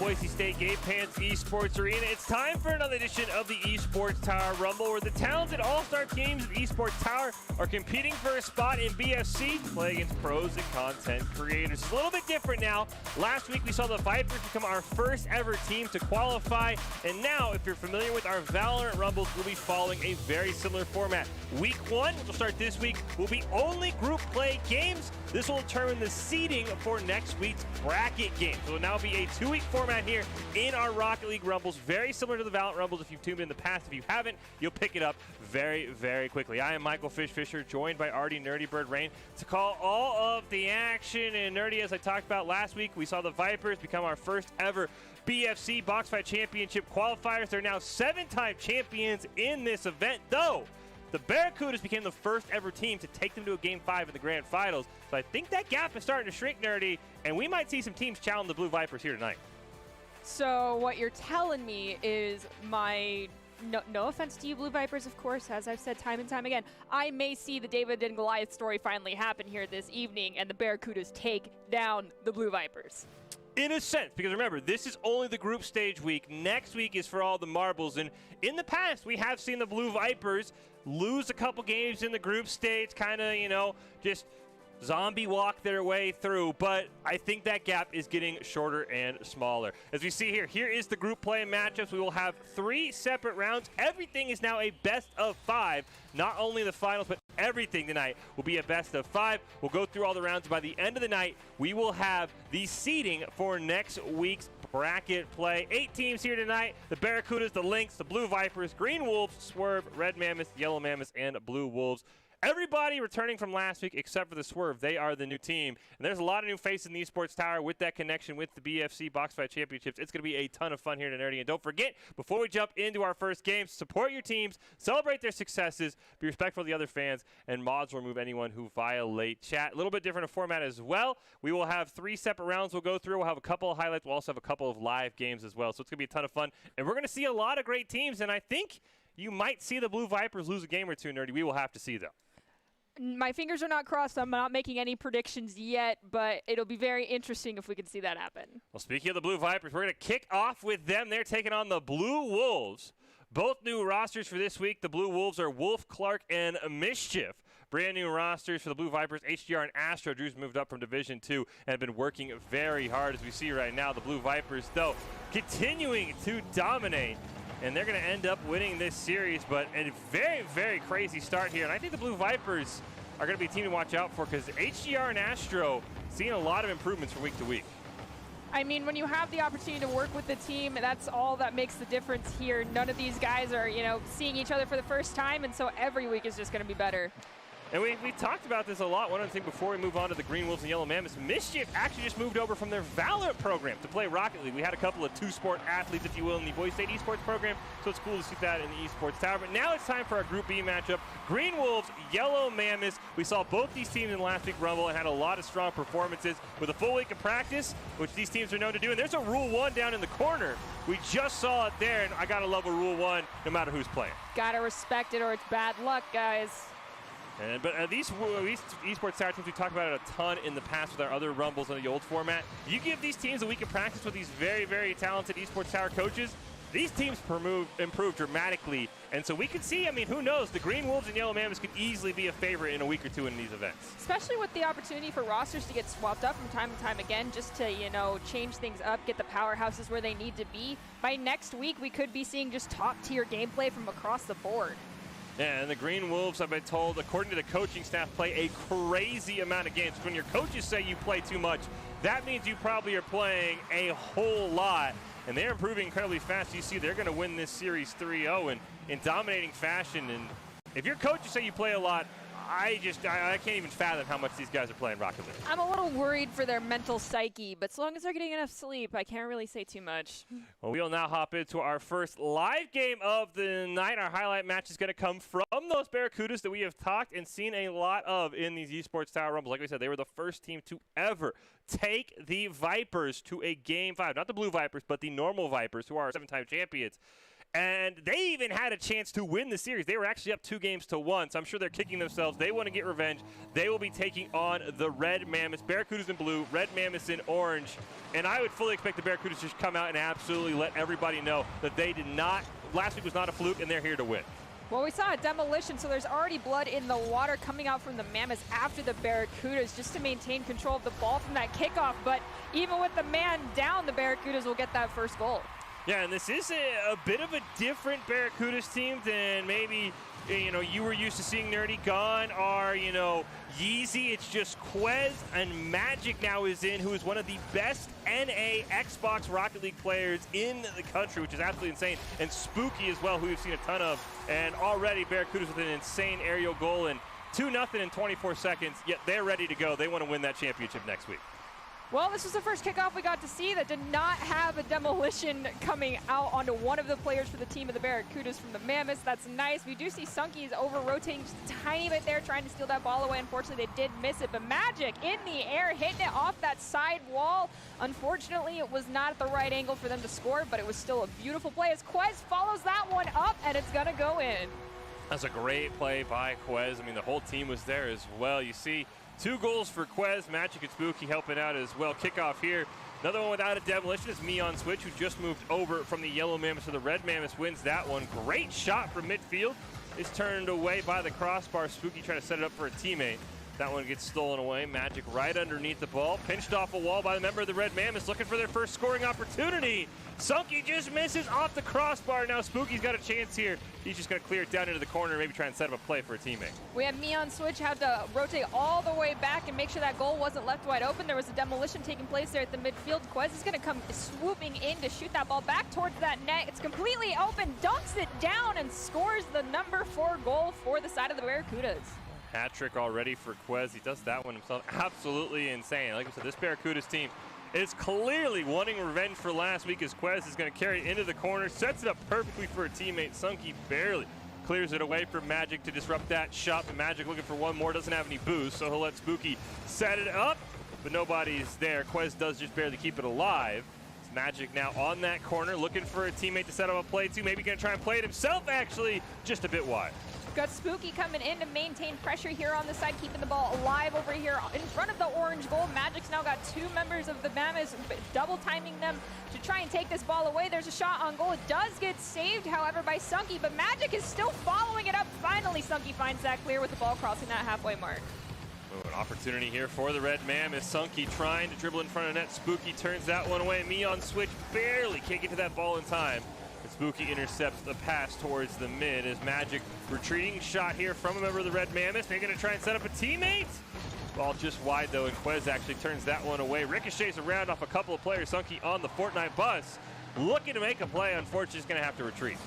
Boise State Game Pants Esports Arena. It's time for another edition of the Esports Tower Rumble, where the talented all-star teams of the Esports Tower are competing for a spot in BFC to play against pros and content creators. It's a little bit different now. Last week we saw the Vipers become our first ever team to qualify, and now if you're familiar with our Valorant Rumbles, we'll be following a very similar format. Week 1, which will start this week, will be only group play games. This will determine the seeding for next week's bracket game. So it will now be a 2-week format here in our Rocket League Rumbles, very similar to the Valorant Rumbles if you've tuned in the past. If you haven't, you'll pick it up very, very quickly. I am Michael Fish Fisher, joined by Artie Nerdy Bird Rain to call all of the action. And Nerdy, as I talked about last week, we saw the Vipers become our first ever BFC Box Fight Championship qualifiers. They're now 7-time champions in this event, though the Barracudas became the first ever team to take them to a Game 5 in the Grand Finals. So I think that gap is starting to shrink, Nerdy, and we might see some teams challenge the Blue Vipers here tonight. So what you're telling me is no offense to you Blue Vipers, of course, as I've said time and time again, I may see the David and Goliath story finally happen here this evening and the Barracudas take down the Blue Vipers. In a sense, because remember, this is only the group stage week. Next week is for all the marbles. And in the past, we have seen the Blue Vipers lose a couple games in the group stage, kind of, just zombie walk their way through, but I think that gap is getting shorter and smaller. As we see here is the group play matchups. We will have 3 separate rounds. Everything is now a best of 5. Not only the finals, but everything tonight will be a best of 5. We'll go through all the rounds. By the end of the night, we will have the seeding for next week's bracket play. 8 teams here tonight: the Barracudas, the Lynx, the Blue Vipers, Green Wolves, Swerve, Red Mammoths, Yellow Mammoths, and Blue Wolves. Everybody returning from last week except for the Swerve. They are the new team. And there's a lot of new faces in the Esports Tower with that connection with the BFC Box Fight Championships. It's going to be a ton of fun here at Nerdy. And don't forget, before we jump into our first game, support your teams, celebrate their successes, be respectful of the other fans, and mods will remove anyone who violate chat. A little bit different of format as well. We will have 3 separate rounds we'll go through. We'll have a couple of highlights. We'll also have a couple of live games as well. So it's going to be a ton of fun. And we're going to see a lot of great teams. And I think you might see the Blue Vipers lose a game or two, Nerdy. We will have to see, though. My fingers are not crossed. I'm not making any predictions yet, but it'll be very interesting if we can see that happen. Well, speaking of the Blue Vipers, we're going to kick off with them. They're taking on the Blue Wolves. Both new rosters for this week. The Blue Wolves are Wolf, Clark, and Mischief. Brand new rosters for the Blue Vipers. HDR and Astro Drew's moved up from Division 2 and have been working very hard, as we see right now. The Blue Vipers, though, continuing to dominate. And they're going to end up winning this series, but a very, very crazy start here. And I think the Blue Vipers are going to be a team to watch out for, because HDR and Astro seeing a lot of improvements from week to week. I mean, when you have the opportunity to work with the team, that's all that makes the difference here. None of these guys are, seeing each other for the first time, and so every week is just going to be better. And we talked about this a lot. One other thing before we move on to the Green Wolves and Yellow Mammoths, Mischief actually just moved over from their Valorant program to play Rocket League. We had a couple of 2-sport athletes, if you will, in the Boise State Esports program, so it's cool to see that in the Esports Tower. But now it's time for our Group B matchup. Green Wolves, Yellow Mammoths. We saw both these teams in the last week Rumble and had a lot of strong performances with a full week of practice, which these teams are known to do. And there's a Rule 1 down in the corner. We just saw it there, and I got to love a Rule 1 no matter who's playing. Gotta respect it or it's bad luck, guys. But these Esports Tower teams, we talked about it a ton in the past with our other Rumbles in the old format. You give these teams a week of practice with these very, very talented Esports Tower coaches, these teams improve dramatically. And so we could see, who knows, the Green Wolves and Yellow Mammoths could easily be a favorite in a week or two in these events. Especially with the opportunity for rosters to get swapped up from time to time again, just to, change things up, get the powerhouses where they need to be. By next week, we could be seeing just top-tier gameplay from across the board. Yeah, and the Green Wolves, I've been told, according to the coaching staff, play a crazy amount of games. When your coaches say you play too much, that means you probably are playing a whole lot. And they're improving incredibly fast. You see they're going to win this series 3-0 in dominating fashion. And if your coaches say you play a lot, I can't even fathom how much these guys are playing Rocket League. I'm a little worried for their mental psyche, but as long as they're getting enough sleep, I can't really say too much. Well, we'll now hop into our first live game of the night. Our highlight match is going to come from those Barracudas that we have talked and seen a lot of in these Esports Tower Rumbles. Like we said, they were the first team to ever take the Vipers to a Game 5. Not the Blue Vipers, but the normal Vipers, who are 7-time champions. And they even had a chance to win the series. They were actually up 2-1. So I'm sure they're kicking themselves. They want to get revenge. They will be taking on the Red Mammoths. Barracudas in blue, Red Mammoths in orange. And I would fully expect the Barracudas to just come out and absolutely let everybody know that they did not, last week was not a fluke, and they're here to win. Well, we saw a demolition, so there's already blood in the water coming out from the Mammoths after the Barracudas just to maintain control of the ball from that kickoff. But even with the man down, the Barracudas will get that first goal. Yeah, and this is a bit of a different Barracudas team than maybe, you were used to seeing Nerdy Gone or, Yeezy. It's just Quez and Magic now is in, who is one of the best NA Xbox Rocket League players in the country, which is absolutely insane. And Spooky as well, who we've seen a ton of. And already Barracudas with an insane aerial goal and 2-0 in 24 seconds, yet they're ready to go. They want to win that championship next week. Well, this was the first kickoff we got to see that did not have a demolition coming out onto one of the players for the team of the Barracudas from the Mammoths. That's nice. We do see Sunky's over-rotating just a tiny bit there, trying to steal that ball away. Unfortunately, they did miss it, but Magic in the air, hitting it off that side wall. Unfortunately, it was not at the right angle for them to score, but it was still a beautiful play as Quez follows that one up, and it's going to go in. That's a great play by Quez. I mean, the whole team was there as well. You see 2 goals for Quez, Magic and Spooky helping out as well. Kickoff here. Another one without a demolition is Me on Switch, who just moved over from the Yellow Mammoths to the Red Mammoths, wins that one. Great shot from midfield. Is turned away by the crossbar. Spooky trying to set it up for a teammate. That one gets stolen away. Magic right underneath the ball. Pinched off a wall by the member of the Red Mammoths, looking for their first scoring opportunity. Sunky just misses off the crossbar. Now Spooky's got a chance here. He's just going to clear it down into the corner and maybe try and set up a play for a teammate. We have Me on Switch had to rotate all the way back and make sure that goal wasn't left wide open. There was a demolition taking place there at the midfield. Quez is going to come swooping in to shoot that ball back towards that net. It's completely open, dunks it down, and scores the number 4 goal for the side of the Barracudas. Hat trick already for Quez. He does that one himself. Absolutely insane. Like I said, this Barracudas team is clearly wanting revenge for last week as Quez is going to carry it into the corner, sets it up perfectly for a teammate. Sunky barely clears it away from Magic to disrupt that shot, but Magic looking for one more, doesn't have any boost, so he'll let Spooky set it up, but nobody's there. Quez does just barely keep it alive. It's Magic now on that corner, looking for a teammate to set up a play to. Maybe going to try and play it himself, actually, just a bit wide. Got Spooky coming in to maintain pressure here on the side, keeping the ball alive over here in front of the orange goal. Magic's now got 2 members of the Mammoths, double timing them to try and take this ball away. There's a shot on goal. It does get saved, however, by Sunky, but Magic is still following it up. Finally, Sunky finds that clear with the ball crossing that halfway mark. Oh, an opportunity here for the Red Mammoths. Sunky trying to dribble in front of net. Spooky turns that one away. Me on Switch barely can't get to that ball in time. Spooky intercepts the pass towards the mid as Magic retreating shot here from a member of the Red Mammoths. They're going to try and set up a teammate. Ball just wide though, and Quez actually turns that one away. Ricochets around off a couple of players. Sunky on the Fortnite bus, looking to make a play. Unfortunately, he's going to have to retreat.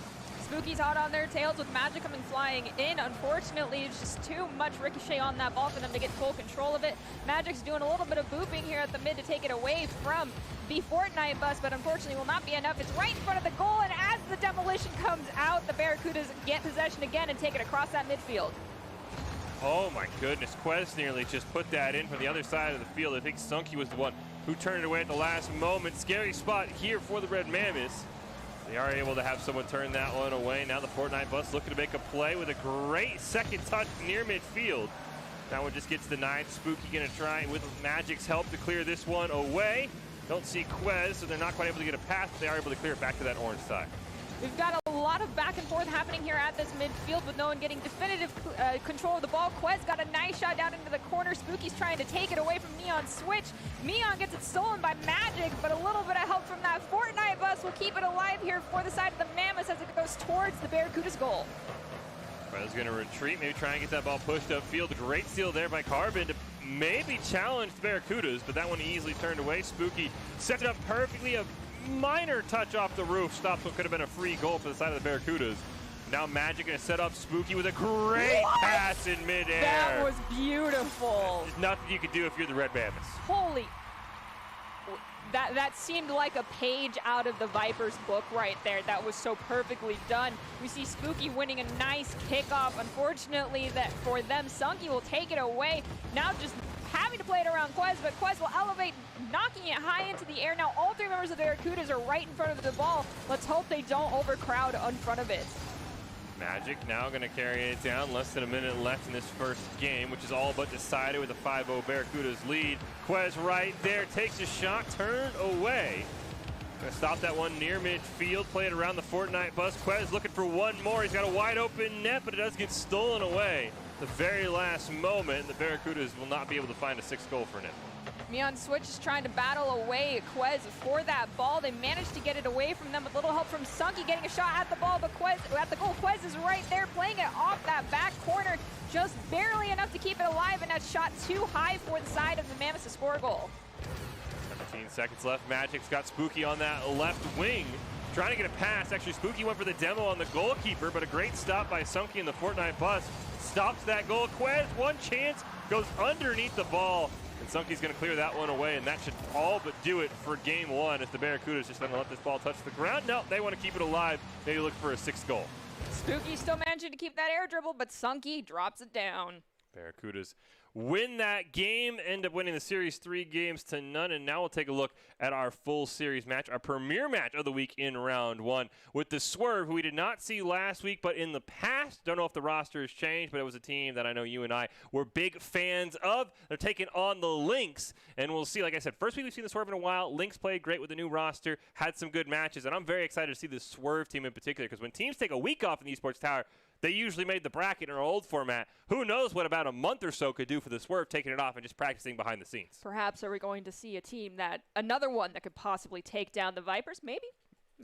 Spooky's hot on their tails with Magic coming flying in. Unfortunately, it's just too much ricochet on that ball for them to get full control of it. Magic's doing a little bit of booping here at the mid to take it away from the Fortnite bus, but unfortunately will not be enough. It's right in front of the goal, and as the demolition comes out, the Barracudas get possession again and take it across that midfield. Oh my goodness, Quez nearly just put that in from the other side of the field. I think Sunky was the one who turned it away at the last moment. Scary spot here for the Red Mammoths. They are able to have someone turn that one away. Now the Fortnite bus looking to make a play with a great second touch near midfield. That one just gets denied. Spooky going to try with Magic's help to clear this one away. Don't see Quez, so they're not quite able to get a pass, but they are able to clear it back to that orange side. We've got a lot of back and forth happening here at this midfield with no one getting definitive control of the ball. Quez got a nice shot down into the corner. Spooky's trying to take it away from Neon Switch. Neon gets it stolen by Magic, but a little bit of help from that Fortnite bus will keep it alive here for the side of the Mammoths as it goes towards the Barracuda's goal. Quez going to retreat, maybe try and get that ball pushed upfield. Great steal there by Carbon to maybe challenge the Barracudas, but that one easily turned away. Spooky sets it up perfectly. A minor touch off the roof stops what could have been a free goal for the side of the Barracudas. Now Magic going to set up Spooky with a great pass in midair. That was beautiful. There's nothing you could do if you're the Red Mammoths. Holy. That seemed like a page out of the Vipers book right there. That was so perfectly done. We see Spooky winning a nice kickoff. Unfortunately, that for them, Sunky will take it away. Now just having to play it around Quez, but Quez will elevate, knocking it high into the air. Now all three members of the Barracudas are right in front of the ball. Let's hope they don't overcrowd in front of it. Magic now going to carry it down. Less than a minute left in this first game, which is all but decided with a 5-0 Barracudas lead. Quez right there, takes a shot, turned away. Gonna stop that one near midfield, play it around the Fortnite bus. Quez looking for one more. He's got a wide open net, but it does get stolen away. The very last moment, the Barracudas will not be able to find a 6th goal for him. Neon Switch is trying to battle away Quez for that ball. They managed to get it away from them with a little help from Sunky getting a shot at the ball, but Quez, at the goal, Quez is right there playing it off that back corner, just barely enough to keep it alive, and that shot too high for the side of the Mammoths to score a goal. 17 seconds left. Magic's got Spooky on that left wing, trying to get a pass. Actually, Spooky went for the demo on the goalkeeper, but a great stop by Sunky in the Fortnite bus. Stops that goal. Quez, one chance, goes underneath the ball. And Sunky's going to clear that one away, and that should all but do it for game one. If the Barracudas just going to let this ball touch the ground, no, they want to keep it alive. Maybe look for a 6th goal. Spooky still managing to keep that air dribble, but Sunky drops it down. Barracudas win that game, end up winning the series 3-0. And now we'll take a look at our full series match, our premier match of the week in round one, with the Swerve, who we did not see last week, but in the past, don't know if the roster has changed, but it was a team that I know you and I were big fans of. They're taking on the Lynx, and we'll see, like I said, first week we've seen the Swerve in a while. Lynx played great with the new roster, had some good matches, and I'm very excited to see the Swerve team in particular, because when teams take a week off in the Esports Tower, they usually made the bracket in our old format. Who knows what about a month or so could do for the Swerve, taking it off and just practicing behind the scenes. Perhaps are we going to see a team another one that could possibly take down the Vipers? Maybe.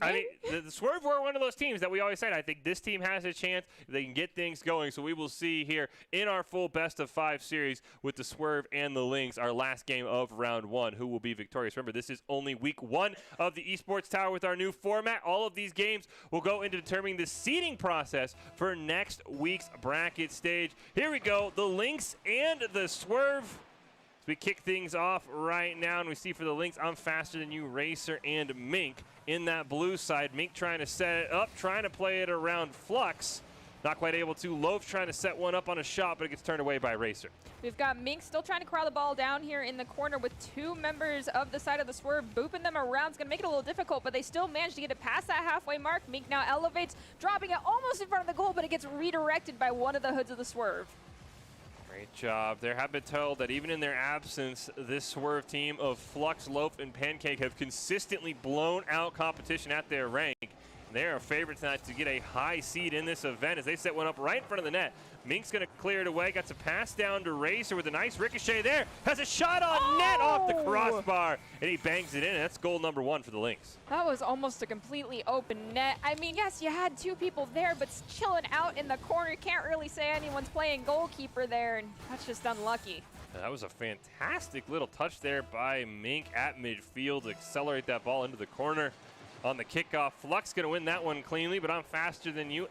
I mean, the Swerve were one of those teams that we always said, I think this team has a chance. They can get things going. So we will see here in our full best-of-5 series with the Swerve and the Lynx, our last game of round one, who will be victorious. Remember, this is only week one of the Esports Tower with our new format. All of these games will go into determining the seeding process for next week's bracket stage. Here we go, the Lynx and the Swerve. As we kick things off right now, and we see for the Lynx, I'm faster than you, Racer and Mink in that blue side. Mink trying to set it up, trying to play it around Flux. Not quite able to. Loaf trying to set one up on a shot, but it gets turned away by Racer. We've got Mink still trying to corral the ball down here in the corner with 2 members of the side of the Swerve booping them around. It's going to make it a little difficult, but they still manage to get it past that halfway mark. Mink now elevates, dropping it almost in front of the goal, but it gets redirected by one of the hoods of the Swerve. Great job. They have been told that even in their absence, this Swerve team of Flux, Loaf, and Pancake have consistently blown out competition at their rank. They are a favorite tonight to get a high seed in this event as they set one up right in front of the net. Mink's going to clear it away. Got to pass down to Racer with a nice ricochet there. Has a shot on net off the crossbar, and he bangs it in. That's goal number 1 for the Lynx. That was almost a completely open net. I mean, yes, you had 2 people there, but chilling out in the corner. Can't really say anyone's playing goalkeeper there, and that's just unlucky. That was a fantastic little touch there by Mink at midfield to accelerate that ball into the corner. On the kickoff, Flux going to win that one cleanly, but I'm faster than you.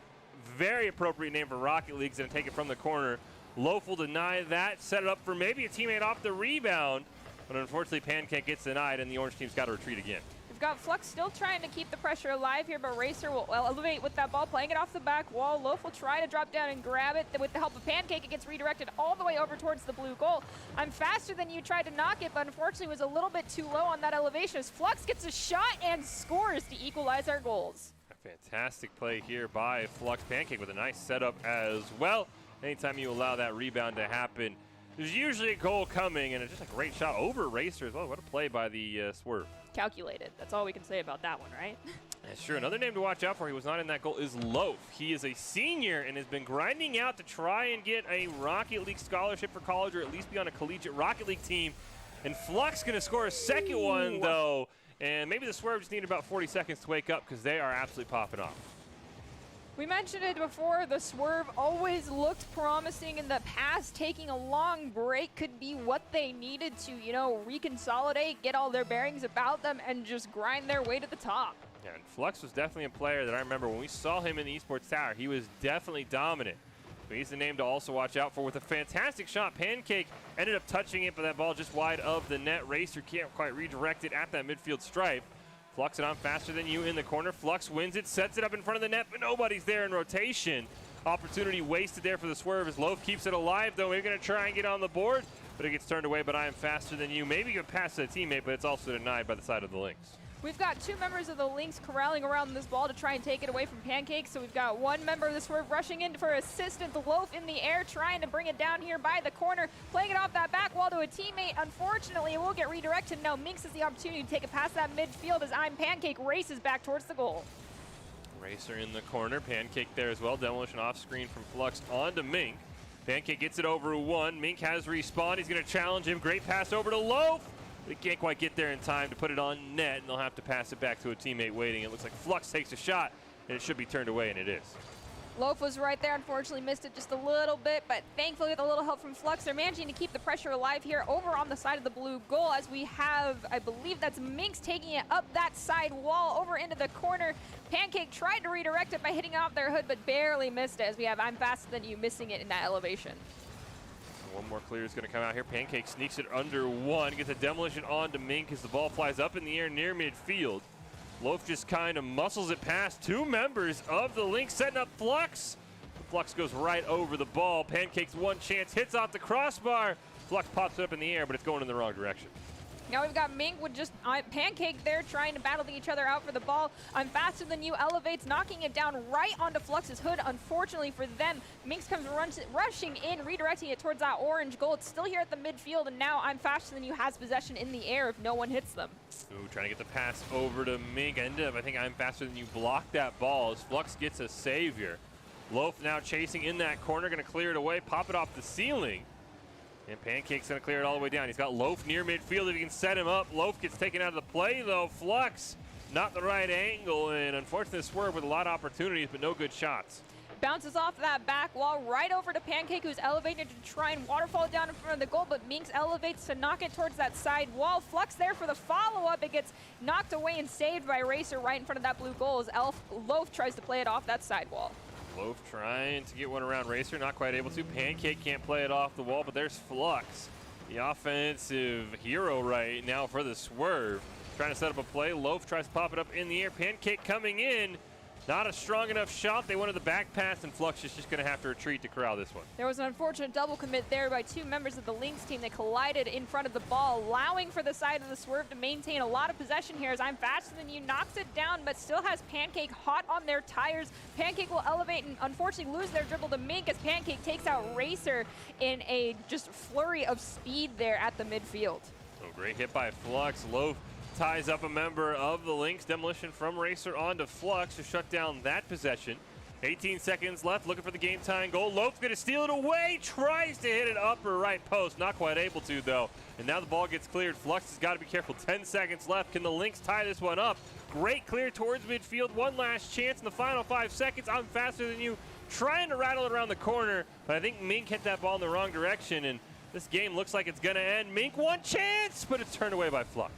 Very appropriate name for Rocket League's going to take it from the corner. Loaf will deny that, set it up for maybe a teammate off the rebound, but unfortunately Pancake gets denied, and the orange team's got to retreat again. We've got Flux still trying to keep the pressure alive here, but Racer will elevate with that ball, playing it off the back wall. Loaf will try to drop down and grab it. With the help of Pancake, it gets redirected all the way over towards the blue goal. I'm faster than you, tried to knock it, but unfortunately was a little bit too low on that elevation as Flux gets a shot and scores to equalize our goals. A fantastic play here by Flux. Pancake with a nice setup as well. Anytime you allow that rebound to happen, there's usually a goal coming, and it's just a great shot over Racer as well. What a play by the Swerve. Calculated. That's all we can say about that one, right? Yeah, sure. Another name to watch out for, he was not in that goal, is Loaf. He is a senior and has been grinding out to try and get a Rocket League scholarship for college, or at least be on a collegiate Rocket League team. And Flux going to score a second one, though. And maybe the Swerve just needed about 40 seconds to wake up because they are absolutely popping off. We mentioned it before, the Swerve always looked promising in the past. Taking a long break could be what they needed to, reconsolidate, get all their bearings about them, and just grind their way to the top. Yeah, and Flux was definitely a player that I remember when we saw him in the Esports Tower, he was definitely dominant. So he's the name to also watch out for with a fantastic shot. Pancake ended up touching it, but that ball just wide of the net. Racer can't quite redirect it at that midfield stripe. Flux and I'm faster than you in the corner. Flux wins it, sets it up in front of the net, but nobody's there in rotation. Opportunity wasted there for the Swerve as Loaf keeps it alive, though. Maybe going to try and get on the board. but it gets turned away, but I am faster than you. Maybe you pass to a teammate, but it's also denied by the side of the Lynx. We've got two members of the Lynx corralling around this ball to try and take it away from Pancake. So we've got one member of the Swerve rushing in for assistance. The Loaf in the air trying to bring it down here by the corner, playing it off that back wall to a teammate. Unfortunately, it will get redirected. Now Minx has the opportunity to take it past that midfield as I'm Pancake races back towards the goal. Racer in the corner, Pancake there as well. Demolition off screen from Flux onto Mink. Pancake gets it over one. Mink has respawned. He's going to challenge him. Great pass over to Loaf. They can't quite get there in time to put it on net, and they'll have to pass it back to a teammate waiting. It looks like Flux takes a shot, and it should be turned away, and it is. Loaf was right there, unfortunately missed it just a little bit, but thankfully with a little help from Flux, they're managing to keep the pressure alive here over on the side of the blue goal as we have, I believe that's Minx taking it up that side wall over into the corner. Pancake tried to redirect it by hitting off their hood, but barely missed it as we have I'm faster than you missing it in that elevation. One more clear is going to come out here. Pancake sneaks it under one, gets a demolition on to Mink as the ball flies up in the air near midfield. Loaf just kind of muscles it past two members of the Lynx, setting up Flux. Flux goes right over the ball. Pancake's one chance, hits off the crossbar. Flux pops it up in the air, but it's going in the wrong direction. Now we've got Mink with just Pancake there trying to battle each other out for the ball. I'm faster than you elevates, knocking it down right onto Flux's hood. Unfortunately for them, Minx comes rushing in, redirecting it towards that orange goal. It's still here at the midfield, and now I'm faster than you has possession in the air if no one hits them. Ooh, trying to get the pass over to Mink. Ended up, I think I'm faster than you blocked that ball as Flux gets a savior. Loaf now chasing in that corner, going to clear it away, pop it off the ceiling. And Pancake's going to clear it all the way down. He's got Loaf near midfield if he can set him up. Loaf gets taken out of the play, though. Flux, not the right angle, and unfortunately Swerve with a lot of opportunities, but no good shots. Bounces off that back wall right over to Pancake, who's elevated to try and waterfall down in front of the goal, but Minx elevates to knock it towards that side wall. Flux there for the follow-up. It gets knocked away and saved by Racer right in front of that blue goal as Loaf tries to play it off that side wall. Loaf trying to get one around Racer, not quite able to. Pancake can't play it off the wall, but there's Flux, the offensive hero right now for the Swerve. Trying to set up a play. Loaf tries to pop it up in the air. Pancake coming in. Not a strong enough shot. They wanted the back pass, and Flux is just going to have to retreat to corral this one. There was an unfortunate double commit there by two members of the Lynx team. They collided in front of the ball, allowing for the side of the Swerve to maintain a lot of possession here as I'm faster than you, knocks it down, but still has Pancake hot on their tires. Pancake will elevate and unfortunately lose their dribble to Mink as Pancake takes out Racer in a just flurry of speed there at the midfield. So great hit by Flux. Loaf ties up a member of the Lynx. Demolition from Racer onto Flux to shut down that possession. 18 seconds left, looking for the game-tying goal. Loaf's going to steal it away, tries to hit it upper right post, not quite able to though. And now the ball gets cleared. Flux has got to be careful. 10 seconds left. Can the Lynx tie this one up? Great clear towards midfield. One last chance in the final 5 seconds. I'm faster than you, trying to rattle it around the corner, but I think Mink hit that ball in the wrong direction, and this game looks like it's going to end. Mink, one chance, but it's turned away by Flux.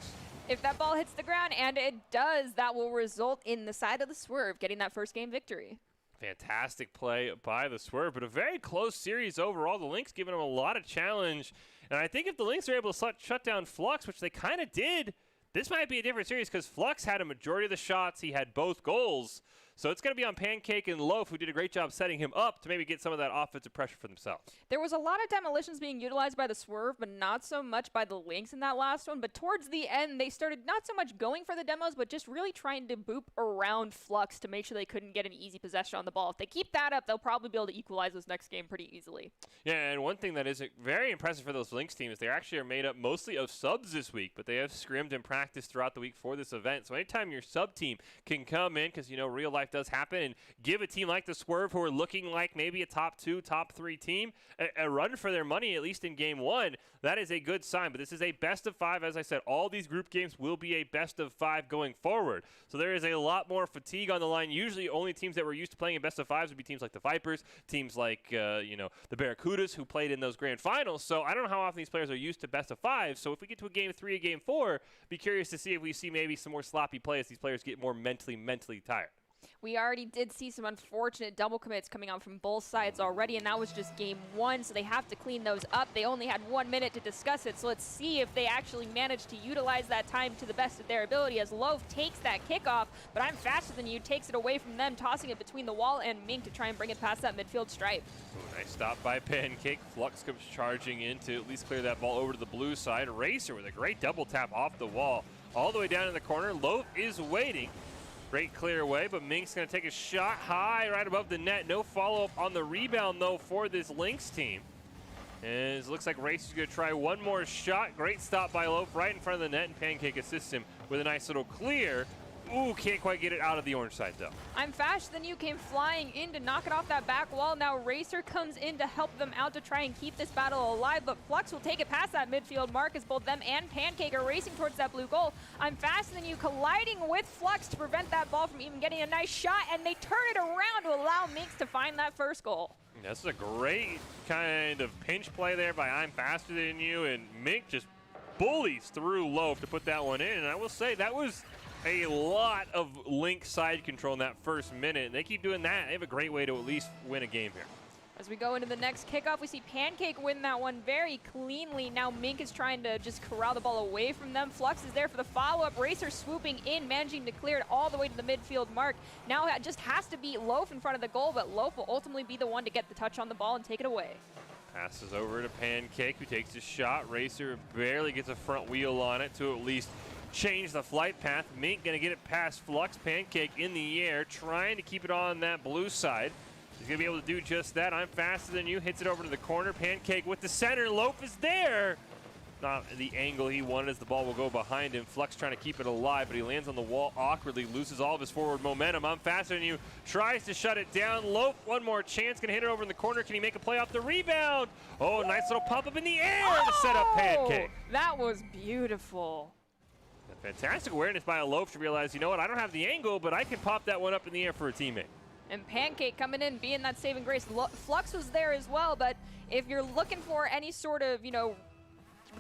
If that ball hits the ground, and it does, that will result in the side of the Swerve getting that first game victory. Fantastic play by the Swerve, but a very close series overall. The Lynx giving them a lot of challenge, and I think if the Lynx are able to shut down Flux, which they kind of did, this might be a different series because Flux had a majority of the shots. He had both goals. So it's going to be on Pancake and Loaf, who did a great job setting him up to maybe get some of that offensive pressure for themselves. There was a lot of demolitions being utilized by the Swerve, but not so much by the Lynx in that last one. But towards the end, they started not so much going for the demos, but just really trying to boop around Flux to make sure they couldn't get an easy possession on the ball. If they keep that up, they'll probably be able to equalize this next game pretty easily. Yeah, and one thing that is very impressive for those Lynx teams, they actually are made up mostly of subs this week, but they have scrimmed and practiced throughout the week for this event. So anytime your sub team can come in, because, you know, real life does happen, and give a team like the Swerve, who are looking like maybe a top 2, top 3 team, a run for their money, at least in game 1, that is a good sign. But this is a best of 5. As I said, all these group games will be a best of 5 going forward. So there is a lot more fatigue on the line. Usually only teams that were used to playing in best of 5s would be teams like the Vipers, teams like, the Barracudas, who played in those grand finals. So I don't know how often these players are used to best of 5. So if we get to a game 3, a game 4, be curious to see if we see maybe some more sloppy play as these players get more mentally tired. We already did see some unfortunate double commits coming out from both sides already, and that was just game 1, so they have to clean those up. They only had 1 minute to discuss it, so let's see if they actually manage to utilize that time to the best of their ability as Loaf takes that kickoff, but I'm faster than you, takes it away from them, tossing it between the wall and Mink to try and bring it past that midfield stripe. Ooh, nice stop by Pancake. Flux comes charging in to at least clear that ball over to the blue side. Racer with a great double tap off the wall. All the way down in the corner. Loaf is waiting. Great clear away, but Mink's going to take a shot high right above the net. No follow-up on the rebound, though, for this Lynx team. And it looks like Racer's going to try one more shot. Great stop by Loaf right in front of the net, and Pancake assists him with a nice little clear. Ooh, can't quite get it out of the orange side, though. I'm faster than you came flying in to knock it off that back wall. Now Racer comes in to help them out to try and keep this battle alive, but Flux will take it past that midfield mark as both them and Pancake are racing towards that blue goal. I'm faster than you, colliding with Flux to prevent that ball from even getting a nice shot, and they turn it around to allow Minx to find that first goal. That's a great kind of pinch play there by I'm faster than you, and Mink just bullies through Loaf to put that one in, and I will say that was a lot of Link side control in that first minute. They keep doing that. They have a great way to at least win a game here. As we go into the next kickoff, we see Pancake win that one very cleanly. Now Mink is trying to just corral the ball away from them. Flux is there for the follow-up. Racer swooping in, managing to clear it all the way to the midfield mark. Now it just has to beat Loaf in front of the goal, but Loaf will ultimately be the one to get the touch on the ball and take it away. Passes over to Pancake, who takes his shot. Racer barely gets a front wheel on it to at least change the flight path. Mink gonna get it past Flux. Pancake in the air, trying to keep it on that blue side. He's gonna be able to do just that. I'm faster than you, hits it over to the corner. Pancake with the center, Loaf is there. Not the angle he wanted as the ball will go behind him. Flux trying to keep it alive, but he lands on the wall awkwardly, loses all of his forward momentum. I'm faster than you, tries to shut it down. Loaf, one more chance, gonna hit it over in the corner. Can he make a play off the rebound? Oh, nice little pump up in the air to set up Pancake. That was beautiful. Fantastic awareness by a Loaf to realize, you know what, I don't have the angle, but I can pop that one up in the air for a teammate. And Pancake coming in, being that saving grace. Flux was there as well, but if you're looking for any sort of, you know,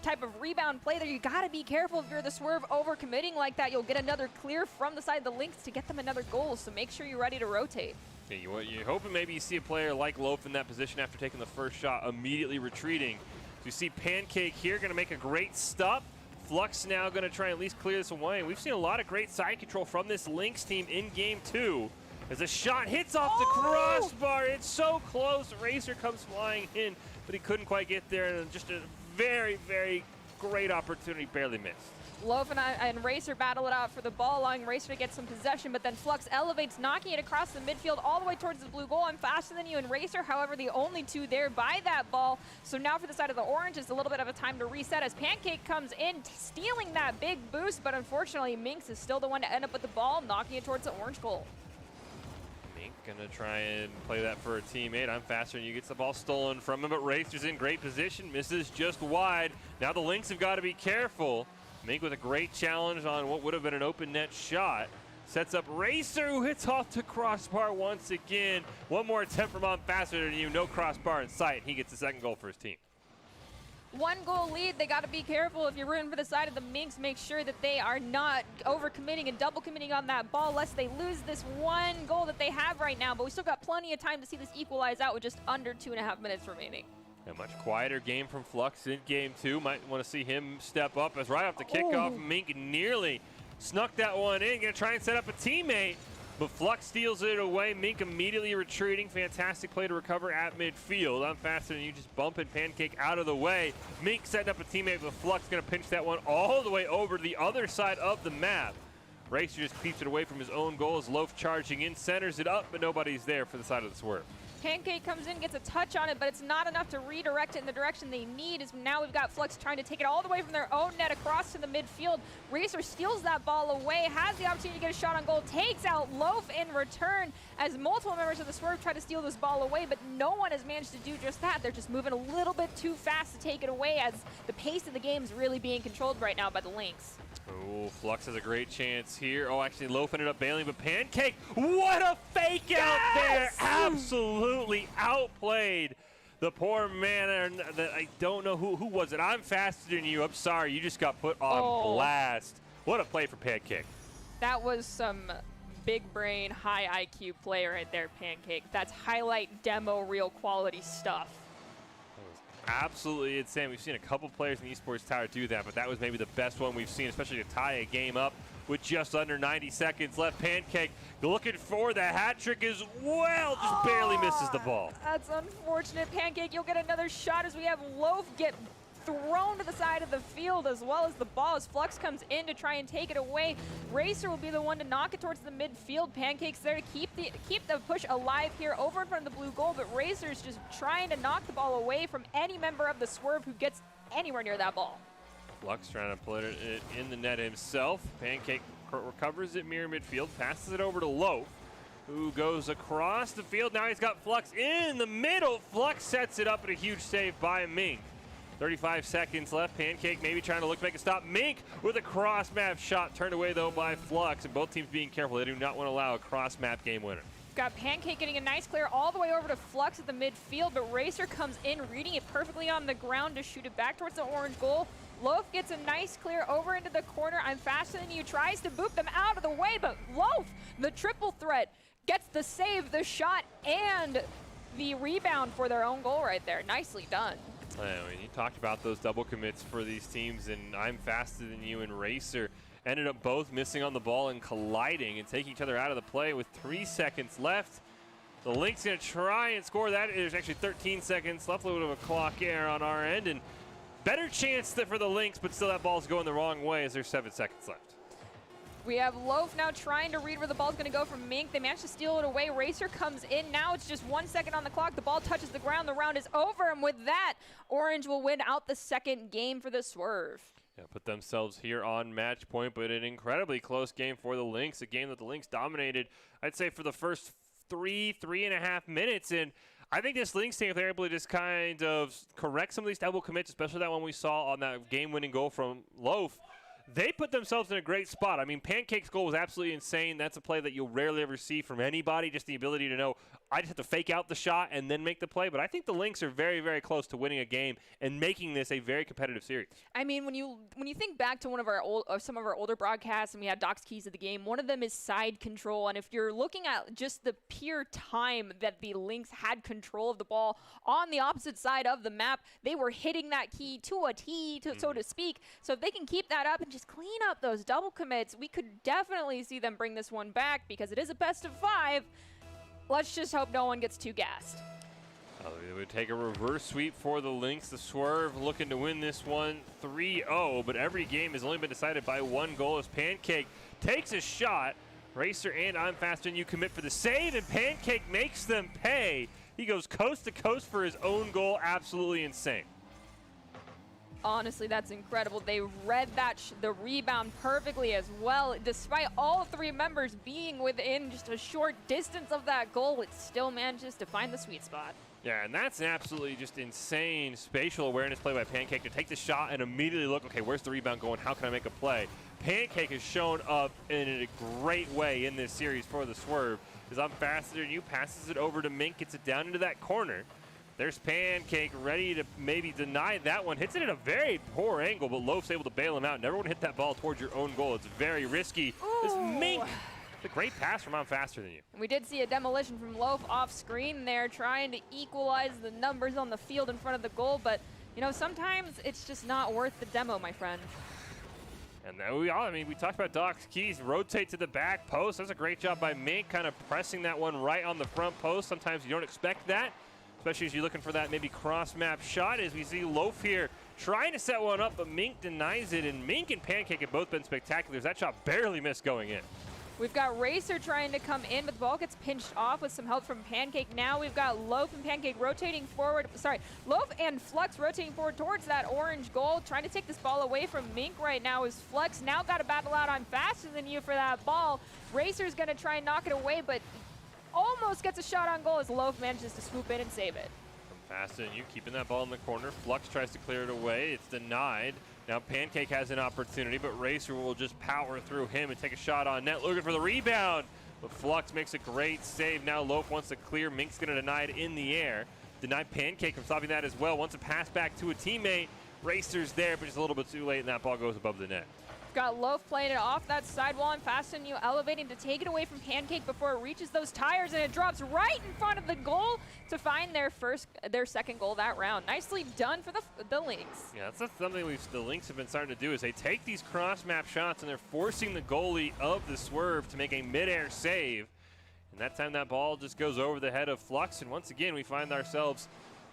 type of rebound play there, you gotta be careful if you're the Swerve over-committing like that. You'll get another clear from the side of the Lynx to get them another goal, so make sure you're ready to rotate. Yeah, you're hoping maybe you see a player like Loaf in that position after taking the first shot, immediately retreating. So you see Pancake here, gonna make a great stop. Flux now going to try and at least clear this away. We've seen a lot of great side control from this Lynx team in Game 2. As a shot hits off the crossbar, it's so close. Racer comes flying in, but he couldn't quite get there. And just a very, very great opportunity, barely missed. Loaf and Racer battle it out for the ball, allowing Racer to get some possession, but then Flux elevates, knocking it across the midfield all the way towards the blue goal. I'm faster than you and Racer, however, the only two there by that ball. So now for the side of the orange, it's a little bit of a time to reset as Pancake comes in, stealing that big boost, but unfortunately, Minx is still the one to end up with the ball, knocking it towards the orange goal. Mink gonna try and play that for a teammate. I'm faster than you, gets the ball stolen from him, but Racer's in great position, misses just wide. Now the Lynx have got to be careful. Mink with a great challenge on what would have been an open net shot. Sets up Racer, who hits off the crossbar once again. One more attempt from on faster than you. No crossbar in sight. He gets the second goal for his team. 1 goal lead. They got to be careful if you're rooting for the side of the Minx. Make sure that they are not overcommitting and double committing on that ball, lest they lose this 1 goal that they have right now. But we still got plenty of time to see this equalize out with just under 2.5 minutes remaining. A much quieter game from Flux in Game 2. Might want to see him step up as right off the kickoff, Mink nearly snuck that one in. Gonna try and set up a teammate, but Flux steals it away. Mink immediately retreating. Fantastic play to recover at midfield. I'm faster than you, just bumping Pancake out of the way. Mink setting up a teammate, but Flux gonna pinch that one all the way over to the other side of the map. Racer just keeps it away from his own goal as Loaf charging in, centers it up, but nobody's there for the side of the Swerve. Pancake comes in, gets a touch on it, but it's not enough to redirect it in the direction they need. As now we've got Flux trying to take it all the way from their own net across to the midfield. Racer steals that ball away, has the opportunity to get a shot on goal, takes out Loaf in return as multiple members of the Swerve try to steal this ball away, but no one has managed to do just that. They're just moving a little bit too fast to take it away as the pace of the game is really being controlled right now by the Lynx. Oh, Flux has a great chance here. Oh, actually, Loaf ended up bailing, but Pancake, what a fake out there! Absolutely outplayed the poor man. I don't know who was it. I'm faster than you. I'm sorry, you just got put on blast. What a play for Pancake. That was some big brain, high IQ play right there, Pancake. That's highlight demo real quality stuff. Absolutely insane. We've seen a couple players in the Esports Tower do that, but that was maybe the best one we've seen, especially to tie a game up with just under 90 seconds left. Pancake looking for the hat trick as well, just barely misses the ball. That's unfortunate. Pancake, you'll get another shot as we have Loaf get thrown to the side of the field as well as the ball as Flux comes in to try and take it away. Racer will be the one to knock it towards the midfield. Pancake's there to keep the push alive here over in front of the blue goal, but Racer's just trying to knock the ball away from any member of the Swerve who gets anywhere near that ball. Flux trying to put it in the net himself. Pancake recovers it near midfield, passes it over to Loaf, who goes across the field. Now he's got Flux in the middle. Flux sets it up at a huge save by Mink. 35 seconds left. Pancake maybe trying to look to make a stop. Mink with a cross-map shot, turned away though by Flux, and both teams being careful. They do not want to allow a cross-map game winner. Got Pancake getting a nice clear all the way over to Flux at the midfield, but Racer comes in, reading it perfectly on the ground to shoot it back towards the orange goal. Loaf gets a nice clear over into the corner. I'm faster than you, tries to boot them out of the way, but Loaf, the triple threat, gets the save, the shot, and the rebound for their own goal right there. Nicely done. You talked about those double commits for these teams, and I'm faster than you and Racer ended up both missing on the ball and colliding and taking each other out of the play with 3 seconds left. The Lynx going to try and score that. There's actually 13 seconds left, a little bit of a clock error on our end, and better chance for the Lynx, but still that ball's going the wrong way as there's 7 seconds left. We have Loaf now trying to read where the ball's going to go from Mink. They managed to steal it away. Racer comes in. Now it's just 1 second on the clock. The ball touches the ground. The round is over. And with that, Orange will win out the second game for the Swerve. Yeah, put themselves here on match point, but an incredibly close game for the Lynx. A game that the Lynx dominated, I'd say, for the first three and a half minutes. And I think this Lynx team, if they're able to just kind of correct some of these double commits, especially that one we saw on that game-winning goal from Loaf, they put themselves in a great spot. I mean, Pancake's goal was absolutely insane. That's a play that you'll rarely ever see from anybody, just the ability to know, I just have to fake out the shot and then make the play. But I think the Lynx are very, very close to winning a game and making this a very competitive series. I mean, when you think back to some of our older broadcasts, and we had Doc's keys of the game, one of them is side control. And if you're looking at just the pure time that the Lynx had control of the ball on the opposite side of the map, they were hitting that key to a T, so to speak. So if they can keep that up and just clean up those double commits, we could definitely see them bring this one back because it is a best of 5. Let's just hope no one gets too gassed. It would take a reverse sweep for the Lynx. The Swerve looking to win this one 3-0, but every game has only been decided by 1 goal as Pancake takes a shot. Racer and I'm faster than you commit for the save, and Pancake makes them pay. He goes coast to coast for his own goal. Absolutely insane. Honestly, that's incredible. They read the rebound perfectly as well. Despite all 3 members being within just a short distance of that goal, it still manages to find the sweet spot. Yeah, and that's an absolutely just insane spatial awareness play by Pancake to take the shot and immediately look, okay, where's the rebound going? How can I make a play? Pancake has shown up in a great way in this series for the Swerve. As I'm faster than you, passes it over to Mink, gets it down into that corner. There's Pancake ready to maybe deny that one. Hits it at a very poor angle, but Loaf's able to bail him out. Never want to hit that ball towards your own goal. It's very risky. This Mink, a great pass from I'm faster than you. We did see a demolition from Loaf off screen there, trying to equalize the numbers on the field in front of the goal, but you know, sometimes it's just not worth the demo, my friend. And then we talked about Doc's keys. Rotate to the back post. That's a great job by Mink, kind of pressing that one right on the front post. Sometimes you don't expect that, especially as you're looking for that maybe cross-map shot, as we see Loaf here trying to set one up, but Mink denies it, and Mink and Pancake have both been spectacular. That shot barely missed going in. We've got Racer trying to come in, but the ball gets pinched off with some help from Pancake. Now we've got Loaf and Pancake rotating forward. Sorry, Loaf and Flux rotating forward towards that orange goal, trying to take this ball away from Mink right now as Flux now got to battle out on faster than you for that ball. Racer's going to try and knock it away, but almost gets a shot on goal as Loaf manages to swoop in and save it. Faster than you, keeping that ball in the corner. Flux tries to clear it away. It's denied. Now Pancake has an opportunity, but Racer will just power through him and take a shot on net, looking for the rebound. But Flux makes a great save. Now Loaf wants to clear. Mink's going to deny it in the air. Denied Pancake from stopping that as well. Wants a pass back to a teammate. Racer's there, but just a little bit too late, and that ball goes above the net. Got Loaf playing it off that sidewall and Fast and You elevating to take it away from Pancake before it reaches those tires, and it drops right in front of the goal to find their second goal that round. Nicely done for the Lynx. Yeah, that's something the Lynx have been starting to do is they take these cross-map shots and they're forcing the goalie of the Swerve to make a mid-air save. And that time that ball just goes over the head of Flux, and once again we find ourselves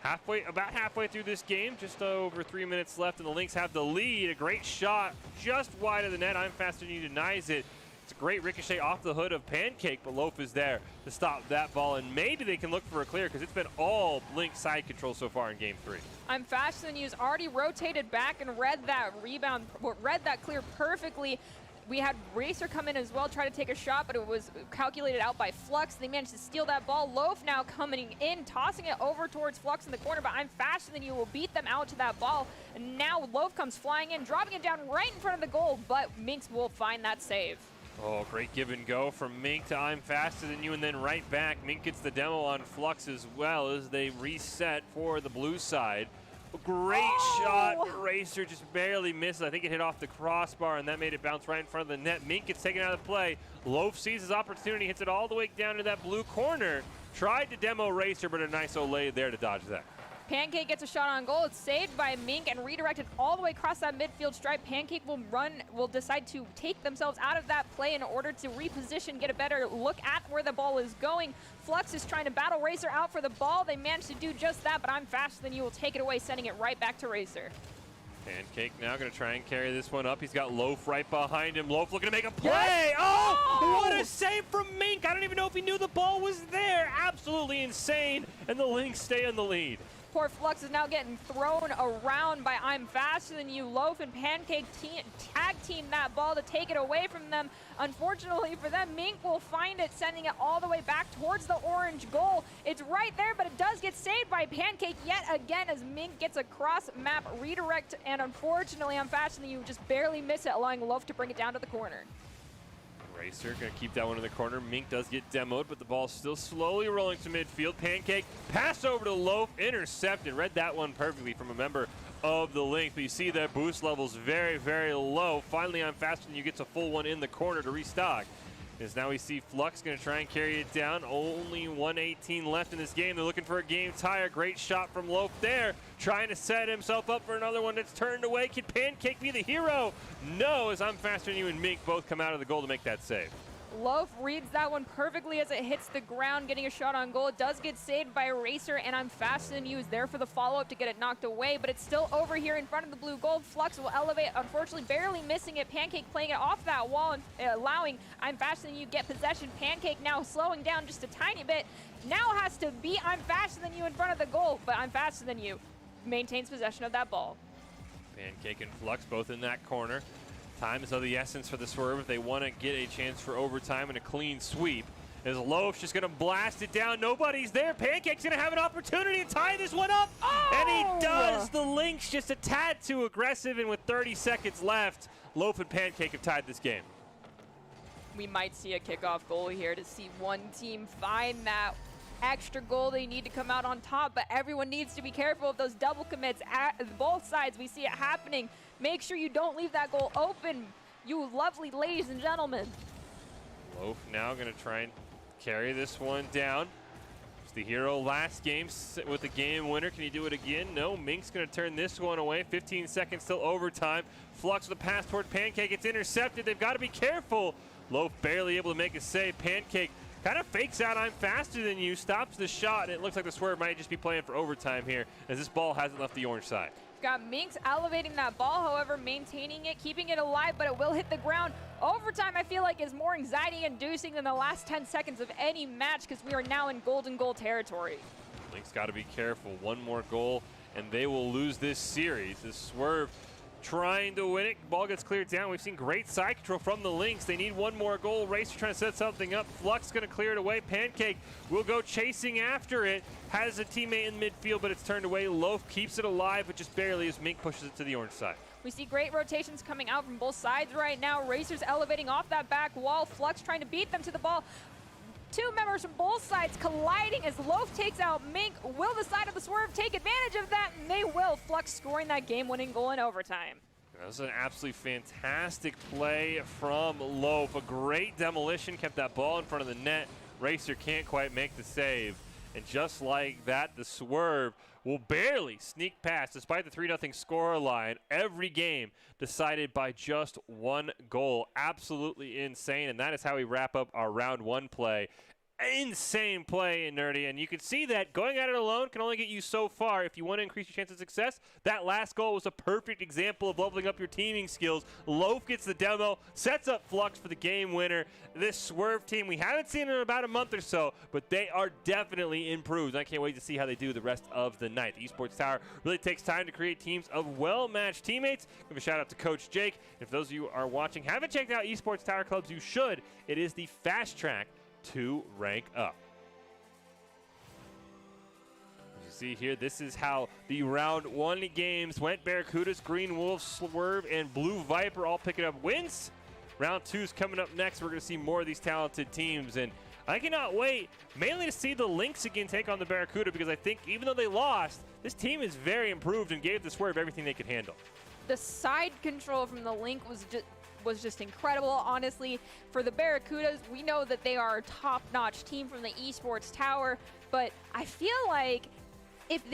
about halfway through this game, just over 3 minutes left, and the Lynx have the lead. A great shot just wide of the net. I'm Faster Than You denies it. It's a great ricochet off the hood of Pancake, but Loaf is there to stop that ball, and maybe they can look for a clear because it's been all Lynx side control so far in Game 3. I'm Faster Than You's already rotated back and read that clear perfectly. We had Racer come in as well, try to take a shot, but it was calculated out by Flux. They managed to steal that ball. Loaf now coming in, tossing it over towards Flux in the corner, but I'm Faster Than You will beat them out to that ball. And now Loaf comes flying in, dropping it down right in front of the goal, but Minx will find that save. Oh, great give and go from Mink to I'm Faster Than You, and then right back. Mink gets the demo on Flux as well as they reset for the blue side. A great shot. Racer just barely misses. I think it hit off the crossbar, and that made it bounce right in front of the net. Mink gets taken out of play. Loaf sees his opportunity, hits it all the way down to that blue corner. Tried to demo Racer, but a nice Olay there to dodge that. Pancake gets a shot on goal. It's saved by Mink and redirected all the way across that midfield stripe. Pancake will decide to take themselves out of that play in order to reposition, get a better look at where the ball is going. Flux is trying to battle Racer out for the ball. They managed to do just that, but I'm Faster Than You will take it away, sending it right back to Racer. Pancake now going to try and carry this one up. He's got Loaf right behind him. Loaf looking to make a play. Yes! Oh, what a save from Mink. I don't even know if he knew the ball was there. Absolutely insane, and the Lynx stay in the lead. Poor Flux is now getting thrown around by I'm Faster Than You. Loaf and Pancake tag team that ball to take it away from them. Unfortunately for them, Mink will find it, sending it all the way back towards the orange goal. It's right there, but it does get saved by Pancake yet again as Mink gets a cross-map redirect, and unfortunately, I'm Faster Than You just barely miss it, allowing Loaf to bring it down to the corner. Racer gonna keep that one in the corner. Mink does get demoed, but the ball's still slowly rolling to midfield. Pancake pass over to Loaf, intercepted. Read that one perfectly from a member of the Lynx, but you see their boost levels very, very low. Finally, I'm Faster Than You gets a full one in the corner to restock. As now we see Flux gonna try and carry it down. Only 1:18 left in this game. They're looking for a game tie. Great shot from Loaf there, trying to set himself up for another one that's turned away. Can Pancake be the hero? No, as I'm Faster Than You and Mink both come out of the goal to make that save. Loaf reads that one perfectly as it hits the ground, getting a shot on goal. It does get saved by Racer, and I'm Faster Than You is there for the follow-up to get it knocked away, but it's still over here in front of the blue goal. Flux will elevate, unfortunately barely missing it. Pancake playing it off that wall and allowing I'm Faster Than You get possession. Pancake now slowing down just a tiny bit. Now has to beat I'm Faster Than You in front of the goal, but I'm Faster Than You maintains possession of that ball. Pancake and Flux both in that corner. Time is of the essence for the Swerve if they want to get a chance for overtime and a clean sweep. As Loaf's just going to blast it down. Nobody's there. Pancake's going to have an opportunity to tie this one up. And he does. The Lynx just a tad too aggressive, and with 30 seconds left, Loaf and Pancake have tied this game. We might see a kickoff goal here to see one team find that extra goal. They need to come out on top, but everyone needs to be careful of those double commits at both sides. We see it happening. Make sure you don't leave that goal open, you lovely ladies and gentlemen. Loaf now going to try and carry this one down. It's the hero last game with the game winner. Can he do it again? No. Mink's going to turn this one away. 15 seconds till overtime. Flux with a pass toward Pancake. It's intercepted. They've got to be careful. Loaf barely able to make a save. Pancake kind of fakes out I'm Faster Than You, stops the shot, and it looks like the Swerve might just be playing for overtime here as this ball hasn't left the orange side. Got Minx elevating that ball, however, maintaining it, keeping it alive, but it will hit the ground. Overtime, I feel like, is more anxiety-inducing than the last 10 seconds of any match because we are now in golden goal territory. Lynx got to be careful. One more goal, and they will lose this series. The Swerve trying to win it. Ball gets cleared down. We've seen great side control from the Lynx. They need one more goal. Racer trying to set something up. Flux going to clear it away. Pancake will go chasing after it. Has a teammate in midfield, but it's turned away. Loaf keeps it alive, but just barely as Mink pushes it to the orange side. We see great rotations coming out from both sides right now. Racer's elevating off that back wall. Flux trying to beat them to the ball. Two members from both sides colliding as Loaf takes out Mink. Will the side of the Swerve take advantage of that? And they will. Flux scoring that game-winning goal in overtime. That was an absolutely fantastic play from Loaf. A great demolition, kept that ball in front of the net. Racer can't quite make the save. And just like that, the swerve will barely sneak past despite the 3-0 score line. Every game decided by just one goal. Absolutely insane. And that is how we wrap up our round one play. Insane play in Nerdy, and you can see that going at it alone can only get you so far. If you want to increase your chance of success, that last goal was a perfect example of leveling up your teaming skills. Loaf gets the demo, sets up Flux for the game winner. This Swerve team, we haven't seen in about a month or so, but they are definitely improved. I can't wait to see how they do the rest of the night. The Esports Tower really takes time to create teams of well-matched teammates. Give a shout out to Coach Jake. If those of you are watching haven't checked out Esports Tower clubs, you should. It is the fast track to rank up. As you see here, this is how the round one games went. Barracudas, Green Wolves, Swerve, and Blue Viper all picking up wins. Round two's coming up next. We're going to see more of these talented teams, and I cannot wait mainly to see the Lynx again take on the Barracuda, because I think even though they lost, this team is very improved and gave the Swerve everything they could handle. The side control from the Link was just incredible. Honestly, for the Barracudas, we know that they are a top-notch team from the Esports Tower, but I feel like if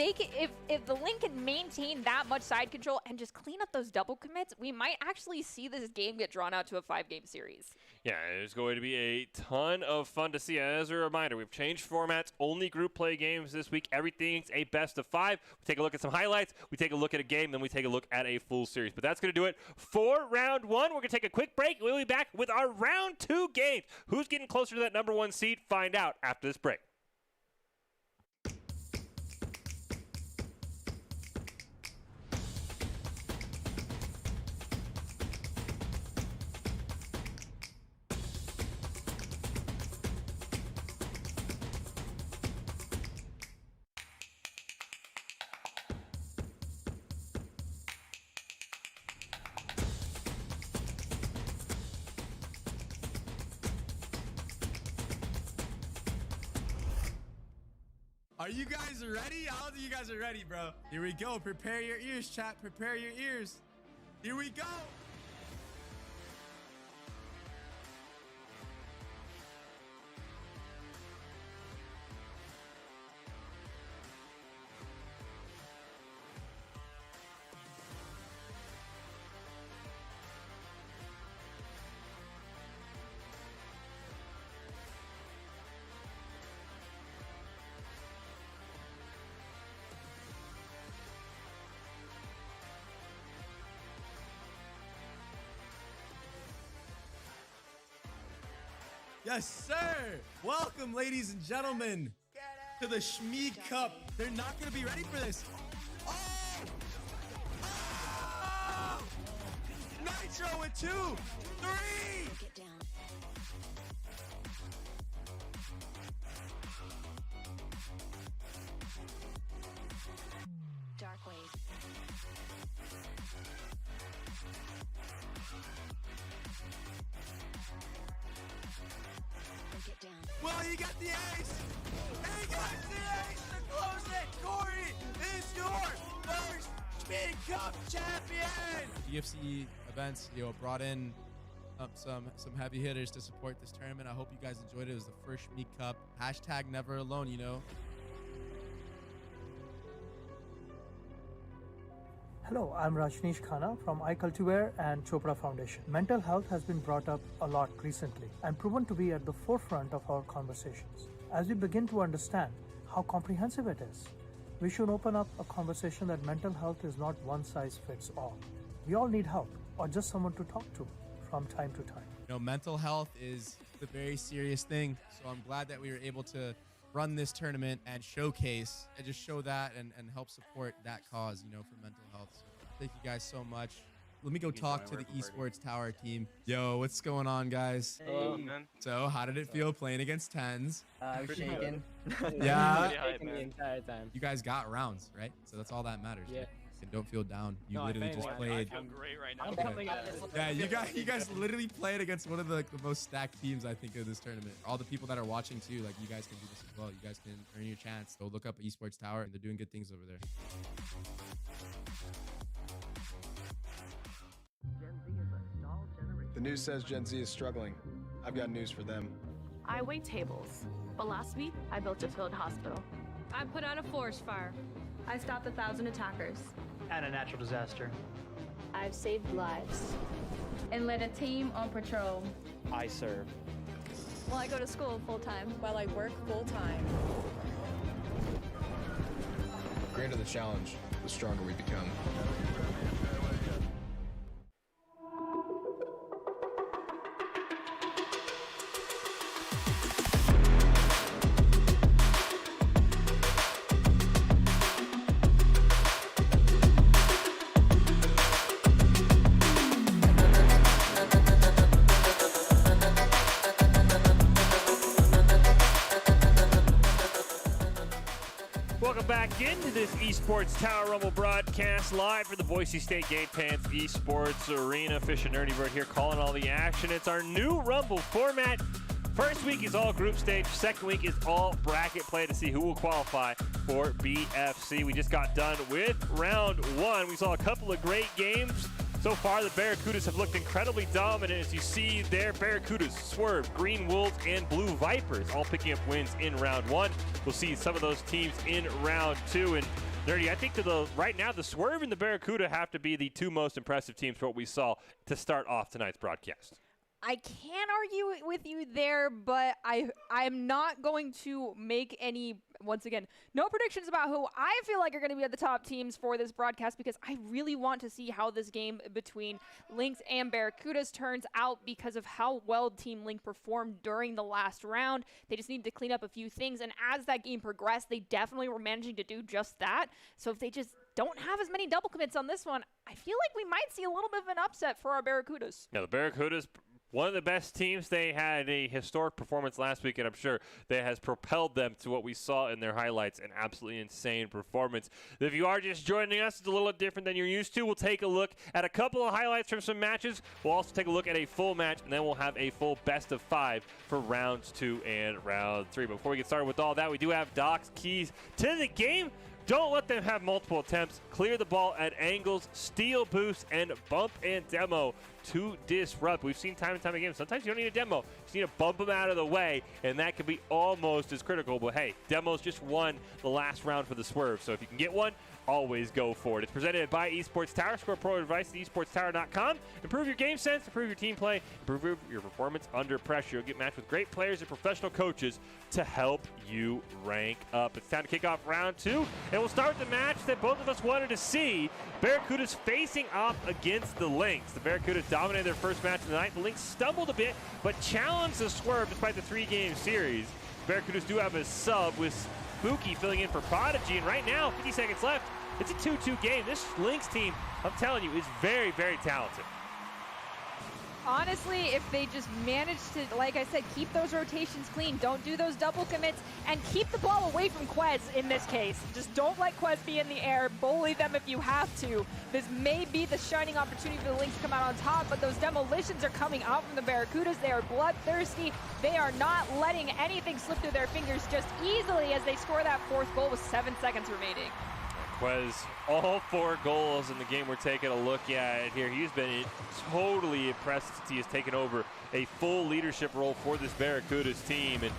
the Link can maintain that much side control and just clean up those double commits, we might actually see this game get drawn out to a 5-game series. Yeah, it's going to be a ton of fun to see. As a reminder, we've changed formats, only group play games this week. Everything's a best of 5. We take a look at some highlights, we take a look at a game, then we take a look at a full series. But that's going to do it for round one. We're going to take a quick break. We'll be back with our round two games. Who's getting closer to that number one seed? Find out after this break. Are you guys ready? I don't think you guys are ready, bro. Here we go. Prepare your ears, chat. Prepare your ears. Here we go. Yes, sir. Welcome, ladies and gentlemen, to the Schmied Cup. They're not going to be ready for this. Oh! Oh! Nitro with 2, 3. Dark Wave. Well, you got the ace. And he got the ace to close it. Corey is your first Schmied Cup champion. UFC events, brought in some heavy hitters to support this tournament. I hope you guys enjoyed it. It was the first Schmied Cup. Hashtag never alone, Hello, I'm Rajneesh Khanna from iCultivewear and Chopra Foundation. Mental health has been brought up a lot recently and proven to be at the forefront of our conversations. As we begin to understand how comprehensive it is, we should open up a conversation that mental health is not one size fits all. We all need help or just someone to talk to from time to time. Mental health is a very serious thing, so I'm glad that we were able to run this tournament and showcase and just show that and help support that cause, for mental health. So thank you guys so much. Let me go talk to the Esports Tower team. Yo, what's going on, guys? Hey, man. So how did it feel playing against 10s? I'm shaking. Yeah. Shaking the entire time. You guys got rounds, right? So that's all that matters. Yeah. And don't feel down. You No, literally I just feel played. I feel great right now. I'm coming out. Yeah, you guys literally played against one of the most stacked teams, I think, of this tournament. All the people that are watching too, like, you guys can do this as well. You guys can earn your chance. Go look up Esports Tower, and they're doing good things over there. The news says Gen Z is struggling. I've got news for them. I wait tables, but last week I built a field hospital. I put out a forest fire. I stopped 1,000 attackers. And a natural disaster. I've saved lives. And led a team on patrol. I serve. Well, I go to school full-time. While I work full-time. The greater the challenge, the stronger we become. Welcome back into this Esports Tower Rumble broadcast live for the Boise State Gate Pants Esports Arena. Fish and Nerdy Bird here calling all the action. It's our new Rumble format. First week is all group stage. Second week is all bracket play to see who will qualify for BFC. We just got done with round one. We saw a couple of great games. So far, the Barracudas have looked incredibly dominant. As you see there, Barracudas, Swerve, Green Wolves, and Blue Vipers all picking up wins in round one. We'll see some of those teams in round two. And Nerdy, I think right now, the Swerve and the Barracuda have to be the two most impressive teams for what we saw to start off tonight's broadcast. I can't argue with you there, but I'm not going to make any, once again, no predictions about who I feel like are going to be at the top teams for this broadcast, because I really want to see how this game between Lynx and Barracudas turns out because of how well Team Link performed during the last round. They just need to clean up a few things, and as that game progressed, they definitely were managing to do just that. So if they just don't have as many double commits on this one, I feel like we might see a little bit of an upset for our Barracudas. Now, the Barracudas, one of the best teams. They had a historic performance last week, and I'm sure that has propelled them to what we saw in their highlights, an absolutely insane performance. If you are just joining us, it's a little different than you're used to. We'll take a look at a couple of highlights from some matches. We'll also take a look at a full match, and then we'll have a full best of 5 for rounds 2 and round 3. Before we get started with all that, we do have Doc's keys to the game. Don't let them have multiple attempts. Clear the ball at angles, steal boost, and bump and demo to disrupt. We've seen time and time again, sometimes you don't need a demo. You just need to bump them out of the way, and that can be almost as critical. But hey, demos just won the last round for the Swerve, so if you can get one, always go for it. It's presented by Esports Tower. Score pro advice at esportstower.com. Improve your game sense, improve your team play, improve your performance under pressure. You'll get matched with great players and professional coaches to help you rank up. It's time to kick off round 2, and we'll start with the match that both of us wanted to see. Barracudas facing off against the Lynx. The Barracudas dominated their first match of the night. The Lynx stumbled a bit, but challenged the Swerve despite the 3-game series. Barracudas do have a sub with Spooky filling in for Prodigy, and right now, 50 seconds left, it's a 2-2 game. This Lynx team, I'm telling you, is very, very talented. Honestly, if they just manage to, like I said, keep those rotations clean, don't do those double commits, and keep the ball away from Quez in this case. Just don't let Quez be in the air. Bully them if you have to. This may be the shining opportunity for the Lynx to come out on top, but those demolitions are coming out from the Barracudas. They are bloodthirsty. They are not letting anything slip through their fingers just easily as they score that 4th goal with 7 seconds remaining. Quez, all 4 goals in the game we're taking a look at here. He's been totally impressed since he has taken over a full leadership role for this Barracudas team. And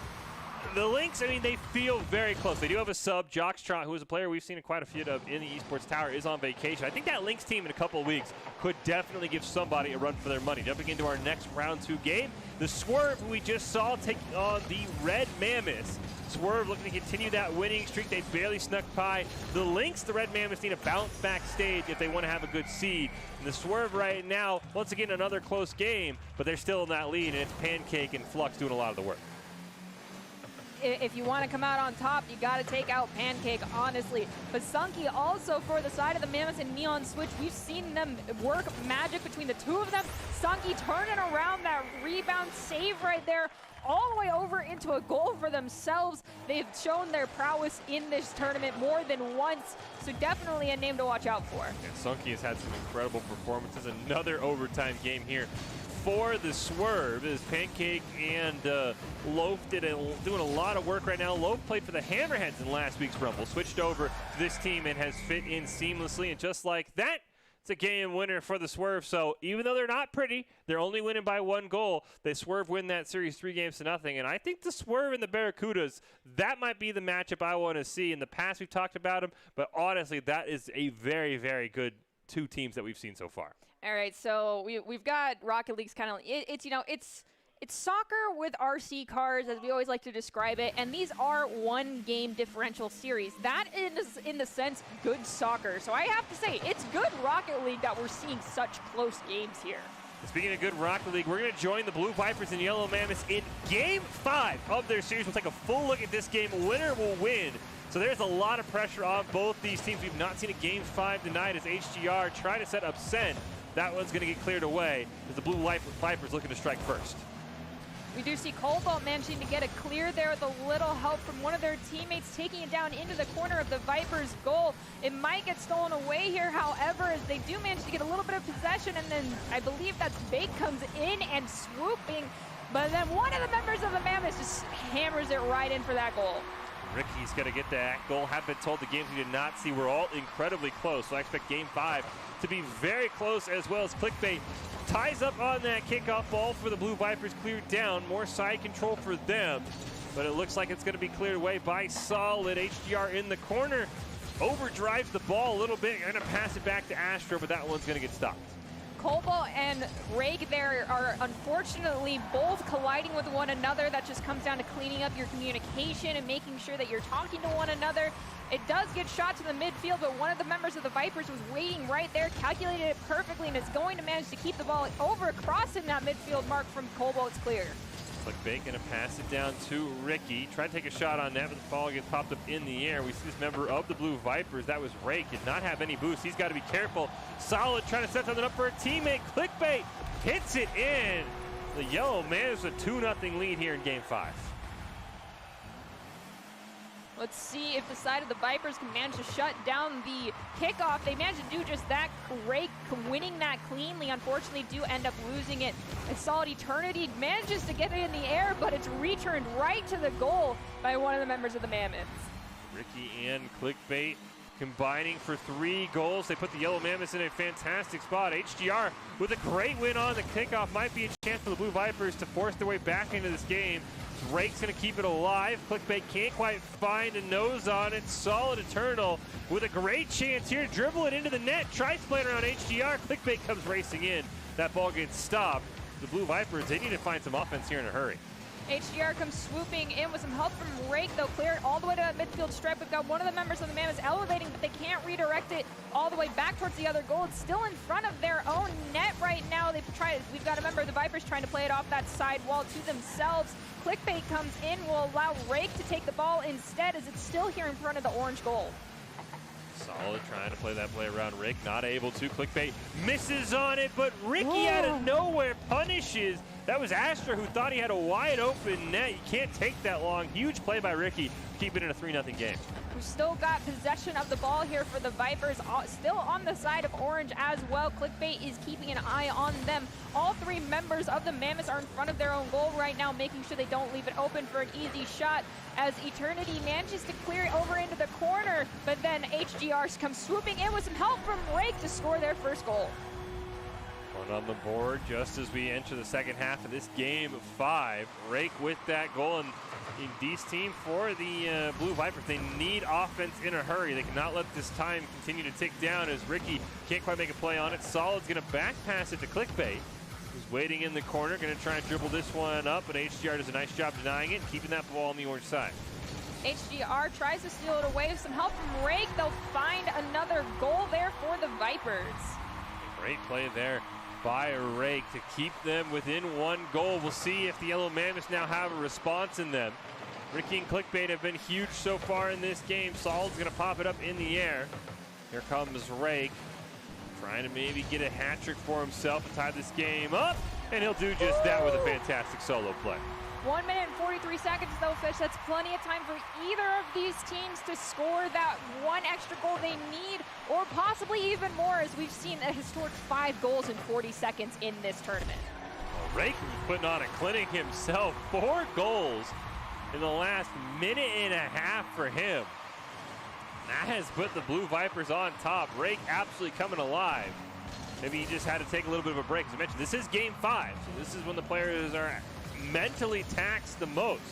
the Lynx, I mean, they feel very close. They do have a sub, Jockstrot, who is a player we've seen quite a few of in the Esports Tower, is on vacation. I think that Lynx team in a couple of weeks could definitely give somebody a run for their money. Jumping into our next round 2 game, the Swerve, who we just saw, taking on the Red Mammoths. Swerve looking to continue that winning streak. They barely snuck by. The Lynx, the Red Mammoths, need a bounce back stage if they want to have a good seed. And the Swerve right now, once again, another close game, but they're still in that lead, and it's Pancake and Flux doing a lot of the work. If you want to come out on top, you got to take out Pancake, honestly. But Sunky also for the side of the Mammoths and Neon Switch. We've seen them work magic between the two of them. Sunky turning around that rebound save right there, all the way over into a goal for themselves. They've shown their prowess in this tournament more than once, so definitely a name to watch out for. And Sunky has had some incredible performances. Another overtime game here for the Swerve as Pancake and Loaf doing a lot of work right now. Loaf played for the Hammerheads in last week's Rumble, switched over to this team and has fit in seamlessly. And just like that, It's a game winner for the Swerve. So even though they're not pretty, they're only winning by 1 goal. They Swerve win that series 3-0. And I think the Swerve and the Barracudas, that might be the matchup I want to see. In the past, we've talked about them, but honestly, that is a very, very good 2 teams that we've seen so far. All right, so we've got Rocket League's kind of it's soccer with RC cars, as we always like to describe it, and these are 1-game differential series. That is, in the sense, good soccer. So I have to say, it's good Rocket League that we're seeing such close games here. Speaking of good Rocket League, we're going to join the Blue Vipers and Yellow Mammoths in Game 5 of their series. We'll take a full look at this game. Winner will win. So there's a lot of pressure on both these teams. We've not seen a Game 5 tonight as HGR try to set up Sen. That one's going to get cleared away as the Blue Vipers looking to strike first. We do see Cobalt managing to get a clear there with a little help from one of their teammates, taking it down into the corner of the Vipers' goal. It might get stolen away here, however, as they do manage to get a little bit of possession, and then I believe that's Bake comes in and swooping, but then one of the members of the Mammoths just hammers it right in for that goal. Ricky's going to get that goal. Have been told the games we did not see were all incredibly close, so I expect Game 5 to be very close, as well as Clickbait ties up on that kickoff ball for the Blue Vipers, cleared down. More side control for them, but it looks like it's going to be cleared away by Solid. HDR in the corner, overdrives the ball a little bit, going to pass it back to Astro, but that one's going to get stopped. Cobalt and Rake there are unfortunately both colliding with one another. That just comes down to cleaning up your communication and making sure that you're talking to one another. It does get shot to the midfield, but one of the members of the Vipers was waiting right there, calculated it perfectly, and is going to manage to keep the ball over crossing that midfield mark from Cobalt. It's clear. Clickbait going to pass it down to Ricky. Try to take a shot on net, but the ball gets popped up in the air. We see this member of the Blue Vipers, that was Rake, did not have any boost. He's got to be careful. Solid trying to set something up for a teammate. Clickbait hits it in. The Yellow Man is a 2-0 lead here in Game 5. Let's see if the side of the Vipers can manage to shut down the kickoff. They managed to do just that. Great winning that cleanly. Unfortunately, do end up losing it. And Solid Eternity manages to get it in the air, but it's returned right to the goal by one of the members of the Mammoths. Ricky and Clickbait combining for 3 goals. They put the Yellow Mammoths in a fantastic spot. HGR with a great win on the kickoff. Might be a chance for the Blue Vipers to force their way back into this game. Drake's going to keep it alive. Clickbait can't quite find a nose on it. Solid Eternal with a great chance here. Dribble it into the net. Tries to play it around HGR. Clickbait comes racing in. That ball gets stopped. The Blue Vipers, they need to find some offense here in a hurry. HGR comes swooping in with some help from Rake. They'll clear it all the way to that midfield stripe. We've got one of the members of the Mammoths elevating, but they can't redirect it all the way back towards the other goal. It's still in front of their own net right now. We've got a member of the Vipers trying to play it off that side wall to themselves. Clickbait comes in, will allow Rake to take the ball instead, as it's still here in front of the orange goal. Solid trying to play that play around Rick, not able to. Clickbait misses on it, but Ricky out of nowhere punishes. That was Astra who thought he had a wide open net. You can't take that long. Huge play by Ricky, keeping it a 3-0 game. We've still got possession of the ball here for the Vipers, still on the side of orange as well. Clickbait is keeping an eye on them. All 3 members of the Mammoths are in front of their own goal right now, making sure they don't leave it open for an easy shot, as Eternity manages to clear it over into the corner, but then HGR comes swooping in with some help from Rake to score their first goal. One on the board just as we enter the second half of this Game 5. Rake with that goal, and in D's team for the Blue Vipers, they need offense in a hurry. They cannot let this time continue to tick down as Ricky can't quite make a play on it. Solid's going to back pass it to Clickbait, who's waiting in the corner, going to try and dribble this one up, but HGR does a nice job denying it, keeping that ball on the orange side. HGR tries to steal it away with some help from Rake. They'll find another goal there for the Vipers. Great play there by Rake to keep them within 1 goal. We'll see if the Yellow Mammoths now have a response in them. Ricky and Clickbait have been huge so far in this game. Solid's going to pop it up in the air. Here comes Rake, trying to maybe get a hat trick for himself and tie this game up, and he'll do just that with a fantastic solo play. 1 minute and 43 seconds though, Fish. That's plenty of time for either of these teams to score that 1 extra goal they need, or possibly even more, as we've seen a historic 5 goals in 40 seconds in this tournament. Well, Rake was putting on a clinic himself. 4 goals in the last minute and a half for him. That has put the Blue Vipers on top. Rake absolutely coming alive. maybe he just had to take a little bit of a break. As I mentioned, this is game 5, so this is when the players are mentally taxed the most.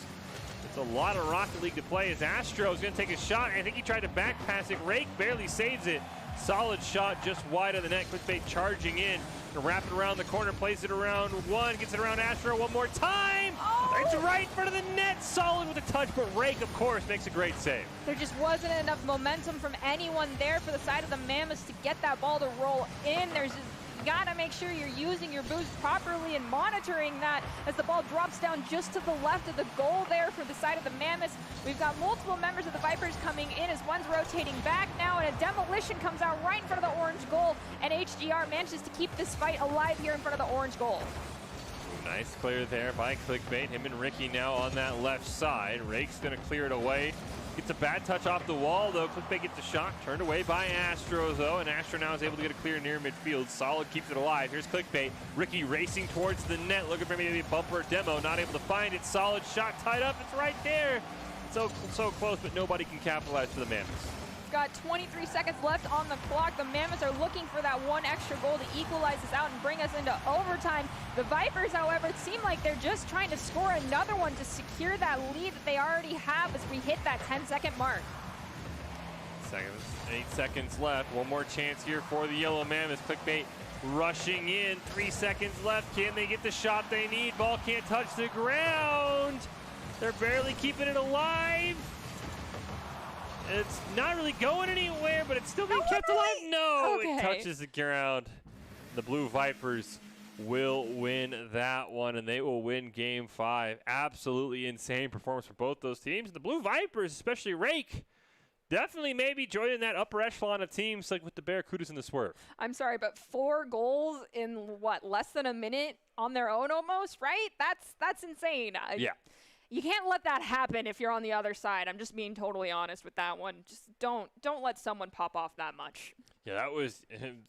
It's a lot of Rocket League to play as Astro is going to take a shot. I think he tried to back pass it. Rake barely saves it. Solid shot just wide of the net. Clickbait charging in. Wrap it around the corner, plays it around one, gets it around Astro one more time. Oh. It's right in front of the net. Solid with a touch, but Rake, of course, makes a great save. There just wasn't enough momentum from anyone there for the side of the Mammoths to get that ball to roll in. There's just, you gotta make sure you're using your boost properly and monitoring that as the ball drops down just to the left of the goal there for the side of the Mammoths. We've got multiple members of the Vipers coming in as one's rotating back now, and a demolition comes out right in front of the orange goal, and HGR manages to keep this fight alive here in front of the orange goal. Nice clear there by Clickbait. Him and Ricky now on that left side. Rake's gonna clear it away. Gets a bad touch off the wall, though. Clickbait gets a shot, turned away by Astro, though, and Astro now is able to get a clear near midfield. Solid keeps it alive. Here's Clickbait. Ricky racing towards the net, looking for maybe a bumper demo, not able to find it. Solid shot tied up. It's right there. So close, but nobody can capitalize for the Mammoths. Got 23 seconds left on the clock. The Mammoths are looking for that one extra goal to equalize this out and bring us into overtime. The Vipers, however, seem like they're just trying to score another one to secure that lead that they already have as we hit that 10-second mark. 8 seconds left. One more chance here for the Yellow Mammoths. Clickbait rushing in. 3 seconds left. Can they get the shot they need? Ball can't touch the ground. They're barely keeping it alive. It's not really going anywhere, but it's still being kept alive. No, okay. It touches the ground. The Blue Vipers will win that one, and they will win Game 5. Absolutely insane performance for both those teams. The Blue Vipers, especially Rake, definitely maybe joining that upper echelon of teams like with the Barracudas and the Swerve. I'm sorry, but 4 goals in, what, less than a minute on their own almost, right? That's insane. Yeah. You can't let that happen if you're on the other side. I'm just being totally honest with that one. Just don't let someone pop off that much. Yeah,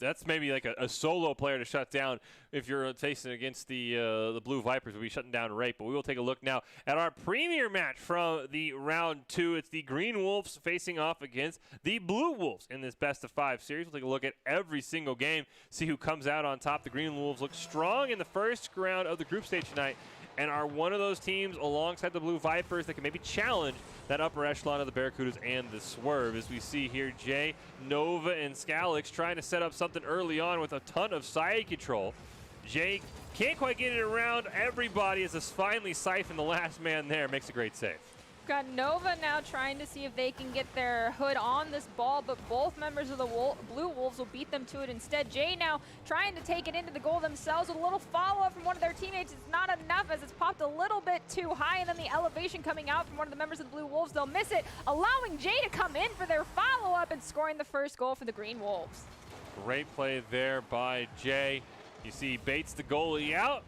that's maybe like a solo player to shut down if you're facing against the Blue Vipers. We'll be shutting down Rake, but we will take a look now at our premier match from the round 2. It's the Green Wolves facing off against the Blue Wolves in this best-of-5 series. We'll take a look at every single game, see who comes out on top. The Green Wolves look strong in the first round of the group stage tonight, and are one of those teams alongside the Blue Vipers that can maybe challenge that upper echelon of the Barracudas and the Swerve. As we see here, Jay, Nova, and Scalix trying to set up something early on with a ton of side control. Jay can't quite get it around everybody as it's finally Siphon, the last man there, makes a great save. Got Nova now trying to see if they can get their hood on this ball, but both members of the Blue Wolves will beat them to it instead. Jay now trying to take it into the goal themselves with a little follow-up from one of their teammates. It's not enough as it's popped a little bit too high, and then the elevation coming out from one of the members of the Blue Wolves. They'll miss it, allowing Jay to come in for their follow-up and scoring the first goal for the Green Wolves. Great play there by Jay. You see Bates, the goalie, out.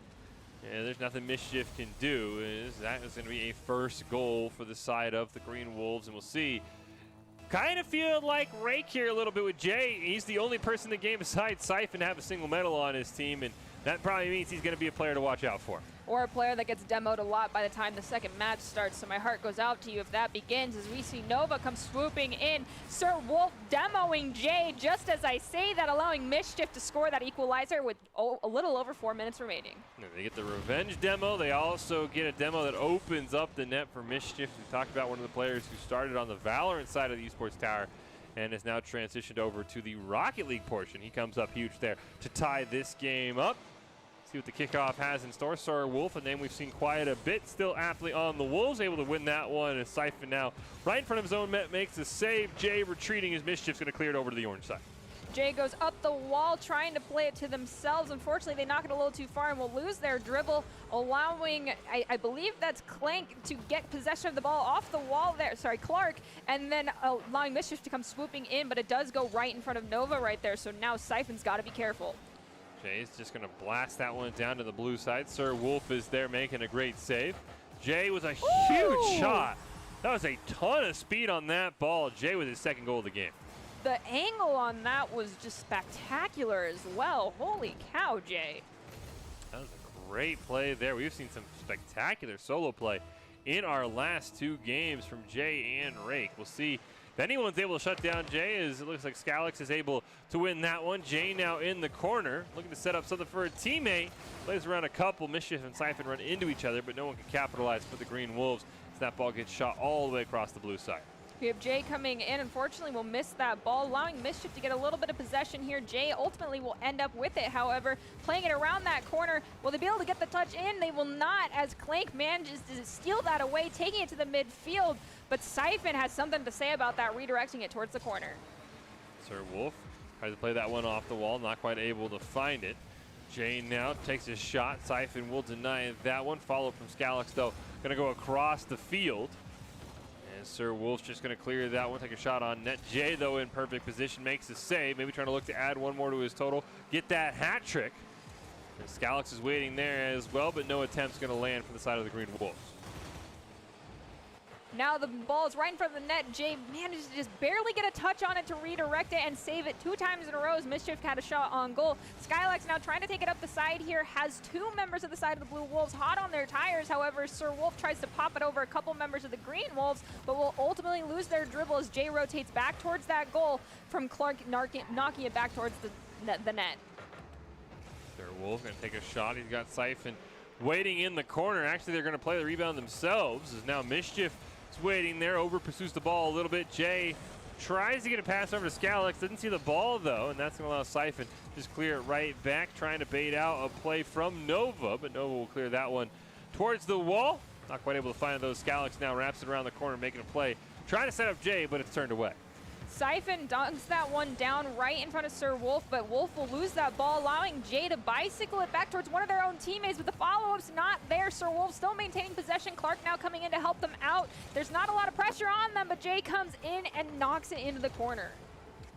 Yeah, there's nothing Mischief can do. That is going to be a first goal for the side of the Green Wolves, and we'll see. Kind of feel like Rake here a little bit with Jay. He's the only person in the game besides Siphon to have a single medal on his team, and that probably means he's going to be a player to watch out for. Or a player that gets demoed a lot by the time the second match starts. So my heart goes out to you if that begins as we see Nova come swooping in. Sir Wolf demoing Jay just as I say that, allowing Mischief to score that equalizer with a little over 4 minutes remaining. They get the revenge demo. They also get a demo that opens up the net for Mischief. We talked about one of the players who started on the Valorant side of the esports tower and is now transitioned over to the Rocket League portion. He comes up huge there to tie this game up. See what the kickoff has in store. Sir Wolf, a name we've seen quiet a bit, still aptly on the Wolves, able to win that one. And Siphon now right in front of his own net makes the save. Jay retreating as Mischief's going to clear it over to the orange side. Jay goes up the wall trying to play it to themselves. Unfortunately, they knock it a little too far and will lose their dribble, allowing, I believe that's Clank to get possession of the ball off the wall there. Sorry, Clark, and then allowing Mischief to come swooping in, but it does go right in front of Nova right there. So now Siphon's got to be careful. Jay's just going to blast that one down to the blue side. Sir Wolf is there making a great save. Jay was a huge shot. That was a ton of speed on that ball. Jay with his second goal of the game. The angle on that was just spectacular as well. Holy cow, Jay. That was a great play there. We've seen some spectacular solo play in our last 2 games from Jay and Rake. We'll see If anyone's able to shut down Jay, it looks like Scalix is able to win that one. Jay now in the corner, looking to set up something for a teammate. Plays around a couple. Mischief and Siphon run into each other, but no one can capitalize for the Green Wolves as that ball gets shot all the way across the blue side. We have Jay coming in. Unfortunately, will miss that ball, allowing Mischief to get a little bit of possession here. Jay ultimately will end up with it, however, playing it around that corner. Will they be able to get the touch in? They will not, as Clank manages to steal that away, taking it to the midfield. But Siphon has something to say about that, redirecting it towards the corner. Sir Wolf tries to play that one off the wall, not quite able to find it. Jay now takes a shot. Siphon will deny that one. Follow from Scalix, though, going to go across the field. And Sir Wolf's just going to clear that one, take a shot on net. Jay, though, in perfect position, makes a save. Maybe trying to look to add one more to his total. Get that hat trick. And Scalix is waiting there as well, but no attempt's going to land from the side of the Green Wolves. Now the ball is right in front of the net. Jay manages to just barely get a touch on it to redirect it and save it 2 times in a row as Mischief had a shot on goal. Skylax now trying to take it up the side here, has 2 members of the side of the Blue Wolves hot on their tires. However, Sir Wolf tries to pop it over a couple members of the Green Wolves, but will ultimately lose their dribble as Jay rotates back towards that goal from Clark knocking it back towards the net. Sir Wolf going to take a shot. He's got Siphon waiting in the corner. Actually, they're going to play the rebound themselves as now Mischief is waiting there. Over pursues the ball a little bit. Jay tries to get a pass over to Scalix. Didn't see the ball, though, and that's going to allow Siphon just clear it right back, trying to bait out a play from Nova, but Nova will clear that one towards the wall. Not quite able to find those. Scalix now wraps it around the corner, making a play. Trying to set up Jay, but it's turned away. Siphon dunks that one down right in front of Sir Wolf, but Wolf will lose that ball, allowing Jay to bicycle it back towards one of their own teammates, but the follow-up's not there. Sir Wolf still maintaining possession. Clark now coming in to help them out. There's not a lot of pressure on them, but Jay comes in and knocks it into the corner.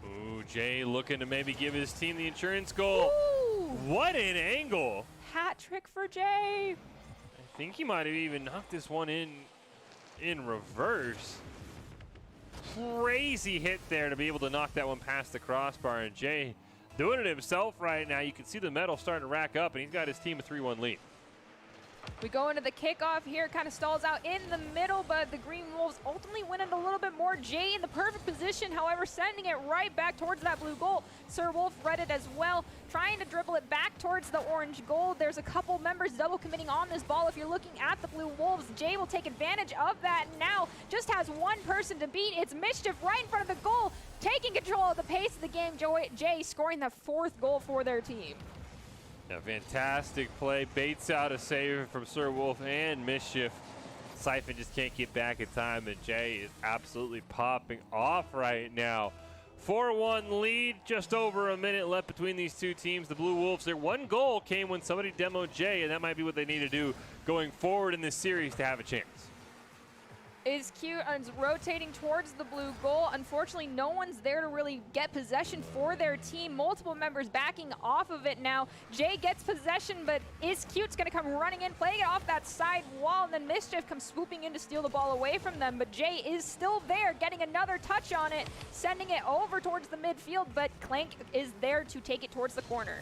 Ooh, Jay looking to maybe give his team the insurance goal. Ooh. What an angle. Hat trick for Jay. I think he might have even knocked this one in reverse. Crazy hit there to be able to knock that one past the crossbar, and Jay doing it himself right now. You can see the medal starting to rack up, and he's got his team a 3-1 lead. We go into the kickoff here, kind of stalls out in the middle, but the Green Wolves ultimately win it a little bit more. Jay in the perfect position, however, sending it right back towards that blue goal. Sir Wolf read it as well, trying to dribble it back towards the orange goal. There's a couple members double committing on this ball. If you're looking at the Blue Wolves, Jay will take advantage of that now. Just has one person to beat. It's Mischief right in front of the goal, taking control of the pace of the game. Jay scoring the 4th goal for their team. A fantastic play, baits out a save from Sir Wolf and Mischief. Siphon just can't get back in time, and Jay is absolutely popping off right now. 4-1 lead, just over a minute left between these two teams. The Blue Wolves, their one goal came when somebody demoed Jay, and that might be what they need to do going forward in this series to have a chance. Is cute and is rotating towards the blue goal. Unfortunately, no one's there to really get possession for their team. Multiple members backing off of it now. Jay gets possession, but Is Cute's going to come running in, playing it off that side wall, and then Mischief comes swooping in to steal the ball away from them. But Jay is still there, getting another touch on it, sending it over towards the midfield, but Clank is there to take it towards the corner.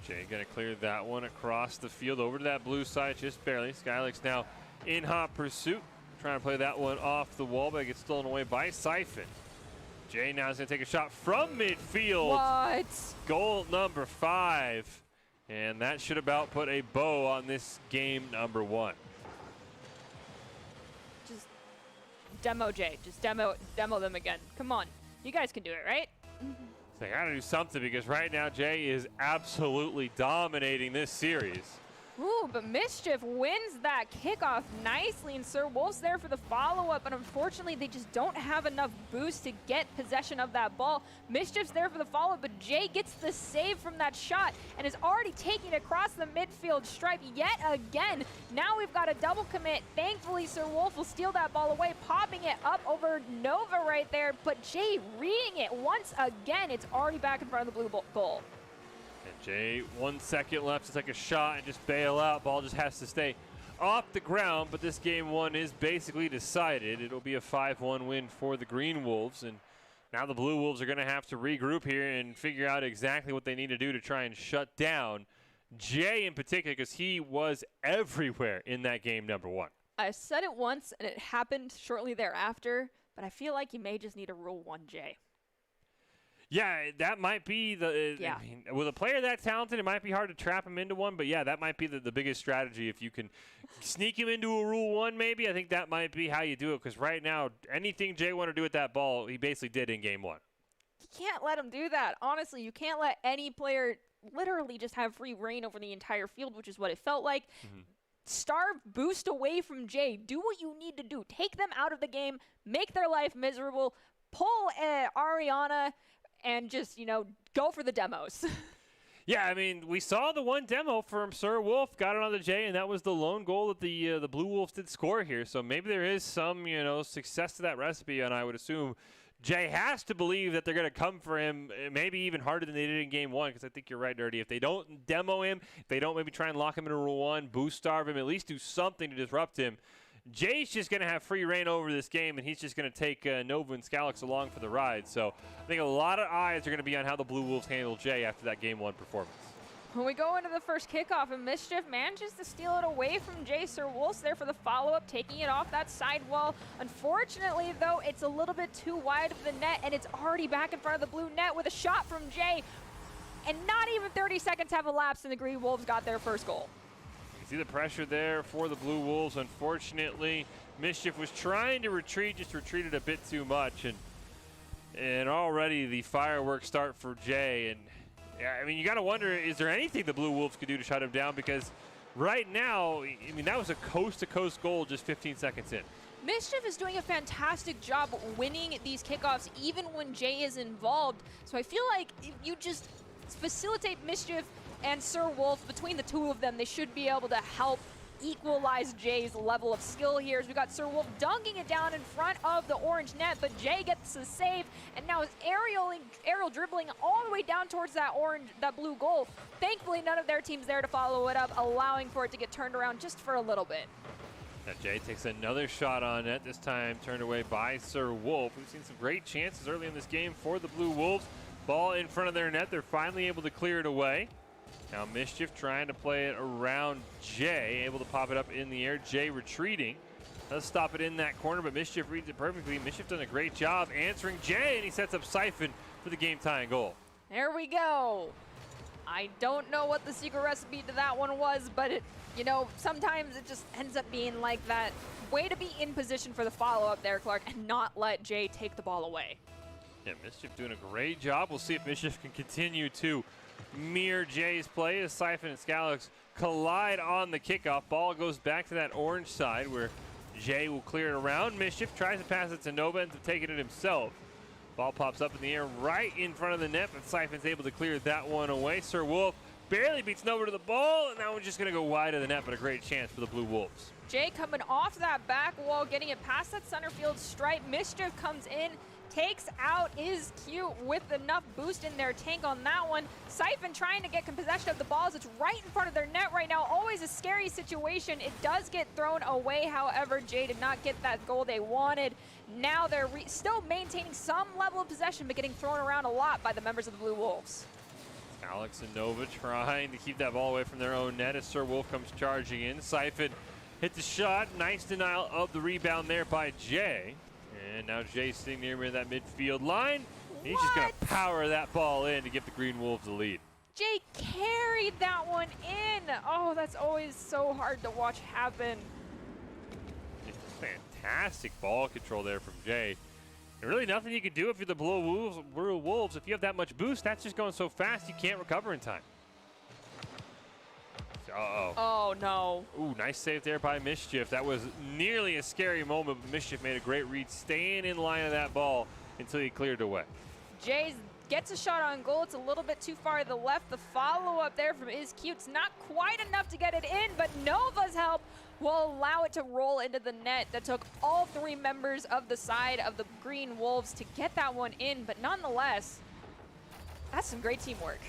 Jay going to clear that one across the field over to that blue side, just barely. Skylix now in hot pursuit. Trying to play that one off the wall, but it gets stolen away by Siphon. Jay now is going to take a shot from midfield. What? Goal number 5. And that should about put a bow on this game number 1. Just demo Jay. Just demo them again. Come on. You guys can do it, right? So I got to do something because right now Jay is absolutely dominating this series. Ooh, but Mischief wins that kickoff nicely, and Sir Wolf's there for the follow-up, but unfortunately they just don't have enough boost to get possession of that ball. Mischief's there for the follow-up, but Jay gets the save from that shot and is already taking it across the midfield stripe yet again. Now we've got a double commit. Thankfully, Sir Wolf will steal that ball away, popping it up over Nova right there, but Jay reading it once again. It's already back in front of the blue goal. And Jay, 1 second left to take a shot and just bail out. Ball just has to stay off the ground, but this game 1 is basically decided. It'll be a 5-1 win for the Green Wolves, and now the Blue Wolves are going to have to regroup here and figure out exactly what they need to do to try and shut down Jay in particular, because he was everywhere in that game number 1. I said it once, and it happened shortly thereafter. but I feel like you may just need a Rule 1 J. Yeah, that might be the. Yeah. I mean, with a player that talented, it might be hard to trap him into one. But yeah, that might be the biggest strategy. If you can sneak him into a Rule 1, maybe, I think that might be how you do it. Because right now, anything Jay wanted to do with that ball, he basically did in Game 1. You can't let him do that. Honestly, you can't let any player literally just have free reign over the entire field, which is what it felt like. Starve, boost away from Jay. Do what you need to do. Take them out of the game. Make their life miserable. Pull Ariana and just, go for the demos. Yeah, I mean, we saw the one demo from Sir Wolf, got it on the J, and that was the lone goal that the Blue Wolves did score here. So maybe there is some, success to that recipe, and I would assume Jay has to believe that they're going to come for him, maybe even harder than they did in Game 1, because I think you're right, Nerdy. If they don't demo him, if they don't maybe try and lock him into Rule 1, boost starve him, at least do something to disrupt him, Jay's just going to have free reign over this game, and he's just going to take Nova and Scalix along for the ride. So I think a lot of eyes are going to be on how the Blue Wolves handle Jay after that Game 1 performance. When we go into the first kickoff, and Mischief manages to steal it away from Jay. Sir Wolf's there for the follow-up, taking it off that side wall. Unfortunately, though, it's a little bit too wide of the net, and it's already back in front of the blue net with a shot from Jay. And not even 30 seconds have elapsed, and the Green Wolves got their first goal. You see the pressure there for the Blue Wolves. Unfortunately, Mischief was trying to retreat, just retreated a bit too much, and already the fireworks start for Jay. And yeah, I mean, you got to wonder, is there anything the Blue Wolves could do to shut him down? Because right now, I mean, that was a coast-to-coast goal just 15 seconds in. Mischief is doing a fantastic job winning these kickoffs, even when Jay is involved. So I feel like if you just facilitate Mischief and Sir Wolf, between the two of them, they should be able to help equalize Jay's level of skill here. As we got Sir Wolf dunking it down in front of the orange net, but Jay gets the save, and now is aerial dribbling all the way down towards that blue goal. Thankfully, none of their team's there to follow it up, allowing for it to get turned around just for a little bit. Now Jay takes another shot on net, this time turned away by Sir Wolf. We've seen some great chances early in this game for the Blue Wolves. Ball in front of their net, they're finally able to clear it away. Now Mischief trying to play it around Jay, able to pop it up in the air. Jay retreating. Does stop it in that corner, but Mischief reads it perfectly. Mischief done a great job answering Jay, and he sets up Siphon for the game-tying goal. There we go. I don't know what the secret recipe to that one was, but sometimes it just ends up being like that. Way to be in position for the follow-up there, Clark, and not let Jay take the ball away. Yeah, Mischief doing a great job. We'll see if Mischief can continue to mirror Jay's play as Siphon and Scalix collide on the kickoff. Ball goes back to that orange side where Jay will clear it around. Mischief tries to pass it to Nova, ends up taking it himself. Ball pops up in the air right in front of the net, but Siphon's able to clear that one away. Sir Wolf barely beats Nova to the ball, and that one's just going to go wide of the net, but a great chance for the Blue Wolves. Jay coming off that back wall, getting it past that center field stripe. Mischief comes in, takes out Is Cute with enough boost in their tank on that one. Siphon trying to get possession of the balls. It's right in front of their net right now. Always a scary situation. It does get thrown away. However, Jay did not get that goal they wanted. Now they're still maintaining some level of possession, but getting thrown around a lot by the members of the Blue Wolves. Alex and Nova trying to keep that ball away from their own net as Sir Wolf comes charging in. Siphon hits the shot. Nice denial of the rebound there by Jay. And now Jay's sitting near that midfield line. He's just going to power that ball in to give the Green Wolves the lead. Jay carried that one in. Oh, that's always so hard to watch happen. Just fantastic ball control there from Jay. And really nothing you can do if you're the Blue Wolves. If you have that much boost, that's just going so fast you can't recover in time. Uh-oh. Oh, no. Ooh, nice save there by Mischief. That was nearly a scary moment, but Mischief made a great read, staying in line of that ball until he cleared away. Jay gets a shot on goal. It's a little bit too far to the left. The follow-up there from Is Cute's not quite enough to get it in, but Nova's help will allow it to roll into the net. That took all three members of the side of the Green Wolves to get that one in, but nonetheless, that's some great teamwork.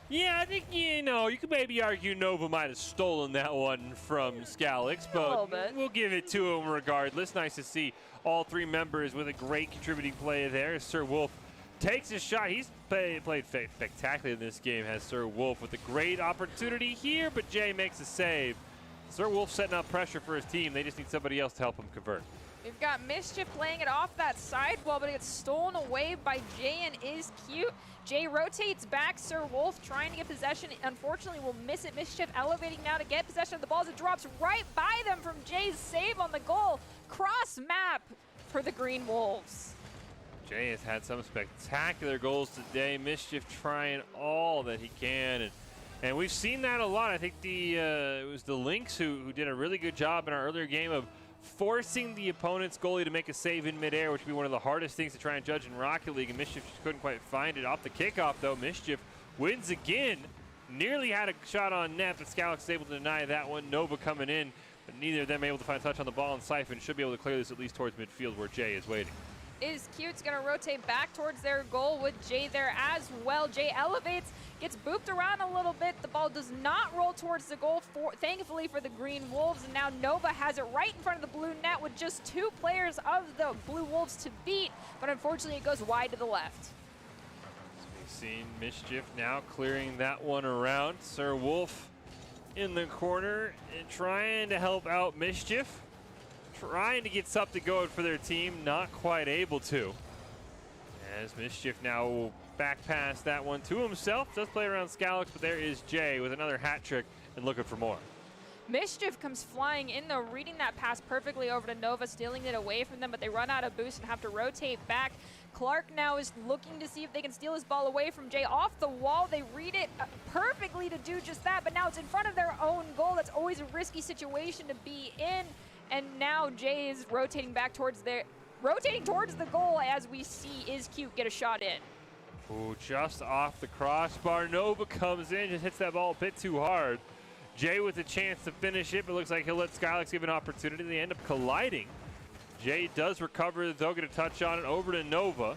Yeah, I think, you could maybe argue Nova might have stolen that one from Scalix, but we'll give it to him regardless. Nice to see all three members with a great contributing play there. Sir Wolf takes his shot. He's played spectacularly in this game, has Sir Wolf with a great opportunity here, but Jay makes a save. Sir Wolf setting up pressure for his team. They just need somebody else to help him convert. We've got Mischief playing it off that sidewall, but it gets stolen away by Jay and Is Cute. Jay rotates back. Sir Wolf trying to get possession. Unfortunately, will miss it. Mischief elevating now to get possession of the ball as it drops right by them from Jay's save on the goal. Cross map for the Green Wolves. Jay has had some spectacular goals today. Mischief trying all that he can. And we've seen that a lot. I think it was the Lynx who did a really good job in our earlier game of forcing the opponent's goalie to make a save in midair, which would be one of the hardest things to try and judge in Rocket League, and Mischief just couldn't quite find it. Off the kickoff, though, Mischief wins again. Nearly had a shot on net, but Scalix is able to deny that one. Nova coming in, but neither of them able to find a touch on the ball, and Siphon should be able to clear this at least towards midfield where Jay is waiting. Is Cute's gonna rotate back towards their goal with Jay there as well. Jay elevates, gets booped around a little bit. The ball does not roll towards the goal, thankfully for the Green Wolves. And now Nova has it right in front of the blue net with just 2 players of the Blue Wolves to beat. But unfortunately, it goes wide to the left. So we've seen Mischief now clearing that one around. Sir Wolf in the corner and trying to help out Mischief. Trying to get something going for their team, not quite able to. As Mischief now will back pass that one to himself. Does play around Scalix, but there is Jay with another hat trick and looking for more. Mischief comes flying in though, reading that pass perfectly over to Nova, stealing it away from them, but they run out of boost and have to rotate back. Clark now is looking to see if they can steal his ball away from Jay off the wall. They read it perfectly to do just that, but now it's in front of their own goal. That's always a risky situation to be in. And now Jay is rotating back towards the goal as we see Is Cute get a shot in. Ooh, just off the crossbar. Nova comes in, just hits that ball a bit too hard. Jay with a chance to finish it, but looks like he'll let Skylix give an opportunity. They end up colliding. Jay does recover, though, get a touch on it over to Nova,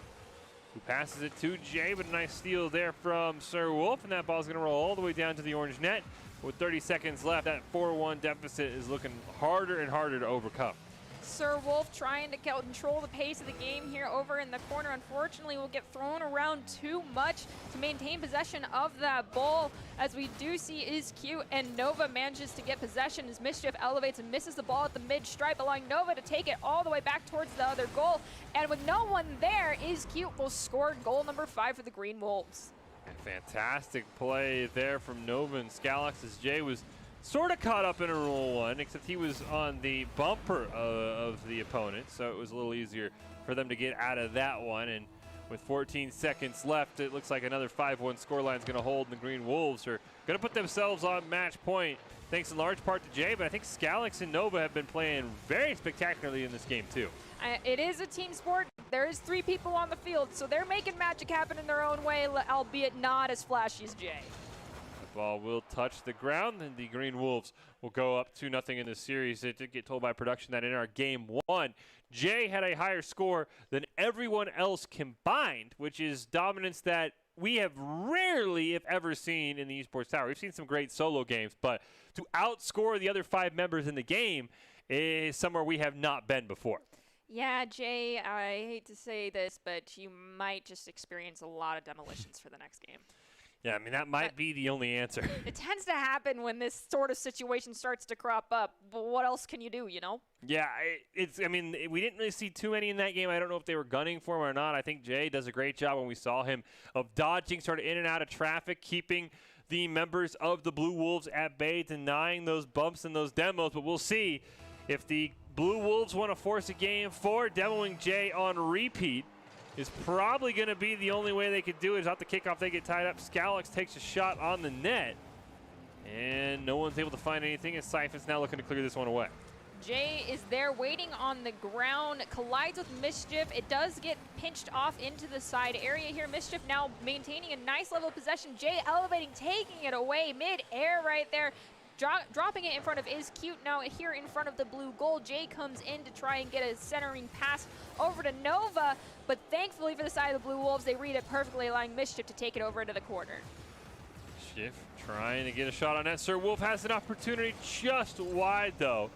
who passes it to Jay, but a nice steal there from Sir Wolf, and that ball's going to roll all the way down to the orange net. With 30 seconds left, that 4-1 deficit is looking harder and harder to overcome. Sir Wolf trying to control the pace of the game here over in the corner. Unfortunately, will get thrown around too much to maintain possession of that ball. As we do see Is Cute, and Nova manages to get possession as Mischief elevates and misses the ball at the mid-stripe, allowing Nova to take it all the way back towards the other goal. And with no one there, Is Cute will score goal number 5 for the Green Wolves. Fantastic play there from Nova and Scalix as Jay was sort of caught up in a roll one, except he was on the bumper of the opponent, so it was a little easier for them to get out of that one. And with 14 seconds left, it looks like another 5-1 scoreline is going to hold, and the Green Wolves are going to put themselves on match point, thanks in large part to Jay, but I think Scalix and Nova have been playing very spectacularly in this game too. It is a team sport. There is 3 people on the field, so they're making magic happen in their own way, albeit not as flashy as Jay. The ball will touch the ground, and the Green Wolves will go up 2-0 in the series. It did get told by production that in our game 1, Jay had a higher score than everyone else combined, which is dominance that we have rarely, if ever, seen in the Esports Tower. We've seen some great solo games, but to outscore the other 5 members in the game is somewhere we have not been before. Yeah, Jay, I hate to say this, but you might just experience a lot of demolitions for the next game. Yeah, I mean, that might be the only answer. It tends to happen when this sort of situation starts to crop up, but what else can you do, you know? Yeah, I mean, we didn't really see too many in that game. I don't know if they were gunning for him or not. I think Jay does a great job when we saw him of dodging sort of in and out of traffic, keeping the members of the Blue Wolves at bay, denying those bumps and those demos, but we'll see if the Blue Wolves want to force a game 4. Demoing Jay on repeat is probably going to be the only way they could do it. Is out the kickoff, they get tied up. Scalix takes a shot on the net, and no one's able to find anything, as Siphon's now looking to clear this one away. Jay is there waiting on the ground, collides with Mischief. It does get pinched off into the side area here. Mischief now maintaining a nice level of possession. Jay elevating, taking it away mid-air right there. Dropping it in front of Is Cute now here in front of the blue goal. Jay comes in to try and get a centering pass over to Nova, but thankfully for the side of the Blue Wolves, they read it perfectly, allowing Mischief to take it over into the corner. Mischief trying to get a shot on net. Sir Wolf has an opportunity just wide, though.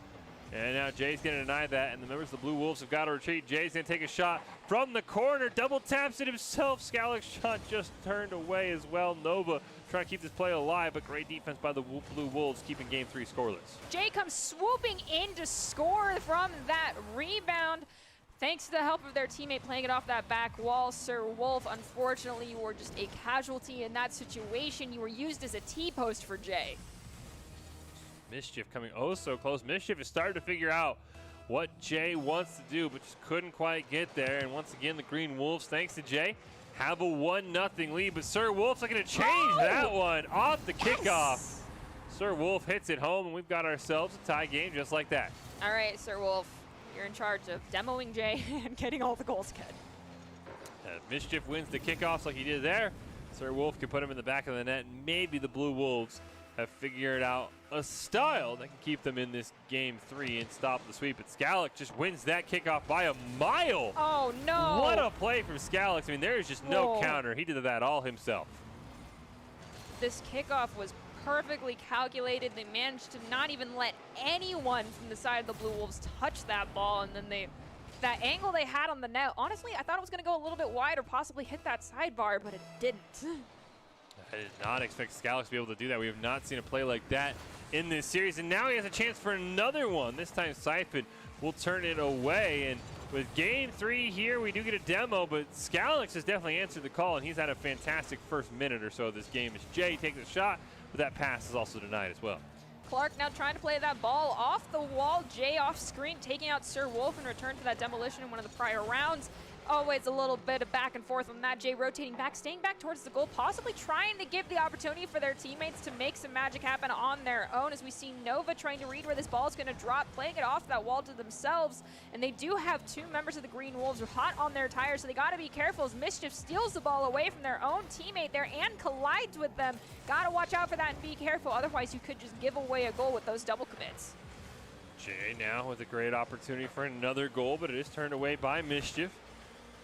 And now Jay's going to deny that, and the members of the Blue Wolves have got to retreat. Jay's going to take a shot, from the corner. Double taps it himself. Skalek's shot just turned away as well. Nova trying to keep this play alive, but great defense by the Blue Wolves, keeping game 3 scoreless. Jay comes swooping in to score from that rebound. Thanks to the help of their teammate playing it off that back wall. Sir Wolf, unfortunately, you were just a casualty in that situation. You were used as a T-post for Jay. Mischief coming oh so close. Mischief is starting to figure out what Jay wants to do, but just couldn't quite get there. And once again, the Green Wolves, thanks to Jay, have a 1-0 lead. But Sir Wolf's looking to change that one off the kickoff. Sir Wolf hits it home, and we've got ourselves a tie game just like that. All right, Sir Wolf, you're in charge of demoing Jay and getting all the goals good. Mischief wins the kickoffs like he did there. Sir Wolf can put him in the back of the net. Maybe the Blue Wolves have figured out a style that can keep them in this game 3 and stop the sweep. But Skalek just wins that kickoff by a mile. Oh, no. What a play from Skalek. I mean, there is just no counter. He did that all himself. This kickoff was perfectly calculated. They managed to not even let anyone from the side of the Blue Wolves touch that ball. And then that angle they had on the net, honestly, I thought it was going to go a little bit wide or possibly hit that sidebar, but it didn't. I did not expect Skalek to be able to do that. We have not seen a play like that in this series. And now he has a chance for another one. This time Siphon will turn it away. And with game 3 here, we do get a demo, but Skalek has definitely answered the call, and he's had a fantastic first minute or so of this game as Jay takes a shot, but that pass is also denied as well. Clark now trying to play that ball off the wall. Jay off screen, taking out Sir Wolf in return to that demolition in one of the prior rounds. Always a little bit of back and forth on that. Jay rotating back, staying back towards the goal, possibly trying to give the opportunity for their teammates to make some magic happen on their own, as we see Nova trying to read where this ball is going to drop, playing it off that wall to themselves. And they do have 2 members of the Green Wolves who are hot on their tires, so they got to be careful as Mischief steals the ball away from their own teammate there and collides with them. Got to watch out for that and be careful, otherwise you could just give away a goal with those double commits. Jay now with a great opportunity for another goal, but it is turned away by Mischief.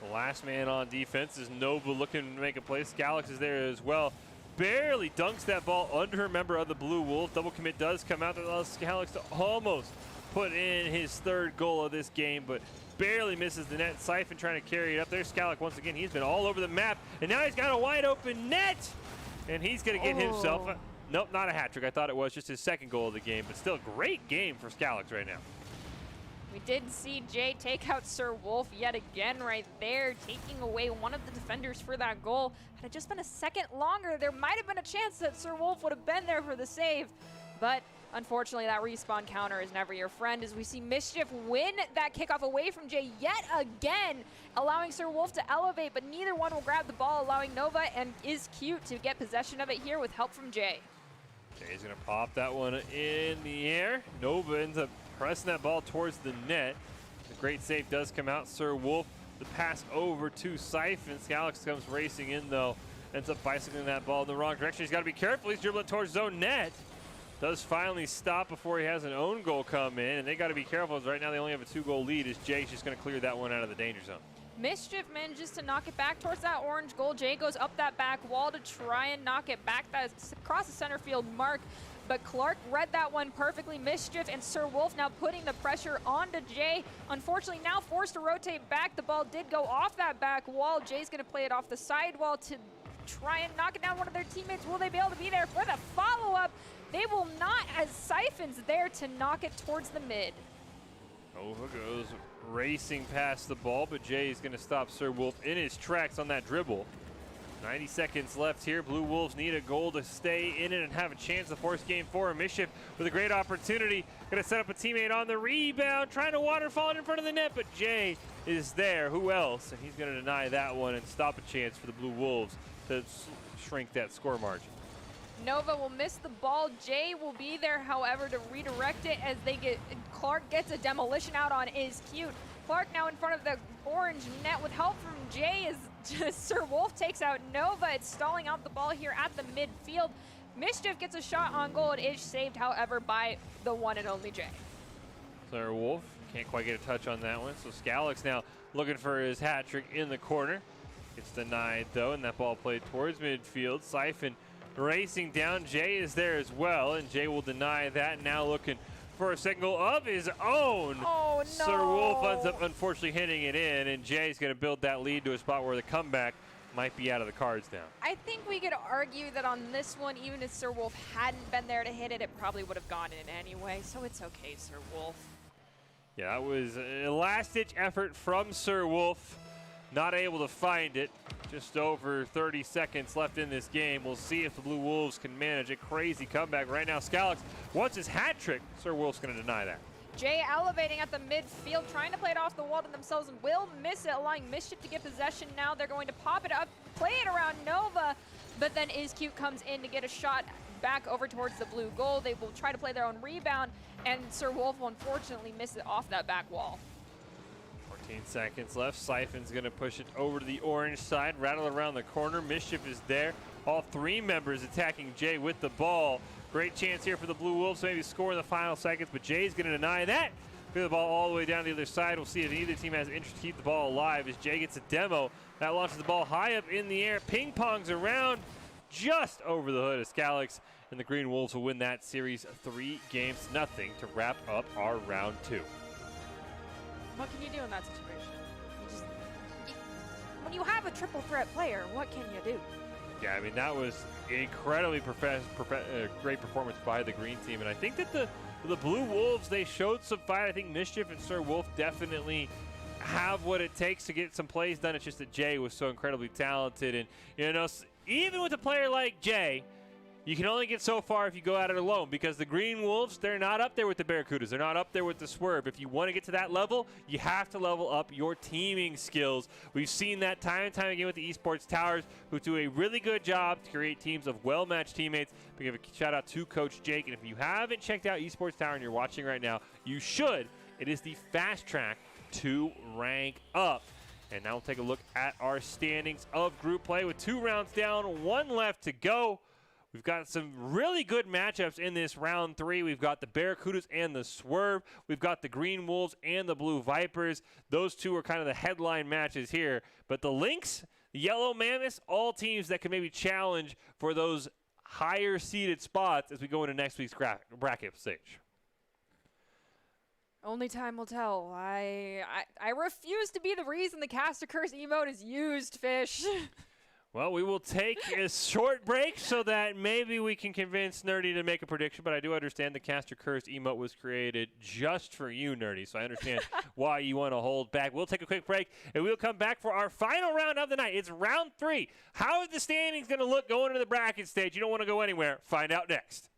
The last man on defense is Nova looking to make a play. Skalek is there as well. Barely dunks that ball under a member of the Blue Wolves. Double commit does come out that allows Skalek to almost put in his 3rd goal of this game, but barely misses the net. Siphon trying to carry it up there. Skalek once again, he's been all over the map, and now he's got a wide open net, and he's going to get himself nope, not a hat trick. I thought it was just his 2nd goal of the game, but still great game for Skalek right now. We did see Jay take out Sir Wolf yet again right there, taking away one of the defenders for that goal. Had it just been a second longer, there might have been a chance that Sir Wolf would have been there for the save. But unfortunately, that respawn counter is never your friend, as we see Mischief win that kickoff away from Jay yet again, allowing Sir Wolf to elevate, but neither one will grab the ball, allowing Nova and Is Cute to get possession of it here with help from Jay. Jay's going to pop that one in the air. Nova ends up pressing that ball towards the net. The great save does come out. Sir Wolf, the pass over to Siphon. Skalek comes racing in, though. Ends up bicycling that ball in the wrong direction. He's got to be careful. He's dribbling towards his own net. Does finally stop before he has an own goal come in. And they got to be careful, as right now they only have a 2-goal lead, as Jay's just going to clear that one out of the danger zone. Mischief manages to knock it back towards that orange goal. Jay goes up that back wall to try and knock it back across the center field mark. But Clark read that one perfectly. Mischief and Sir Wolf now putting the pressure onto Jay. Unfortunately, now forced to rotate back. The ball did go off that back wall. Jay's going to play it off the side wall to try and knock it down one of their teammates. Will they be able to be there for the follow-up? They will not, as Siphon's there to knock it towards the mid. Nova goes racing past the ball, but Jay is going to stop Sir Wolf in his tracks on that dribble. 90 seconds left here. Blue Wolves need a goal to stay in it and have a chance to force game 4. Mischief with a great opportunity. Going to set up a teammate on the rebound, trying to waterfall it in front of the net, but Jay is there. Who else? And he's going to deny that one and stop a chance for the Blue Wolves to shrink that score margin. Nova will miss the ball. Jay will be there, however, to redirect it as Clark gets a demolition out on Is Cute. Clark now in front of the orange net with help from Jay as Sir Wolf takes out Nova. It's stalling out the ball here at the midfield. Mischief gets a shot on goal. It is saved, however, by the one and only Jay. Sir Wolf can't quite get a touch on that one. So Skalek's now looking for his hat trick in the corner. It's denied, though, and that ball played towards midfield. Siphon racing down. Jay is there as well, and Jay will deny that. Now looking for a single of his own. Oh, no. Sir Wolf ends up unfortunately hitting it in, and Jay's going to build that lead to a spot where the comeback might be out of the cards now. I think we could argue that on this one, even if Sir Wolf hadn't been there to hit it, it probably would have gone in anyway, so it's okay, Sir Wolf. Yeah, that was a last-ditch effort from Sir Wolf. Not able to find it. Just over 30 seconds left in this game. We'll see if the Blue Wolves can manage a crazy comeback. Right now, Scalix wants his hat trick. Sir Wolf's going to deny that. Jay elevating at the midfield, trying to play it off the wall to themselves, and will miss it, allowing Mischief to get possession now. They're going to pop it up, play it around Nova, but then IsCute comes in to get a shot back over towards the blue goal. They will try to play their own rebound, and Sir Wolf will unfortunately miss it off that back wall. 14 seconds left. Siphon's going to push it over to the orange side, rattle around the corner. Mischief is there. All three members attacking Jay with the ball. Great chance here for the Blue Wolves to maybe score in the final seconds, but Jay's going to deny that. Clear the ball all the way down the other side. We'll see if either team has interest to keep the ball alive as Jay gets a demo. That launches the ball high up in the air. Ping-pongs around just over the hood of Scalix, and the Green Wolves will win that series 3-0 to wrap up our round 2. What can you do in that situation? When you have a triple threat player, what can you do? Yeah, I mean, that was incredibly great performance by the green team. And I think that the Blue Wolves, they showed some fight. I think Mischief and Sir Wolf definitely have what it takes to get some plays done. It's just that Jay was so incredibly talented. And, you know, even with a player like Jay, you can only get so far if you go at it alone, because the Green Wolves, they're not up there with the Barracudas. They're not up there with the Swerve. If you want to get to that level, you have to level up your teaming skills. We've seen that time and time again with the Esports Towers, who do a really good job to create teams of well-matched teammates. We give a shout out to Coach Jake. And if you haven't checked out Esports Tower and you're watching right now, you should. It is the fast track to rank up. And now we'll take a look at our standings of group play with 2 rounds down, 1 left to go. We've got some really good matchups in this round 3. We've got the Barracudas and the Swerve. We've got the Green Wolves and the Blue Vipers. Those two are kind of the headline matches here. But the Lynx, the Yellow Mammoths, all teams that can maybe challenge for those higher seeded spots as we go into next week's bracket stage. Only time will tell. I refuse to be the reason the Caster Curse emote is used, Fish. Well, we will take a short break so that maybe we can convince Nerdy to make a prediction, but I do understand the Caster Curse emote was created just for you, Nerdy, so I understand why you want to hold back. We'll take a quick break, and we'll come back for our final round of the night. It's round 3. How are the standings going to look going into the bracket stage? You don't want to go anywhere. Find out next.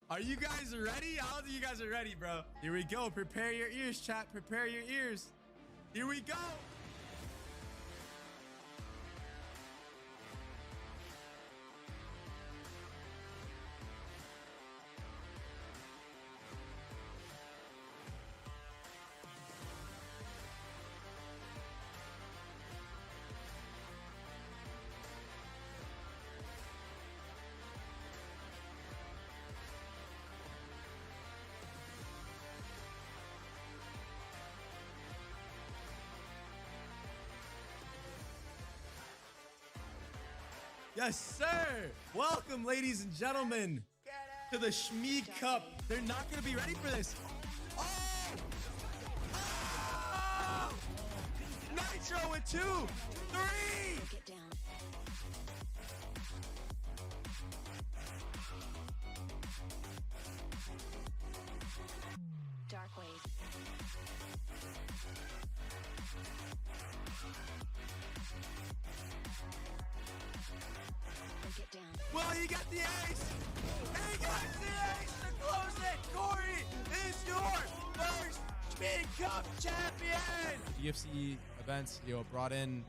Are you guys ready? I don't think you guys are ready, bro. Here we go. Prepare your ears, chat. Prepare your ears. Here we go. Yes, sir. Welcome, ladies and gentlemen, to the Schmeed Cup. They're not going to be ready for this. Oh! Oh! Nitro with 2, 3. Get down. Dark wave. Get down. Well, you got the ace. And he got the ace to close it. Corey is your first Schmeed Cup champion. UFC events, brought in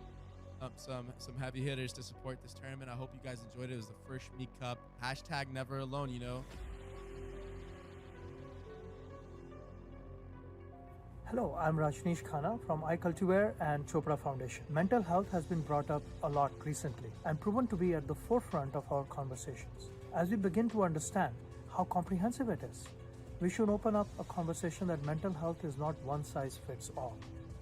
some heavy hitters to support this tournament. I hope you guys enjoyed it. It was the first Schmeed Cup. #never alone, Hello, I'm Rajneesh Khanna from iCultivewear and Chopra Foundation. Mental health has been brought up a lot recently and proven to be at the forefront of our conversations. As we begin to understand how comprehensive it is, we should open up a conversation that mental health is not one size fits all.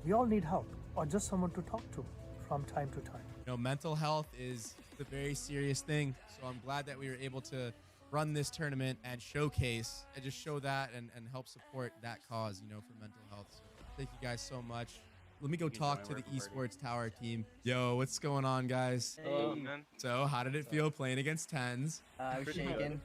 We all need help or just someone to talk to from time to time. You know, mental health is a very serious thing, so I'm glad that we were able to run this tournament and showcase and just show that and help support that cause, you know, for mental health. So thank you guys so much. Let me go talk to the Esports Tower team. Yo, what's going on, guys? Hello, man. So how did it feel playing against 10s? I'm shaking.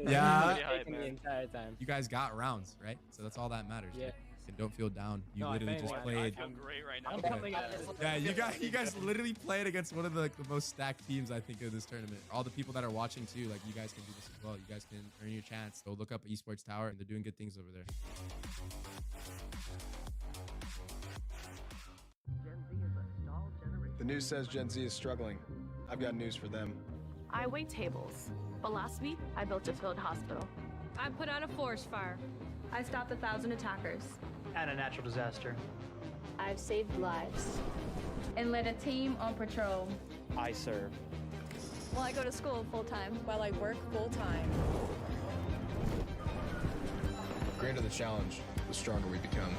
Yeah. Shaking the entire time. You guys got rounds, right? So that's all that matters. Yeah. And don't feel down. You No, literally I just feel played. I feel great right now. I'm definitely got this. Yeah, you guys literally played against one of the most stacked teams, I think, of this tournament. All the people that are watching too, like, you guys can do this as well. You guys can earn your chance. Go look up Esports Tower, and they're doing good things over there. The news says Gen Z is struggling. I've got news for them. I wait tables, but last week I built a field hospital. I put out a forest fire. I stopped 1,000 attackers And a natural disaster. I've saved lives. and led a team on patrol. I serve. Well, I go to school full time. While I work full time. The greater the challenge, the stronger we become.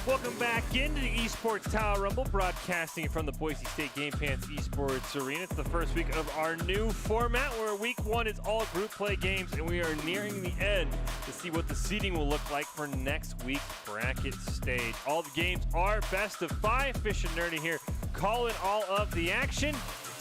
Welcome back into the Esports Tower Rumble, broadcasting from the Boise State Game Pants Esports Arena. It's the first week of our new format where week one is all group play games, and we are nearing the end to see what the seeding will look like for next week's bracket stage. All the games are best of 5. Fish and Nerdy here calling all of the action.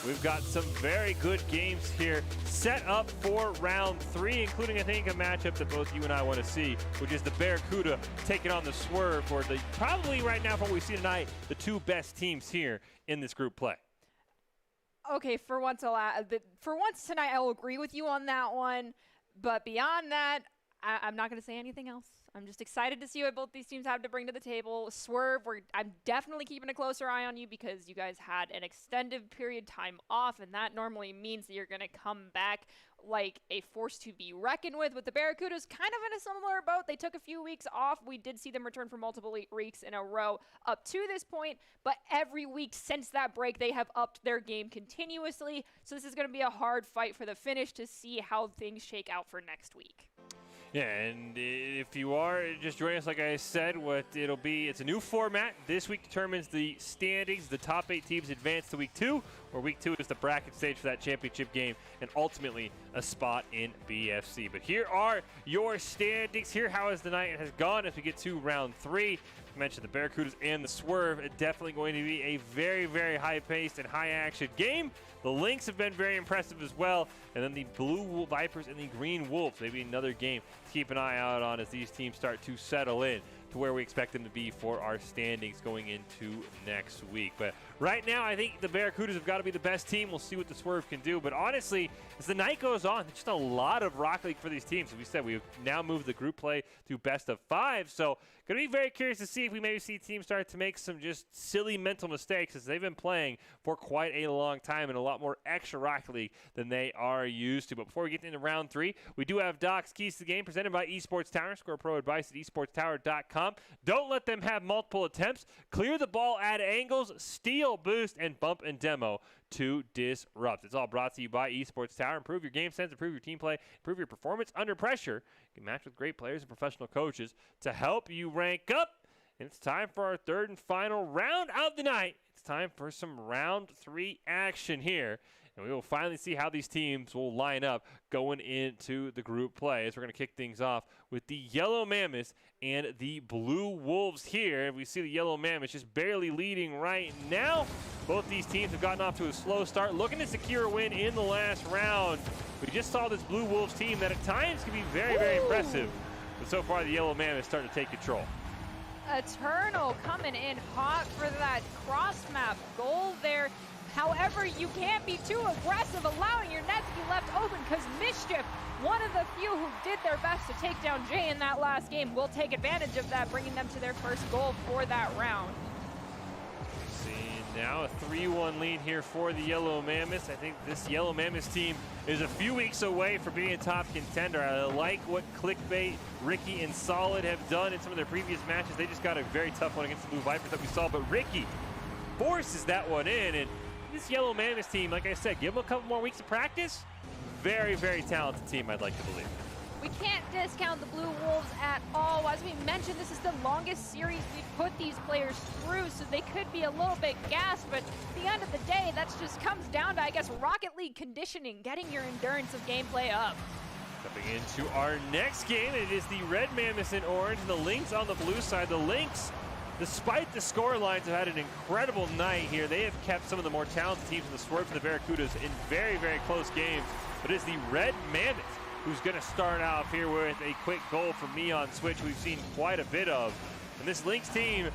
We've got some very good games here set up for round 3, including, I think, a matchup that both you and I want to see, which is the Barracuda taking on the Swerve, for the probably right now, from what we see tonight, the two best teams here in this group play. Okay, for once tonight, I will agree with you on that one. But beyond that, I'm not going to say anything else. I'm just excited to see what both these teams have to bring to the table. Swerve, I'm definitely keeping a closer eye on you because you guys had an extended period time off, and that normally means that you're going to come back like a force to be reckoned with. With the Barracudas, kind of in a similar boat. They took a few weeks off. We did see them return for multiple weeks in a row up to this point, but every week since that break, they have upped their game continuously. So this is going to be a hard fight for the finish to see how things shake out for next week. Yeah, and if you are just joining us, like I said, it's a new format. This week determines the standings. The top 8 teams advance to week 2, where week 2 is the bracket stage for that championship game, and ultimately a spot in BFC. But here are your standings. Here how the night has gone as we get to round 3. I mentioned the Barracudas and the Swerve. Definitely going to be a very, very high-paced and high-action game. The Lynx have been very impressive as well. And then the Blue Vipers and the Green Wolves. Maybe another game to keep an eye out on as these teams start to settle in to where we expect them to be for our standings going into next week. But right now, I think the Barracudas have got to be the best team. We'll see what the Swerve can do. But honestly, as the night goes on, there's just a lot of Rocket League for these teams. As we said, we've now moved the group play to best of 5. So going to be very curious to see if we maybe see teams start to make some just silly mental mistakes, as they've been playing for quite a long time and a lot more extra Rocket League than they are used to. But before we get into round 3, we do have Doc's Keys to the Game presented by Esports Tower. Score pro advice at esportstower.com. Don't let them have multiple attempts. Clear the ball at angles, steal, boost, and bump and demo to disrupt. It's all brought to you by Esports Tower. Improve your game sense, improve your team play, improve your performance under pressure. You can match with great players and professional coaches to help you rank up. And it's time for our third and final round of the night. It's time for some round 3 action here. And we will finally see how these teams will line up going into the group play. As we're going to kick things off with the Yellow Mammoths and the Blue Wolves here. And we see the Yellow Mammoths just barely leading right now. Both these teams have gotten off to a slow start, looking to secure a win in the last round. We just saw this Blue Wolves team that at times can be very, very impressive. But so far, the Yellow Mammoths starting to take control. Eternal coming in hot for that cross-map goal there. However, you can't be too aggressive, allowing your net to be left open, because Mischief, one of the few who did their best to take down Jay in that last game, will take advantage of that, bringing them to their first goal for that round. Now a 3-1 lead here for the Yellow Mammoths. I think this Yellow Mammoths team is a few weeks away from being a top contender. I like what Clickbait, Ricky, and Solid have done in some of their previous matches. They just got a very tough one against the Blue Vipers that we saw, but Ricky forces that one in. And this Yellow Mammoths team, like I said, give them a couple more weeks of practice. Very, very talented team, I'd like to believe. We can't discount the Blue Wolves at all. As we mentioned, this is the longest series we've put these players through, so they could be a little bit gassed, but at the end of the day, that just comes down to, I guess, Rocket League conditioning, getting your endurance of gameplay up. Stepping into our next game, it is the Red Mammoths in orange, and the Lynx on the blue side. The Lynx, despite the score lines, have had an incredible night here. They have kept some of the more talented teams in the Swerves and the Barracudas in very, very close games, but it's the Red Mammoths who's going to start off here with a quick goal from me on Switch we've seen quite a bit of. And this Lynx team,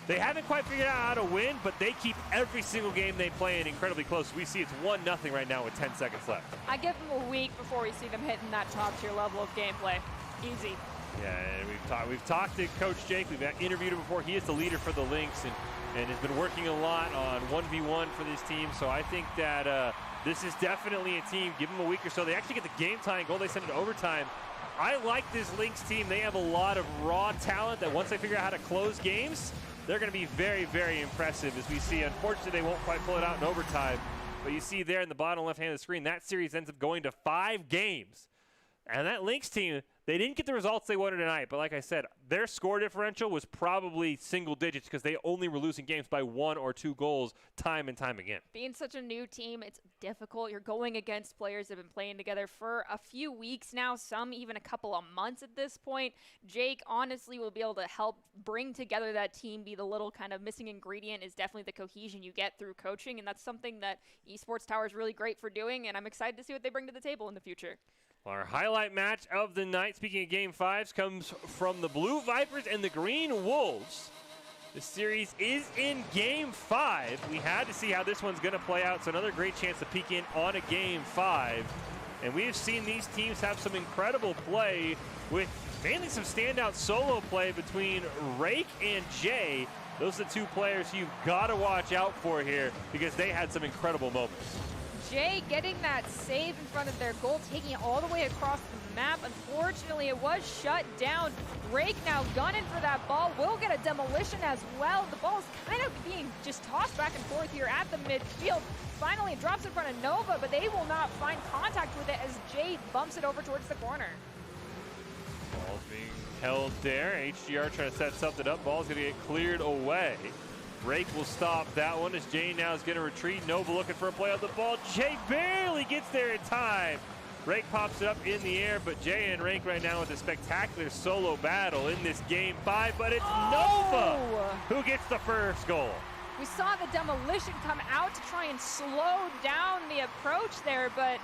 they haven't quite figured out how to win, but they keep every single game they play in incredibly close. We see it's 1-0 right now with 10 seconds left. I give them a week before we see them hitting that top tier level of gameplay. Easy. Yeah, and we've talked to Coach Jake. We've interviewed him before. He is the leader for the Lynx and has been working a lot on 1v1 for this team. So I think that this is definitely a team. Give them a week or so. They actually get the game-tying goal. They send it to overtime. I like this Lynx team. They have a lot of raw talent that once they figure out how to close games, they're going to be very, very impressive, as we see. Unfortunately, they won't quite pull it out in overtime. But you see there in the bottom left-hand of the screen, that series ends up going to 5 games. And that Lynx team, they didn't get the results they wanted tonight. But like I said, their score differential was probably single digits because they only were losing games by 1 or 2 goals time and time again. Being such a new team, it's difficult. You're going against players that have been playing together for a few weeks now, some even a couple of months at this point. Jake honestly will be able to help bring together that team. Be the little kind of missing ingredient is definitely the cohesion you get through coaching, and that's something that Esports Tower is really great for doing, and I'm excited to see what they bring to the table in the future. Our highlight match of the night, speaking of Game 5s, comes from the Blue Vipers and the Green Wolves. The series is in Game 5. We had to see how this one's going to play out, so another great chance to peek in on a Game 5. And we've seen these teams have some incredible play with mainly some standout solo play between Rake and Jay. Those are the two players you've got to watch out for here because they had some incredible moments. Jay getting that save in front of their goal, taking it all the way across the map. Unfortunately, it was shut down. Rake now gunning for that ball. Will get a demolition as well. The ball's kind of being just tossed back and forth here at the midfield. Finally, it drops in front of Nova, but they will not find contact with it as Jay bumps it over towards the corner. Ball's being held there. HGR trying to set something up. Ball's going to get cleared away. Rake will stop that one as Jay now is going to retreat. Nova looking for a play on the ball. Jay barely gets there in time. Rake pops it up in the air, but Jay and Rake right now with a spectacular solo battle in this Game 5, but it's Nova who gets the first goal. We saw the demolition come out to try and slow down the approach there, but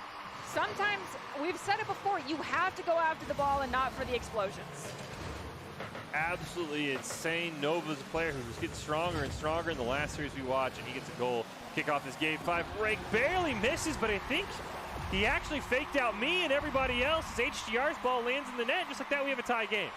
sometimes, we've said it before, you have to go after the ball and not for the explosions. Absolutely insane. Nova's a player who's getting stronger and stronger in the last series we watched, and he gets a goal. Kick off this Game 5. Rake barely misses, but I think he actually faked out me and everybody else as HGR's ball lands in the net. Just like that, we have a tie game.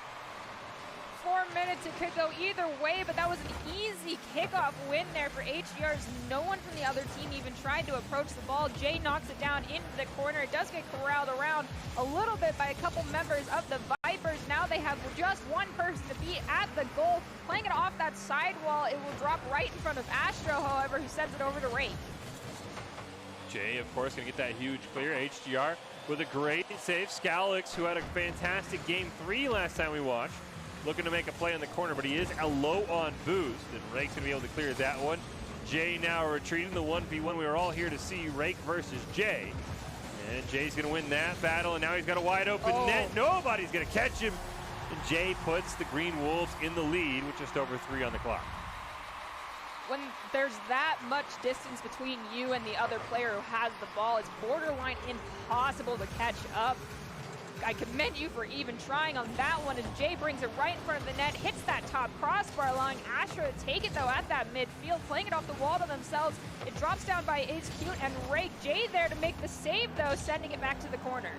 4 minutes, it could go either way, but that was an easy kickoff win there for HGR's. No one from the other team even tried to approach the ball. Jay knocks it down into the corner. It does get corralled around a little bit by a couple members of the Vipers. Now they have just one person to beat at the goal. Playing it off that sidewall, it will drop right in front of Astro, however, who sends it over to Rake. Jay, of course, going to get that huge clear. HGR with a great save. Scalix, who had a fantastic Game 3 last time we watched, looking to make a play in the corner, but he is a low on boost, and Rake's going to be able to clear that one. Jay now retreating the 1v1. We were all here to see Rake versus Jay. And Jay's going to win that battle, and now he's got a wide open net. Nobody's going to catch him. And Jay puts the Green Wolves in the lead with just over 3 on the clock. When there's that much distance between you and the other player who has the ball, it's borderline impossible to catch up. I commend you for even trying on that one, as Jay brings it right in front of the net, hits that top crossbar, allowing Astro to take it though at that midfield, playing it off the wall to themselves. It drops down by Ace Cute and Rake. Jay there to make the save though, sending it back to the corner.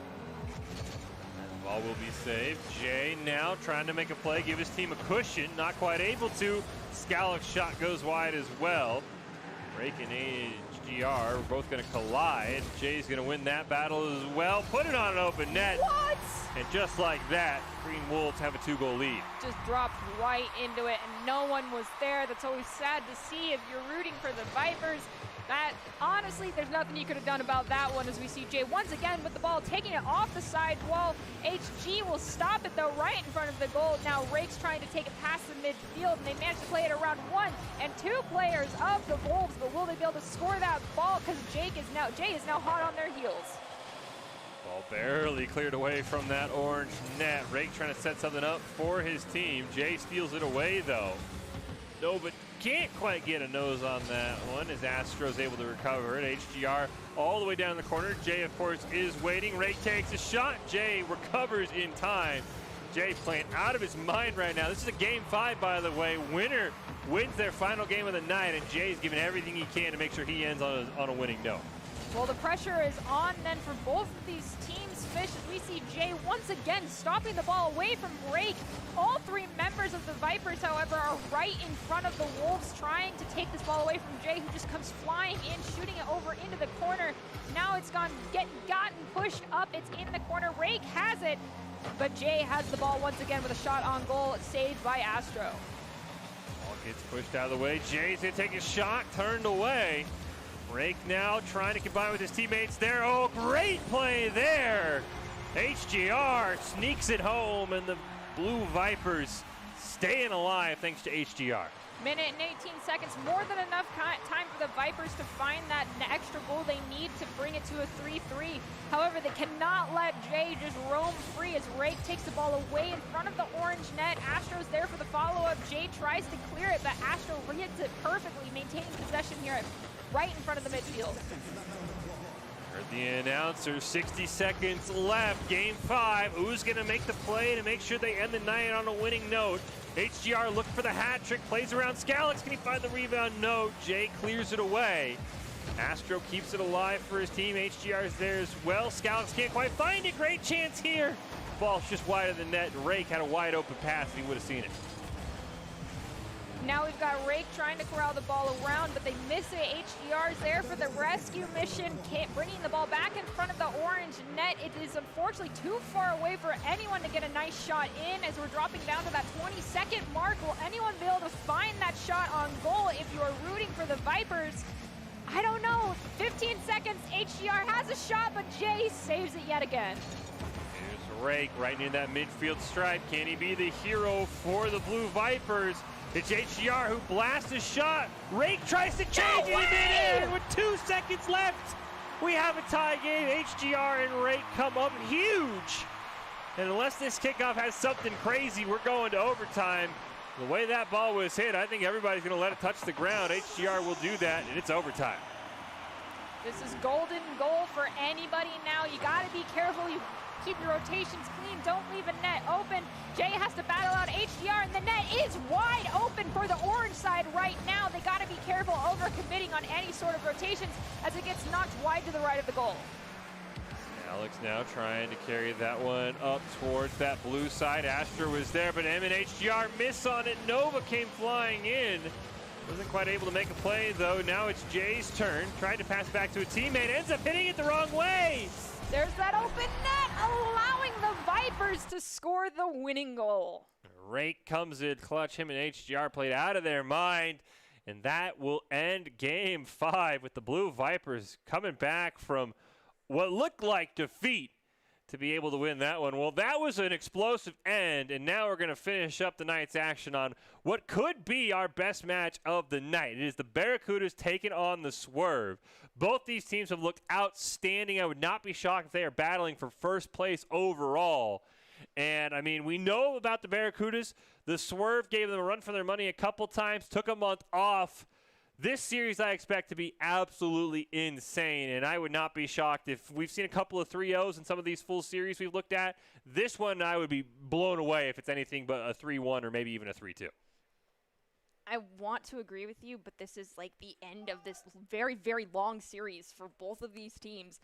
Ball will be saved. Jay now trying to make a play, give his team a cushion, not quite able to. Scalic's shot goes wide as well. Rake and HGR are both going to collide. Jay's going to win that battle as well. Put it on an open net. What? And just like that, Green Wolves have a 2-goal lead. Just dropped right into it, and no one was there. That's always sad to see if you're rooting for the Vipers. That, honestly, there's nothing you could have done about that one, as we see Jay once again with the ball, taking it off the side wall. HG will stop it, though, right in front of the goal. Now Rake's trying to take it past the midfield, and they manage to play it around 1 and 2 players of the Wolves, but will they be able to score that ball? Because Jay is now hot on their heels. Ball barely cleared away from that orange net. Rake trying to set something up for his team. Jay steals it away, though. No, but can't quite get a nose on that one as Astro's able to recover it. HGR all the way down the corner. Jay, of course, is waiting. Rake takes a shot. Jay recovers in time. Jay playing out of his mind right now. This is a game 5, by the way. Winner wins their final game of the night, and Jay's giving everything he can to make sure he ends on a winning note. Well, the pressure is on then for both of these teams, Fish, as we see Jay once again stopping the ball away from Rake. All 3 members of the Vipers, however, are right in front of the Wolves, trying to take this ball away from Jay, who just comes flying in, shooting it over into the corner. Now it's gotten pushed up. It's in the corner. Rake has it, but Jay has the ball once again with a shot on goal, saved by Astro. Ball gets pushed out of the way. Jay's going to take a shot, turned away. Rake now trying to combine with his teammates there. Oh, great play there. HGR sneaks it home, and the Blue Vipers staying alive thanks to HGR. Minute and 18 seconds, more than enough time for the Vipers to find that extra goal they need to bring it to a 3-3. However, they cannot let Jay just roam free as Rake takes the ball away in front of the orange net. Astro's there for the follow-up. Jay tries to clear it, but Astro reads it perfectly, maintaining possession here right in front of the midfield. Heard the announcer, 60 seconds left, game 5. Who's going to make the play to make sure they end the night on a winning note? HGR looking for the hat trick, plays around Scalix. Can he find the rebound? No. Jay clears it away. Astro keeps it alive for his team. HGR is there as well. Scalix can't quite find it. Great chance here. Ball's just wide of the net. Rake had a wide open pass and he would have seen it. Now we've got Rake trying to corral the ball around, but they miss it. HGR's there for the rescue mission, bringing the ball back in front of the orange net. It is unfortunately too far away for anyone to get a nice shot in as we're dropping down to that 20-second mark. Will anyone be able to find that shot on goal if you are rooting for the Vipers? I don't know. 15 seconds. HGR has a shot, but Jay saves it yet again. Here's Rake right near that midfield stripe. Can he be the hero for the Blue Vipers? It's HGR who blasts a shot. Rake tries to change it in midair with 2 seconds left. We have a tie game. HGR and Rake come up huge. And unless this kickoff has something crazy, we're going to overtime. The way that ball was hit, I think everybody's going to let it touch the ground. HGR will do that, and it's overtime. This is golden goal for anybody now. You got to be careful. You keep your rotations clean. Don't leave a net open. Jay has to battle out HDR, and the net is wide open for the orange side right now. They got to be careful over-committing on any sort of rotations as it gets knocked wide to the right of the goal. Alex now trying to carry that one up towards that blue side. Astra was there, but M and HGR miss on it. Nova came flying in. Wasn't quite able to make a play, though. Now it's Jay's turn. Tried to pass back to a teammate. Ends up hitting it the wrong way. There's that open net, allowing the Vipers to score the winning goal. Rake comes in clutch. Him and HGR played out of their mind. And that will end game 5 with the Blue Vipers coming back from what looked like defeat to be able to win that one. Well, that was an explosive end, and now we're going to finish up the night's action on what could be our best match of the night. It is the Barracudas taking on the Swerve. Both these teams have looked outstanding. I would not be shocked if they are battling for first place overall. And, I mean, we know about the Barracudas. The Swerve gave them a run for their money a couple times, took a month off. This series I expect to be absolutely insane, and I would not be shocked if we've seen a couple of 3-0s in some of these full series we've looked at. This one I would be blown away if it's anything but a 3-1 or maybe even a 3-2. I want to agree with you, but this is like the end of this very, very long series for both of these teams.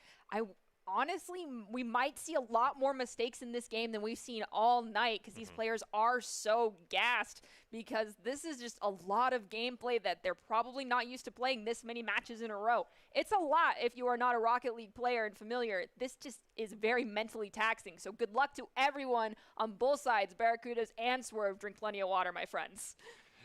Honestly, we might see a lot more mistakes in this game than we've seen all night because these players are so gassed, because this is just a lot of gameplay that they're probably not used to playing this many matches in a row. It's a lot if you are not a Rocket League player and familiar. This just is very mentally taxing. So good luck to everyone on both sides, Barracudas and Swerve. Drink plenty of water, my friends.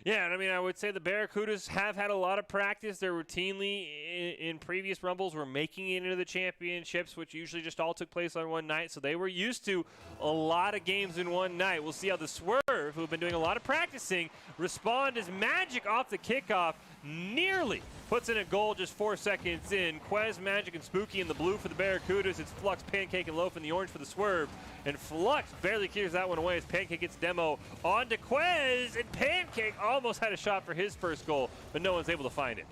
Yeah, and I mean, I would say the Barracudas have had a lot of practice. They're routinely, in previous Rumbles, were making it into the championships, which usually just all took place on one night. So they were used to a lot of games in one night. We'll see how the Swerve, who have been doing a lot of practicing, respond as Magic off the kickoff nearly puts in a goal just 4 seconds in. Quez, Magic, and Spooky in the blue for the Barracudas. It's Flux, Pancake, and Loaf in the orange for the Swerve. And Flux barely clears that one away as Pancake gets demo on to Quez, and Pancake almost had a shot for his first goal, but no one's able to find it.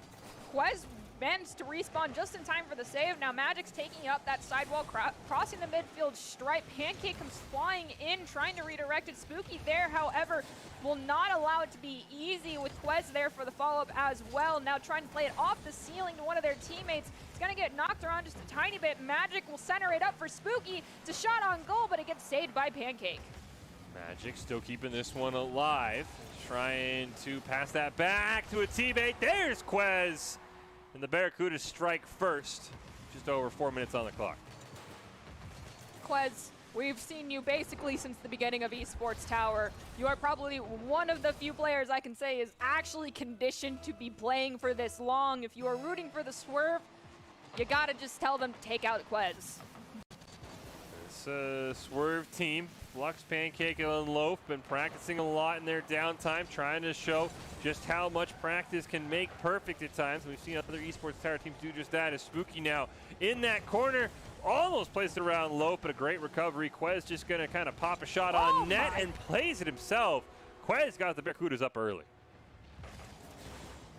Quez managed to respawn just in time for the save. Now Magic's taking up that sidewall, crossing the midfield stripe. Pancake comes flying in, trying to redirect it. Spooky there, however, will not allow it to be easy with Quez there for the follow-up as well. Now trying to play it off the ceiling to one of their teammates. It's going to get knocked around just a tiny bit. Magic will center it up for Spooky. It's a shot on goal, but it gets saved by Pancake. Magic still keeping this one alive, trying to pass that back to a teammate. There's Quez. And the Barracudas strike first. Just over 4 minutes on the clock. Quez, we've seen you basically since the beginning of Esports Tower. You are probably one of the few players I can say is actually conditioned to be playing for this long. If you are rooting for the Swerve, you gotta just tell them to take out Quez. This Swerve team, Flux, Pancake, and Loaf, been practicing a lot in their downtime, trying to show just how much practice can make perfect at times. We've seen other Esports Tower teams do just that. As Spooky now in that corner, almost placed it around Loaf, but a great recovery. Quez just going to kind of pop a shot on net and plays it himself. Quez got the Barracudas up early.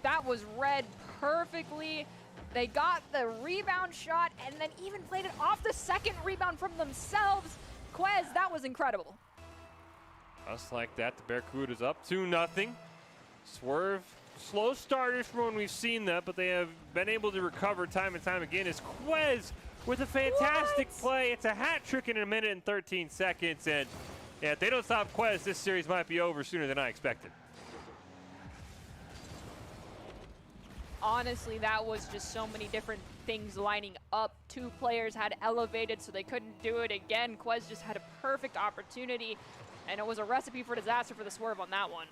That was read perfectly. They got the rebound shot and then even played it off the second rebound from themselves. Quez, that was incredible. Just like that, the Barracudas up 2-0. Swerve, slow starters from when we've seen that, but they have been able to recover time and time again. As Quez with a fantastic play. It's a hat trick in a minute and 13 seconds. And yeah, if they don't stop Quez, this series might be over sooner than I expected. Honestly, that was just so many different things lining up. Two players had elevated, so they couldn't do it again. Quez just had a perfect opportunity, and it was a recipe for disaster for the Swerve on that one.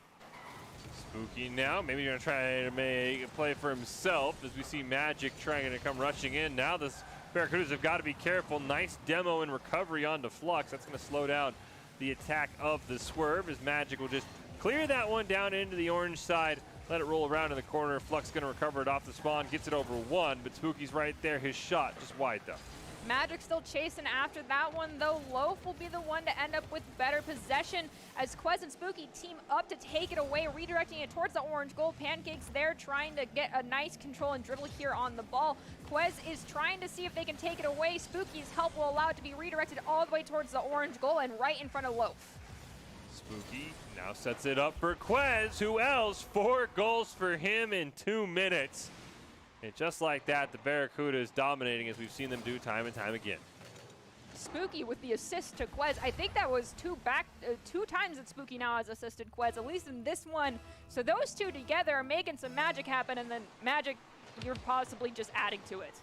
Spooky now, maybe going to try to make a play for himself as we see Magic trying to come rushing in. Now the Barracudas have got to be careful. Nice demo and recovery onto Flux. That's going to slow down the attack of the Swerve as Magic will just clear that one down into the orange side. Let it roll around in the corner. Flux going to recover it off the spawn. Gets it over one, but Spooky's right there. His shot just wide, though. Magic still chasing after that one, though. Loaf will be the one to end up with better possession as Quez and Spooky team up to take it away, redirecting it towards the orange goal. Pancake's there trying to get a nice control and dribble here on the ball. Quez is trying to see if they can take it away. Spooky's help will allow it to be redirected all the way towards the orange goal and right in front of Loaf. Spooky now sets it up for Quez. Who else? 4 goals for him in 2 minutes. And just like that, the Barracuda is dominating as we've seen them do time and time again. Spooky with the assist to Quez. I think that was two times that Spooky now has assisted Quez, at least in this one. So those two together are making some magic happen, and then Magic, you're possibly just adding to it.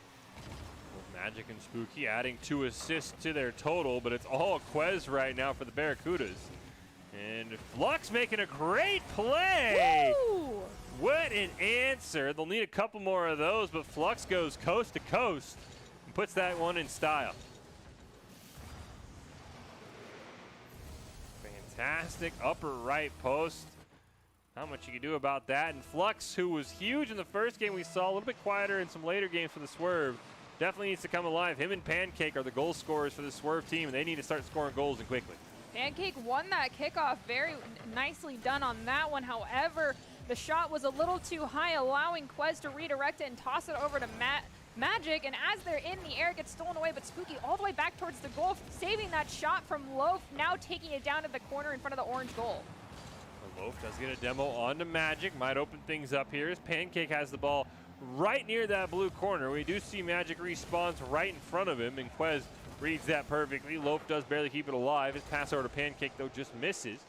Well, Magic and Spooky adding 2 assists to their total, but it's all Quez right now for the Barracudas. And Flux making a great play. Woo! What an answer. They'll need a couple more of those, but Flux goes coast to coast and puts that one in style. Fantastic upper right post. Not much you can do about that. And Flux, who was huge in the first game we saw, a little bit quieter in some later games for the Swerve, definitely needs to come alive. Him and Pancake are the goal scorers for the Swerve team, and they need to start scoring goals and quickly. Pancake won that kickoff. Very nicely done on that one. However, The shot was a little too high, allowing Quez to redirect it and toss it over to Magic, and as they're in the air, it gets stolen away, but Spooky all the way back towards the goal, saving that shot from Loaf, now taking it down to the corner in front of the orange goal. Loaf does get a demo onto Magic, might open things up here as Pancake has the ball right near that blue corner. We do see Magic respawns right in front of him, and Quez reads that perfectly. Loaf does barely keep it alive. His pass over to Pancake, though, just misses.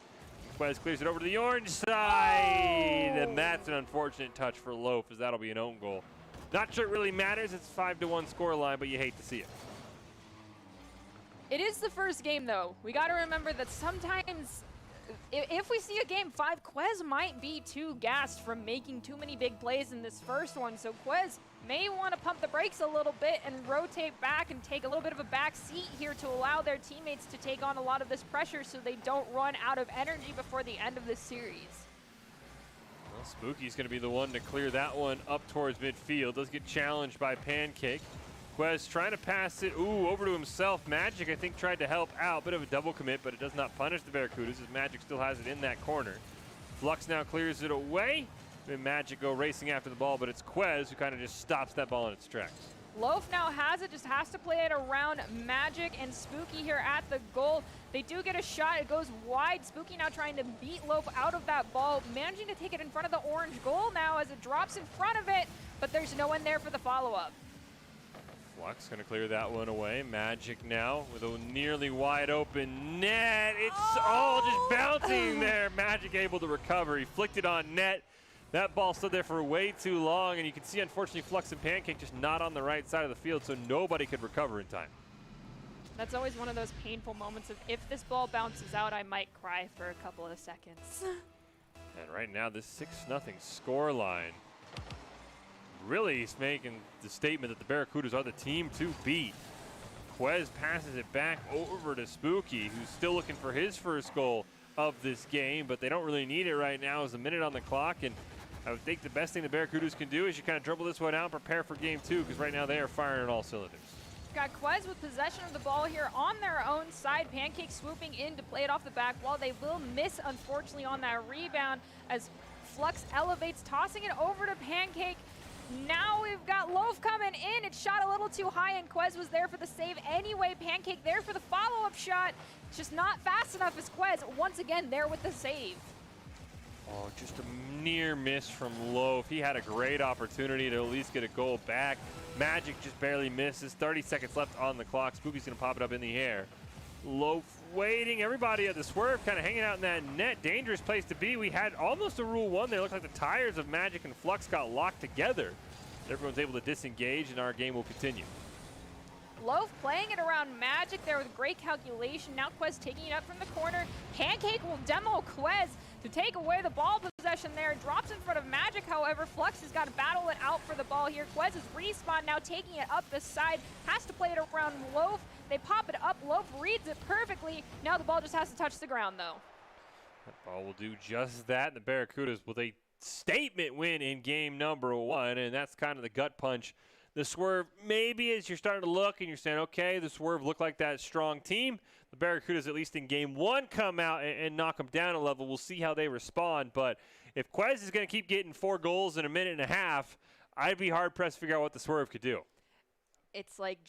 Quez clears it over to the orange side, and that's an unfortunate touch for Loaf, as that'll be an own goal. Not sure it really matters. It's 5-1 scoreline, but you hate to see it. It is the first game, though. We got to remember that sometimes, if we see a game 5, Quez might be too gassed from making too many big plays in this first one. So Quez may want to pump the brakes a little bit and rotate back and take a little bit of a back seat here to allow their teammates to take on a lot of this pressure so they don't run out of energy before the end of this series. Well, Spooky's going to be the one to clear that one up towards midfield. Does get challenged by Pancake. Quez trying to pass it, over to himself. Magic, I think, tried to help out. Bit of a double commit, but it does not punish the Barracudas as Magic still has it in that corner. Flux now clears it away. And Magic go racing after the ball, but it's Quez who kind of just stops that ball in its tracks. Loaf now has it, just has to play it around Magic and Spooky here at the goal. They do get a shot, it goes wide. Spooky now trying to beat Loaf out of that ball, managing to take it in front of the orange goal now as it drops in front of it, but there's no one there for the follow-up. Flux going to clear that one away. Magic now with a nearly wide open net. It's all just bouncing there. Magic able to recover. He flicked it on net. That ball stood there for way too long, and you can see, unfortunately, Flux and Pancake just not on the right side of the field, so nobody could recover in time. That's always one of those painful moments of if this ball bounces out, I might cry for a couple of seconds. And right now, this 6-0 score line really is making the statement that the Barracudas are the team to beat. Quez passes it back over to Spooky, who's still looking for his first goal of this game, but they don't really need it right now. There's a minute on the clock, and I would think the best thing the Barracudas can do is you kind of dribble this one out and prepare for game 2, because right now they are firing on all cylinders. Got Quez with possession of the ball here on their own side. Pancake swooping in to play it off the back wall. They will miss, unfortunately, on that rebound as Flux elevates, tossing it over to Pancake. Now we've got Loaf coming in. It shot a little too high, and Quez was there for the save anyway. Pancake there for the follow-up shot. Just not fast enough as Quez, once again, there with the save. Oh, just a near miss from Loaf. He had a great opportunity to at least get a goal back. Magic just barely misses. 30 seconds left on the clock. Spooky's going to pop it up in the air. Loaf waiting. Everybody at the swerve kind of hanging out in that net. Dangerous place to be. We had almost a Rule 1 there. Looked like the tires of Magic and Flux got locked together. Everyone's able to disengage, and our game will continue. Loaf playing it around Magic there with great calculation. Now Quez taking it up from the corner. Pancake will demo Quez to take away the ball possession there. Drops in front of Magic, however. Flux has got to battle it out for the ball here. Quez is respawn now, taking it up the side. Has to play it around Loaf. They pop it up. Loaf reads it perfectly. Now the ball just has to touch the ground, though. That ball will do just that. The Barracudas with a statement win in game number 1, and that's kind of the gut punch. The Swerve, maybe as you're starting to look and you're saying, okay, the Swerve look like that strong team. The Barracudas, at least in game 1, come out and knock them down a level. We'll see how they respond. But if Quez is going to keep getting 4 goals in a minute and a half, I'd be hard-pressed to figure out what the Swerve could do. It's like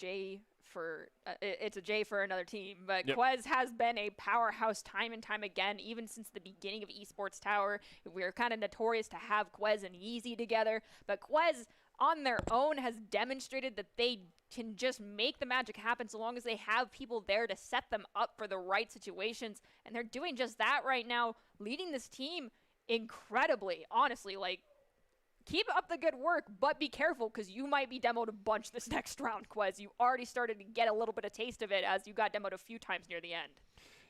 it's a J for another team, but yep. Quez has been a powerhouse time and time again, even since the beginning of Esports Tower. We're kind of notorious to have Quez and Yeezy together, but Quez on their own has demonstrated that they can just make the magic happen so long as they have people there to set them up for the right situations, and they're doing just that right now, leading this team incredibly. Honestly, like, keep up the good work, but be careful because you might be demoed a bunch this next round, Quez. You already started to get a little bit of taste of it as you got demoed a few times near the end.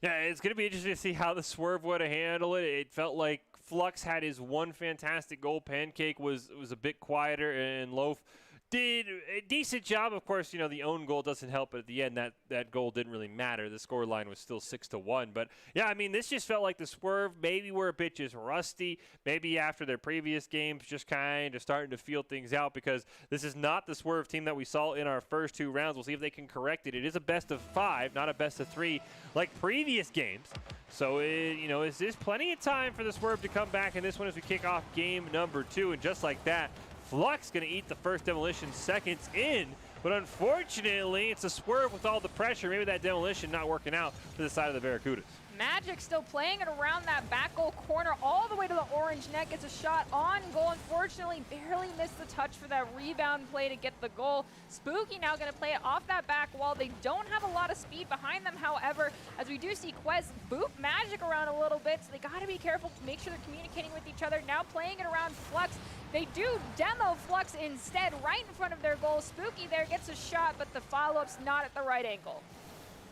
Yeah, it's going to be interesting to see how the Swerve would have handled it. It felt like Flux had his one fantastic goal. Pancake was a bit quieter, and Loaf did a decent job. Of course, you know, the own goal doesn't help, but at the end, that goal didn't really matter. The score line was still 6-1. But, yeah, I mean, this just felt like the Swerve maybe were a bit just rusty. Maybe after their previous games, just kind of starting to feel things out, because this is not the Swerve team that we saw in our first 2 rounds. We'll see if they can correct it. It is a best of 5, not a best of 3 like previous games. So, is this plenty of time for the Swerve to come back in this one as we kick off game number 2? And just like that, Flux going to eat the first demolition seconds in. But unfortunately, it's a Swerve with all the pressure. Maybe that demolition not working out for the side of the Barracudas. Magic still playing it around that back goal corner all the way to the orange net. Gets a shot on goal. Unfortunately, barely missed the touch for that rebound play to get the goal. Spooky now going to play it off that back wall. They don't have a lot of speed behind them, however, as we do see Quez boot Magic around a little bit, so they got to be careful to make sure they're communicating with each other. Now playing it around Flux. They do demo Flux instead right in front of their goal. Spooky there gets a shot, but the follow-up's not at the right angle.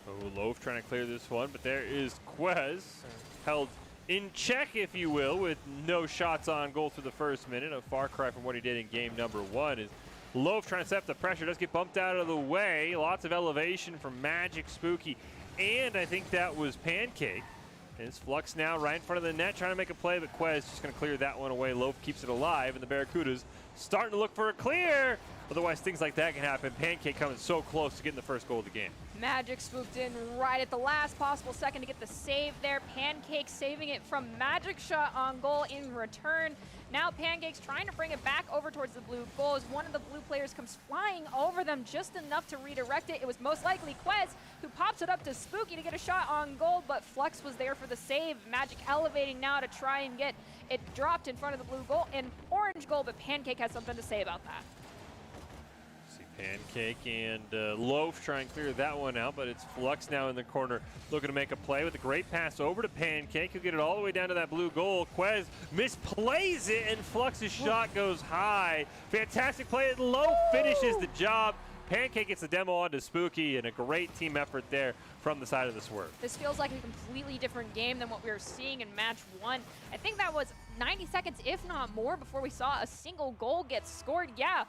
Oh, Loaf trying to clear this one, but there is Quez held in check, if you will, with no shots on goal through the first minute. A far cry from what he did in game number 1. Is Loaf trying to set up the pressure, does get bumped out of the way. Lots of elevation from Magic, Spooky, and I think that was Pancake. It's Flux now right in front of the net trying to make a play, but Quez just going to clear that one away. Loaf keeps it alive, and the Barracudas starting to look for a clear. Otherwise, things like that can happen. Pancake coming so close to getting the first goal of the game. Magic swooped in right at the last possible second to get the save there. Pancake saving it from Magic shot on goal in return. Now Pancake's trying to bring it back over towards the blue goal as one of the blue players comes flying over them just enough to redirect it. It was most likely Quez who pops it up to Spooky to get a shot on goal, but Flux was there for the save. Magic elevating now to try and get it dropped in front of the blue goal and orange goal, but Pancake has something to say about that. Pancake and Loaf try and clear that one out, but it's Flux now in the corner looking to make a play with a great pass over to Pancake. He'll get it all the way down to that blue goal. Quez misplays it, and Flux's shot goes high. Fantastic play, and Loaf finishes the job. Pancake gets the demo onto Spooky, and a great team effort there from the side of the Swerve. This feels like a completely different game than what we were seeing in match 1. I think that was 90 seconds, if not more, before we saw a single goal get scored. Yeah,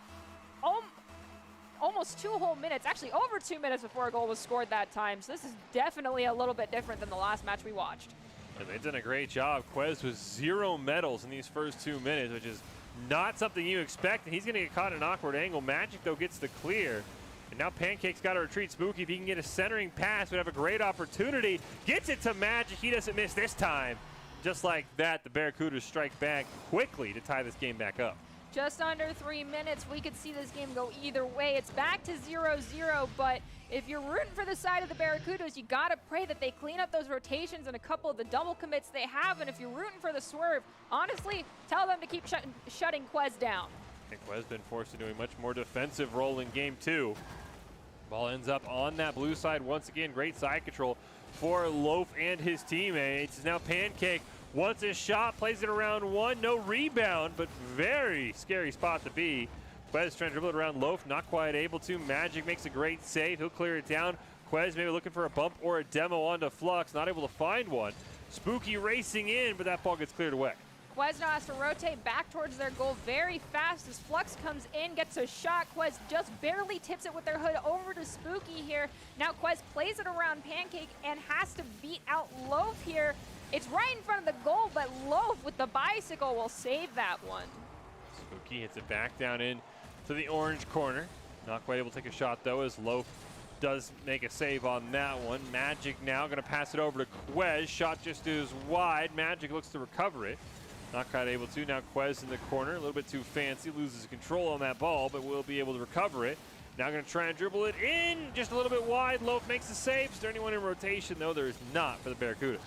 almost 2 whole minutes, actually over 2 minutes before a goal was scored that time. So this is definitely a little bit different than the last match we watched. And they've done a great job. Quez with 0 medals in these first 2 minutes, which is not something you expect. And he's going to get caught in an awkward angle. Magic, though, gets the clear. And now Pancake's got to retreat. Spooky, if he can get a centering pass, would have a great opportunity. Gets it to Magic. He doesn't miss this time. Just like that, the Barracudas strike back quickly to tie this game back up. Just under 3 minutes, we could see this game go either way. It's back to 0-0, but if you're rooting for the side of the Barracudas, you gotta pray that they clean up those rotations and a couple of the double commits they have. And if you're rooting for the Swerve, honestly, tell them to keep shutting Quez down. I think Quez been forced into a much more defensive role in game 2. Ball ends up on that blue side once again. Great side control for Loaf and his teammates. Now Pancake wants a shot, plays it around 1, no rebound, but very scary spot to be. Quez trying to dribble it around Loaf, not quite able to. Magic makes a great save, he'll clear it down. Quez maybe looking for a bump or a demo onto Flux, not able to find one. Spooky racing in, but that ball gets cleared away. Quez now has to rotate back towards their goal very fast as Flux comes in, gets a shot. Quez just barely tips it with their hood over to Spooky here. Now Quez plays it around Pancake and has to beat out Loaf here. It's right in front of the goal, but Loaf with the bicycle will save that one. Spooky hits it back down in to the orange corner. Not quite able to take a shot, though, as Loaf does make a save on that one. Magic now going to pass it over to Quez. Shot just is wide. Magic looks to recover it. Not quite able to. Now Quez in the corner. A little bit too fancy. Loses control on that ball, but will be able to recover it. Now going to try and dribble it in. Just a little bit wide. Loaf makes the save. Is there anyone in rotation? No, there is not for the Barracuda.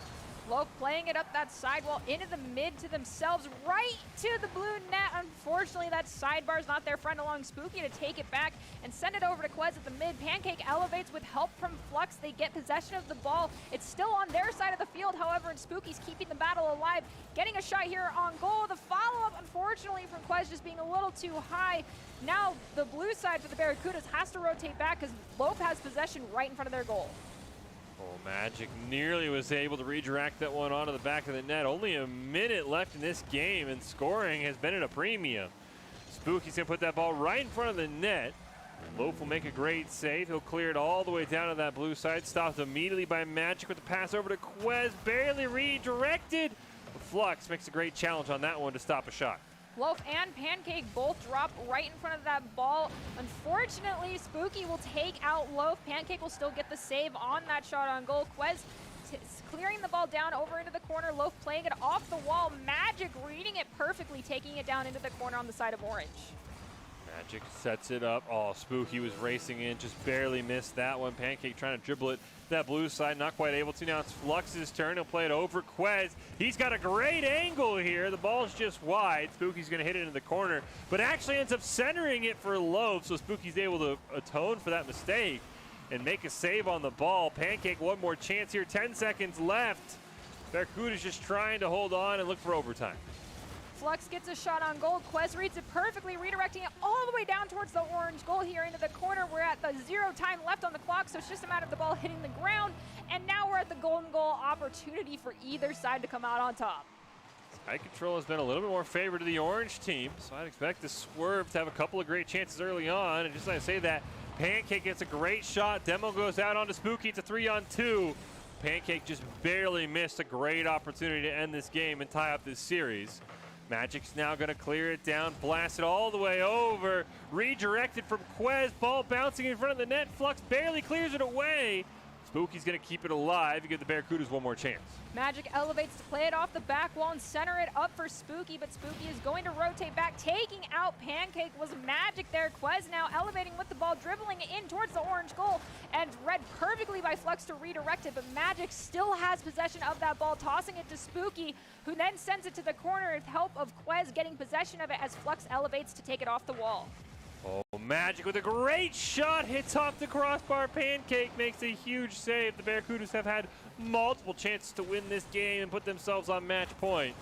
Loaf playing it up that sidewall into the mid to themselves, right to the blue net. Unfortunately, that sidebar's not their friend along Spooky to take it back and send it over to Quez at the mid. Pancake elevates with help from Flux. They get possession of the ball. It's still on their side of the field, however, and Spooky's keeping the battle alive. Getting a shot here on goal. The follow-up, unfortunately, from Quez just being a little too high. Now the blue side for the Barracudas has to rotate back because Loaf has possession right in front of their goal. Oh, Magic nearly was able to redirect that one onto the back of the net. Only a minute left in this game, and scoring has been at a premium. Spooky's going to put that ball right in front of the net. Loaf will make a great save. He'll clear it all the way down to that blue side. Stopped immediately by Magic with the pass over to Quez. Barely redirected. Flux makes a great challenge on that one to stop a shot. Loaf and Pancake both drop right in front of that ball. Unfortunately, Spooky will take out Loaf. Pancake will still get the save on that shot on goal. Quez clearing the ball down over into the corner. Loaf playing it off the wall. Magic reading it perfectly, taking it down into the corner on the side of Orange. Magic sets it up. Oh, Spooky was racing in, just barely missed that one. Pancake trying to dribble it to that blue side, not quite able to. Now it's Flux's turn. He'll play it over Quez. He's got a great angle here. The ball's just wide. Spooky's going to hit it into the corner, but actually ends up centering it for Loaf, so Spooky's able to atone for that mistake and make a save on the ball. Pancake, one more chance here. 10 seconds left. Barracuda's just trying to hold on and look for overtime. Flux gets a shot on goal. Quez reads it perfectly, redirecting it all the way down towards the orange goal here into the corner. We're at the 0 time left on the clock, so it's just a matter of the ball hitting the ground. And now we're at the golden goal opportunity for either side to come out on top. Side control has been a little bit more favored to the orange team, so I'd expect the Swerve to have a couple of great chances early on. And just like I say that, Pancake gets a great shot. Demo goes out onto Spooky. It's a 3-on-2. Pancake just barely missed a great opportunity to end this game and tie up this series. Magic's now going to clear it down, blast it all the way over. Redirected from Quez, ball bouncing in front of the net. Flux barely clears it away. Spooky's going to keep it alive and give the Barracudas one more chance. Magic elevates to play it off the back wall and center it up for Spooky, but Spooky is going to rotate back, taking out Pancake. Was Magic there. Quez now elevating with the ball, dribbling it in towards the orange goal, and read perfectly by Flux to redirect it, but Magic still has possession of that ball, tossing it to Spooky, who then sends it to the corner with help of Quez getting possession of it as Flux elevates to take it off the wall. Oh, Magic with a great shot, hits off the crossbar. Pancake makes a huge save. The Barracudas have had multiple chances to win this game and put themselves on match point.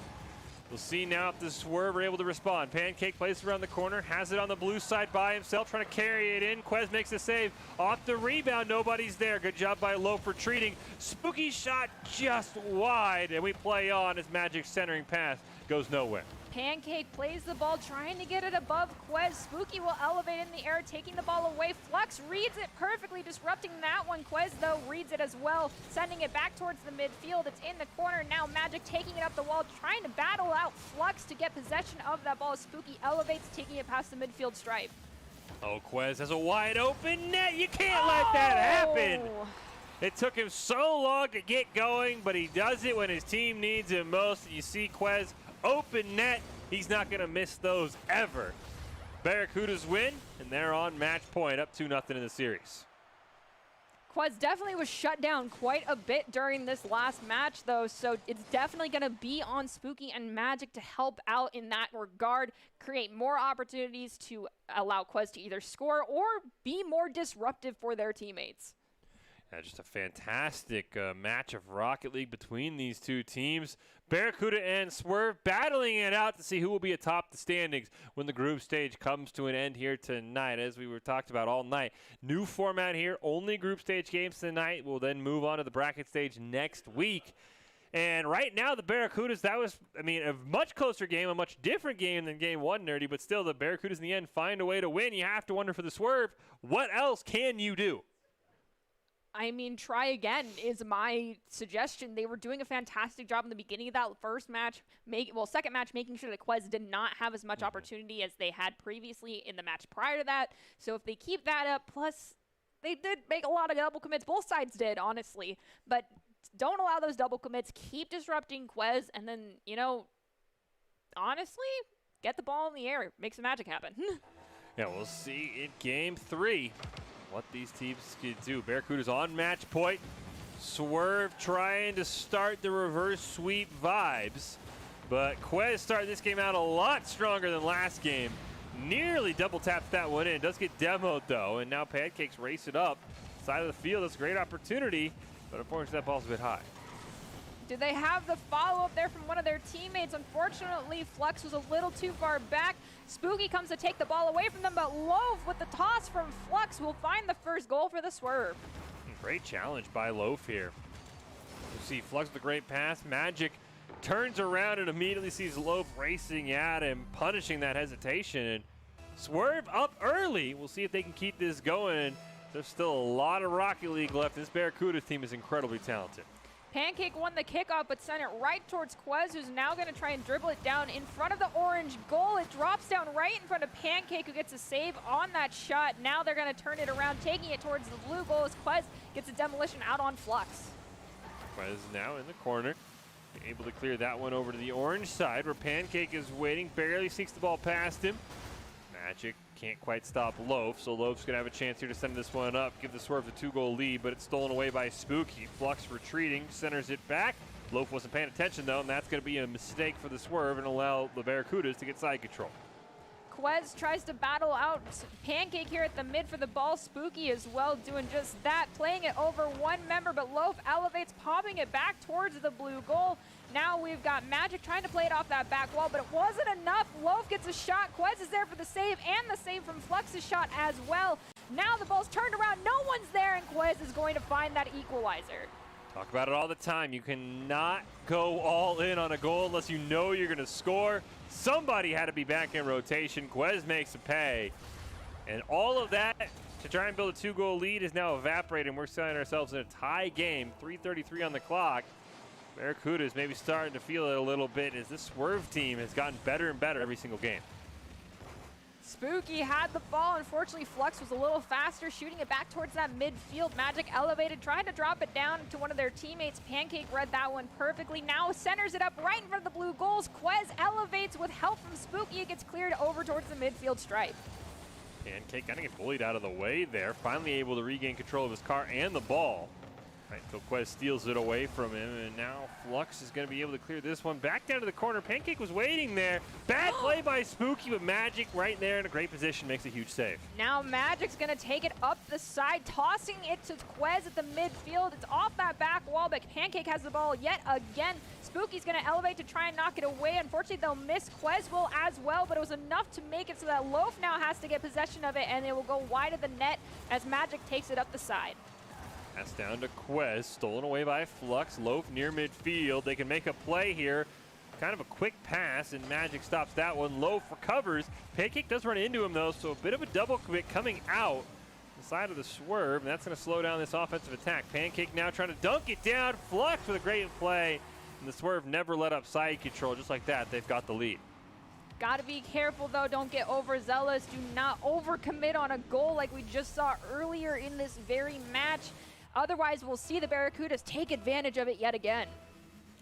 We'll see now if the Swerve are able to respond. Pancake plays around the corner, has it on the blue side by himself, trying to carry it in. Quez makes a save. Off the rebound, nobody's there. Good job by Loaf retreating. Spooky shot just wide, and we play on as Magic's centering pass goes nowhere. Pancake plays the ball, trying to get it above Quez. Spooky will elevate in the air, taking the ball away. Flux reads it perfectly, disrupting that one. Quez, though, reads it as well, sending it back towards the midfield. It's in the corner now. Magic taking it up the wall, trying to battle out Flux to get possession of that ball. Spooky elevates, taking it past the midfield stripe. Oh, Quez has a wide open net. You can't let that happen. It took him so long to get going, but he does it when his team needs him most. You see Quez open net. He's not going to miss those ever. Barracudas win, and they're on match point, up 2-0 in the series. Quez definitely was shut down quite a bit during this last match, though, so it's definitely going to be on Spooky and Magic to help out in that regard, create more opportunities to allow Quez to either score or be more disruptive for their teammates. Yeah, just a fantastic match of Rocket League between these two teams. Barracuda and Swerve battling it out to see who will be atop the standings when the group stage comes to an end here tonight. As we were talked about all night, new format here, only group stage games tonight. We'll then move on to the bracket stage next week. And right now, the Barracudas, that was, I mean, a much closer game, a much different game than game one, Nerdy, but still the Barracudas in the end find a way to win. You have to wonder for the Swerve, what else can you do? I mean, try again is my suggestion. They were doing a fantastic job in the beginning of that first match, second match, making sure that Quez did not have as much opportunity as they had previously in the match prior to that. So if they keep that up, plus they did make a lot of double commits. Both sides did, honestly. But don't allow those double commits. Keep disrupting Quez, and then, you know, honestly, get the ball in the air. Make some magic happen. Yeah, we'll see in game 3 what these teams can do. Barracuda's on match point. Swerve trying to start the reverse sweep vibes. But Quez started this game out a lot stronger than last game. Nearly double taps that one in. Does get demoed though. And now Pancakes race it up. Side of the field, that's a great opportunity. But unfortunately that ball's a bit high. Did they have the follow-up there from one of their teammates? Unfortunately, Flux was a little too far back. Spooky comes to take the ball away from them, but Loaf with the toss from Flux will find the first goal for the Swerve. Great challenge by Loaf here. You see Flux with a great pass. Magic turns around and immediately sees Loaf racing at him, punishing that hesitation. And Swerve up early. We'll see if they can keep this going. There's still a lot of Rocket League left. This Barracuda team is incredibly talented. Pancake won the kickoff, but sent it right towards Quez, who's now going to try and dribble it down in front of the orange goal. It drops down right in front of Pancake, who gets a save on that shot. Now they're going to turn it around, taking it towards the blue goal as Quez gets a demolition out on Flux. Quez now in the corner. Able to clear that one over to the orange side where Pancake is waiting. Barely sneaks the ball past him. Magic can't quite stop Loaf, so Loaf's going to have a chance here to send this one up. Give the Swerve a 2-goal lead, but it's stolen away by Spooky. Flux retreating, centers it back. Loaf wasn't paying attention though, and that's going to be a mistake for the Swerve and allow the Barracudas to get side control. Quez tries to battle out Pancake here at the mid for the ball. Spooky as well doing just that, playing it over one member, but Loaf elevates, popping it back towards the blue goal. Now we've got Magic trying to play it off that back wall, but it wasn't enough. Loaf gets a shot. Quez is there for the save, and the save from Flux's shot as well. Now the ball's turned around, no one's there, and Quez is going to find that equalizer. Talk about it all the time. You cannot go all in on a goal unless you know you're going to score. Somebody had to be back in rotation. Quez makes a pay. And all of that to try and build a 2-goal lead is now evaporating. We're setting ourselves in a tie game. 3:33 on the clock. Barracudas maybe starting to feel it a little bit as this Swerve team has gotten better and better every single game. Spooky had the ball. Unfortunately, Flux was a little faster, shooting it back towards that midfield. Magic elevated, trying to drop it down to one of their teammates. Pancake read that one perfectly. Now centers it up right in front of the blue goals. Quez elevates with help from Spooky. It gets cleared over towards the midfield stripe. Pancake kind of get bullied out of the way there. Finally able to regain control of his car and the ball. Right, so Quez steals it away from him, and now Flux is going to be able to clear this one back down to the corner. Pancake was waiting there. Bad play by Spooky, but Magic right there in a great position makes a huge save. Now Magic's going to take it up the side, tossing it to Quez at the midfield. It's off that back wall, but Pancake has the ball yet again. Spooky's going to elevate to try and knock it away. Unfortunately, they'll miss. Quez will as well, but it was enough to make it so that Loaf now has to get possession of it, and it will go wide of the net as Magic takes it up the side. That's down to Quez, stolen away by Flux. Loaf near midfield. They can make a play here. Kind of a quick pass, and Magic stops that one. Loaf recovers. Pancake does run into him, though, so a bit of a double commit coming out the side of the Swerve, and that's going to slow down this offensive attack. Pancake now trying to dunk it down. Flux with a great play, and the Swerve never let up side control. Just like that, they've got the lead. Got to be careful, though. Don't get overzealous. Do not overcommit on a goal like we just saw earlier in this very match. Otherwise, we'll see the Barracudas take advantage of it yet again.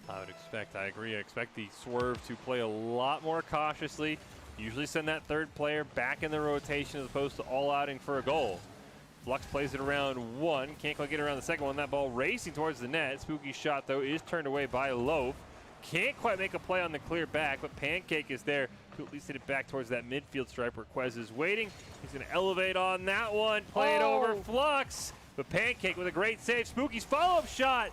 I would expect, I agree, I expect the Swerve to play a lot more cautiously. Usually send that third player back in the rotation as opposed to all outing for a goal. Flux plays it around one. Can't quite get around the second one. That ball racing towards the net. Spooky's shot, though, is turned away by Loaf. Can't quite make a play on the clear back, but Pancake is there to at least hit it back towards that midfield stripe where Quez is waiting. He's going to elevate on that one. Play it over Flux. But Pancake with a great save. Spooky's follow-up shot.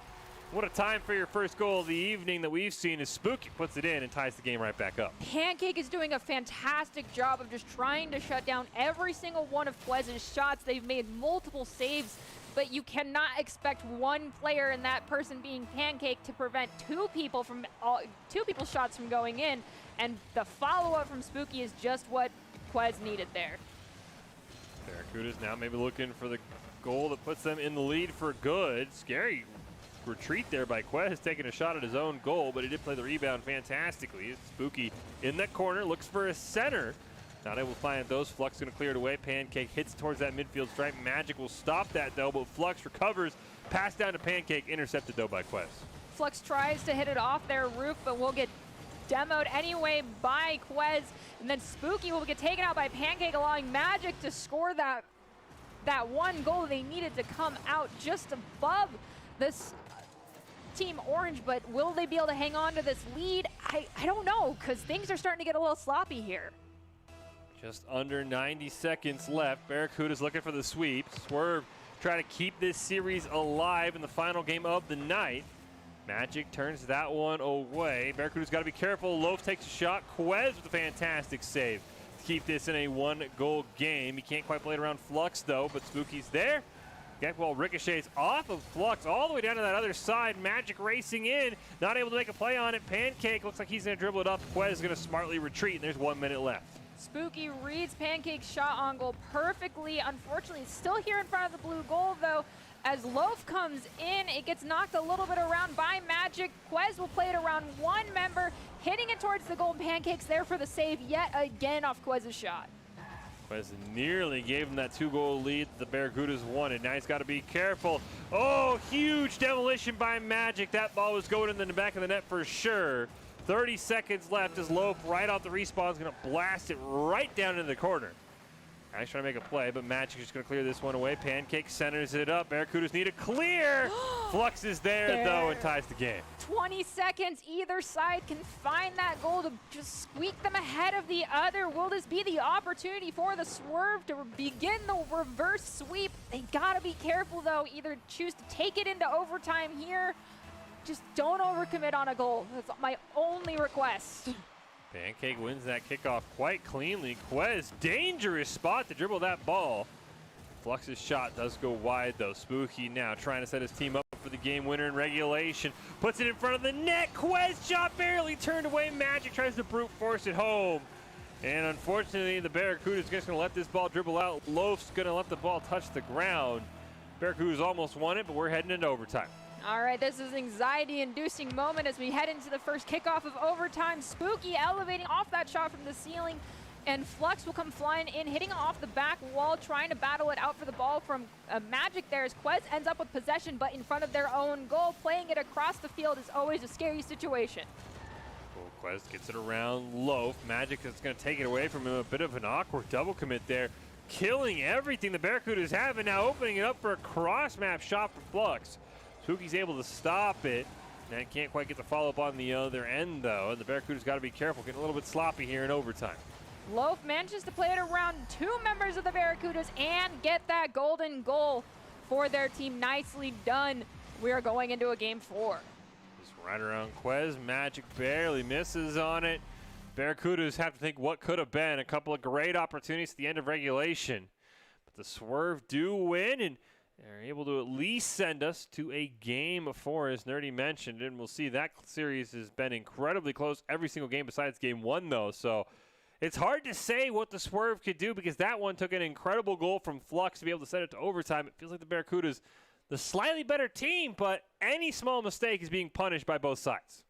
What a time for your first goal of the evening that we've seen as Spooky puts it in and ties the game right back up. Pancake is doing a fantastic job of just trying to shut down every single one of Quez's shots. They've made multiple saves, but you cannot expect one player, and that person being Pancake, to prevent two people's shots from going in. And the follow-up from Spooky is just what Quez needed there. Barracudas now maybe looking for the goal that puts them in the lead for good. Scary retreat there by Quez, taking a shot at his own goal, but he did play the rebound fantastically. Spooky in that corner, looks for a center. Not able to find those. Flux going to clear it away. Pancake hits towards that midfield stripe. Magic will stop that, though, but Flux recovers. Pass down to Pancake, intercepted, though, by Quez. Flux tries to hit it off their roof, but will get demoed anyway by Quez. And then Spooky will get taken out by Pancake, allowing Magic to score that one goal they needed to come out just above this Team Orange. But will they be able to hang on to this lead? I don't know, because things are starting to get a little sloppy here. Just under 90 seconds left. Barracuda's looking for the sweep. Swerve trying to keep this series alive in the final game of the night. Magic turns that one away. Barracuda's got to be careful. Loaf takes a shot. Quez with a fantastic save to keep this in a one-goal game. He can't quite play it around Flux, though, but Spooky's there. Ball ricochets off of Flux all the way down to that other side. Magic racing in, not able to make a play on it. Pancake looks like he's going to dribble it up. Quez is going to smartly retreat, and there's 1 minute left. Spooky reads Pancake's shot on goal perfectly. Unfortunately, it's still here in front of the blue goal, though. As Loaf comes in, it gets knocked a little bit around by Magic. Quez will play it around one member, hitting it towards the goal. Pancake's there for the save yet again off Quez's shot. Quez nearly gave him that 2-goal lead. The Barracudas won it. Now he's got to be careful. Oh, huge demolition by Magic. That ball was going in the back of the net for sure. 30 seconds left as Loaf right off the respawn is going to blast it right down into the corner. Nice trying to make a play, but Magic is going to clear this one away. Pancake centers it up. Barracudas need a clear. Flux is there, though, and ties the game. 20 seconds. Either side can find that goal to just squeak them ahead of the other. Will this be the opportunity for the Swerve to begin the reverse sweep? They got to be careful, though. Either choose to take it into overtime here. Just don't overcommit on a goal. That's my only request. Pancake wins that kickoff quite cleanly. Quez, dangerous spot to dribble that ball. Flux's shot does go wide, though. Spooky now trying to set his team up for the game winner in regulation. Puts it in front of the net. Quez shot barely turned away. Magic tries to brute force it home. And unfortunately, the Barracudas just going to let this ball dribble out. Loaf's going to let the ball touch the ground. Barracudas almost won it, but we're heading into overtime. All right, this is an anxiety-inducing moment as we head into the first kickoff of overtime. Spooky elevating off that shot from the ceiling, and Flux will come flying in, hitting off the back wall, trying to battle it out for the ball from Magic there as Quez ends up with possession, but in front of their own goal. Playing it across the field is always a scary situation. Well, Quez gets it around Loaf. Magic is going to take it away from him. A bit of an awkward double commit there, killing everything the Barracudas have, and now opening it up for a cross-map shot for Flux. Spooky's able to stop it, and can't quite get the follow-up on the other end, though. And the Barracudas got to be careful, getting a little bit sloppy here in overtime. Loaf manages to play it around two members of the Barracudas and get that golden goal for their team. Nicely done. We are going into a game 4. Just right around Quez. Magic barely misses on it. Barracudas have to think what could have been. A couple of great opportunities at the end of regulation. But the Swerve do win, and they're able to at least send us to a game 4, as Nerdy mentioned, and we'll see that series has been incredibly close every single game besides game 1, though. So it's hard to say what the Swerve could do because that one took an incredible goal from Flux to be able to send it to overtime. It feels like the Barracudas, the slightly better team, but any small mistake is being punished by both sides.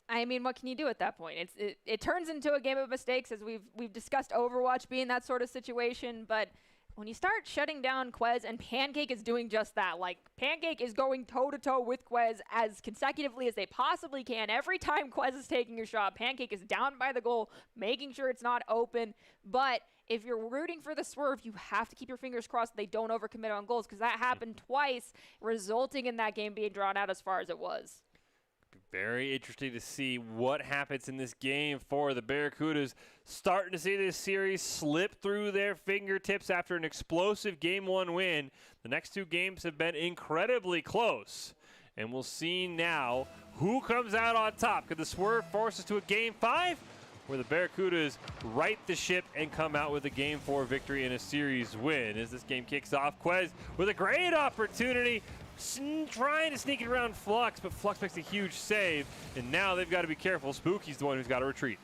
I mean, what can you do at that point? It turns into a game of mistakes, as we've discussed Overwatch being that sort of situation, but when you start shutting down Quez, and Pancake is doing just that, like Pancake is going toe-to-toe with Quez as consecutively as they possibly can. Every time Quez is taking a shot, Pancake is down by the goal, making sure it's not open. But if you're rooting for the Swerve, you have to keep your fingers crossed they don't overcommit on goals, because that happened twice, resulting in that game being drawn out as far as it was. Very interesting to see what happens in this game for the Barracudas. Starting to see this series slip through their fingertips after an explosive Game 1 win. The next 2 games have been incredibly close. And we'll see now who comes out on top. Could the Swerve force us to a Game 5? Where the Barracudas right the ship and come out with a Game 4 victory and a series win. As this game kicks off, Quez with a great opportunity, trying to sneak it around Flux, but Flux makes a huge save, and now they've got to be careful. Spooky's the one who's got to retreat.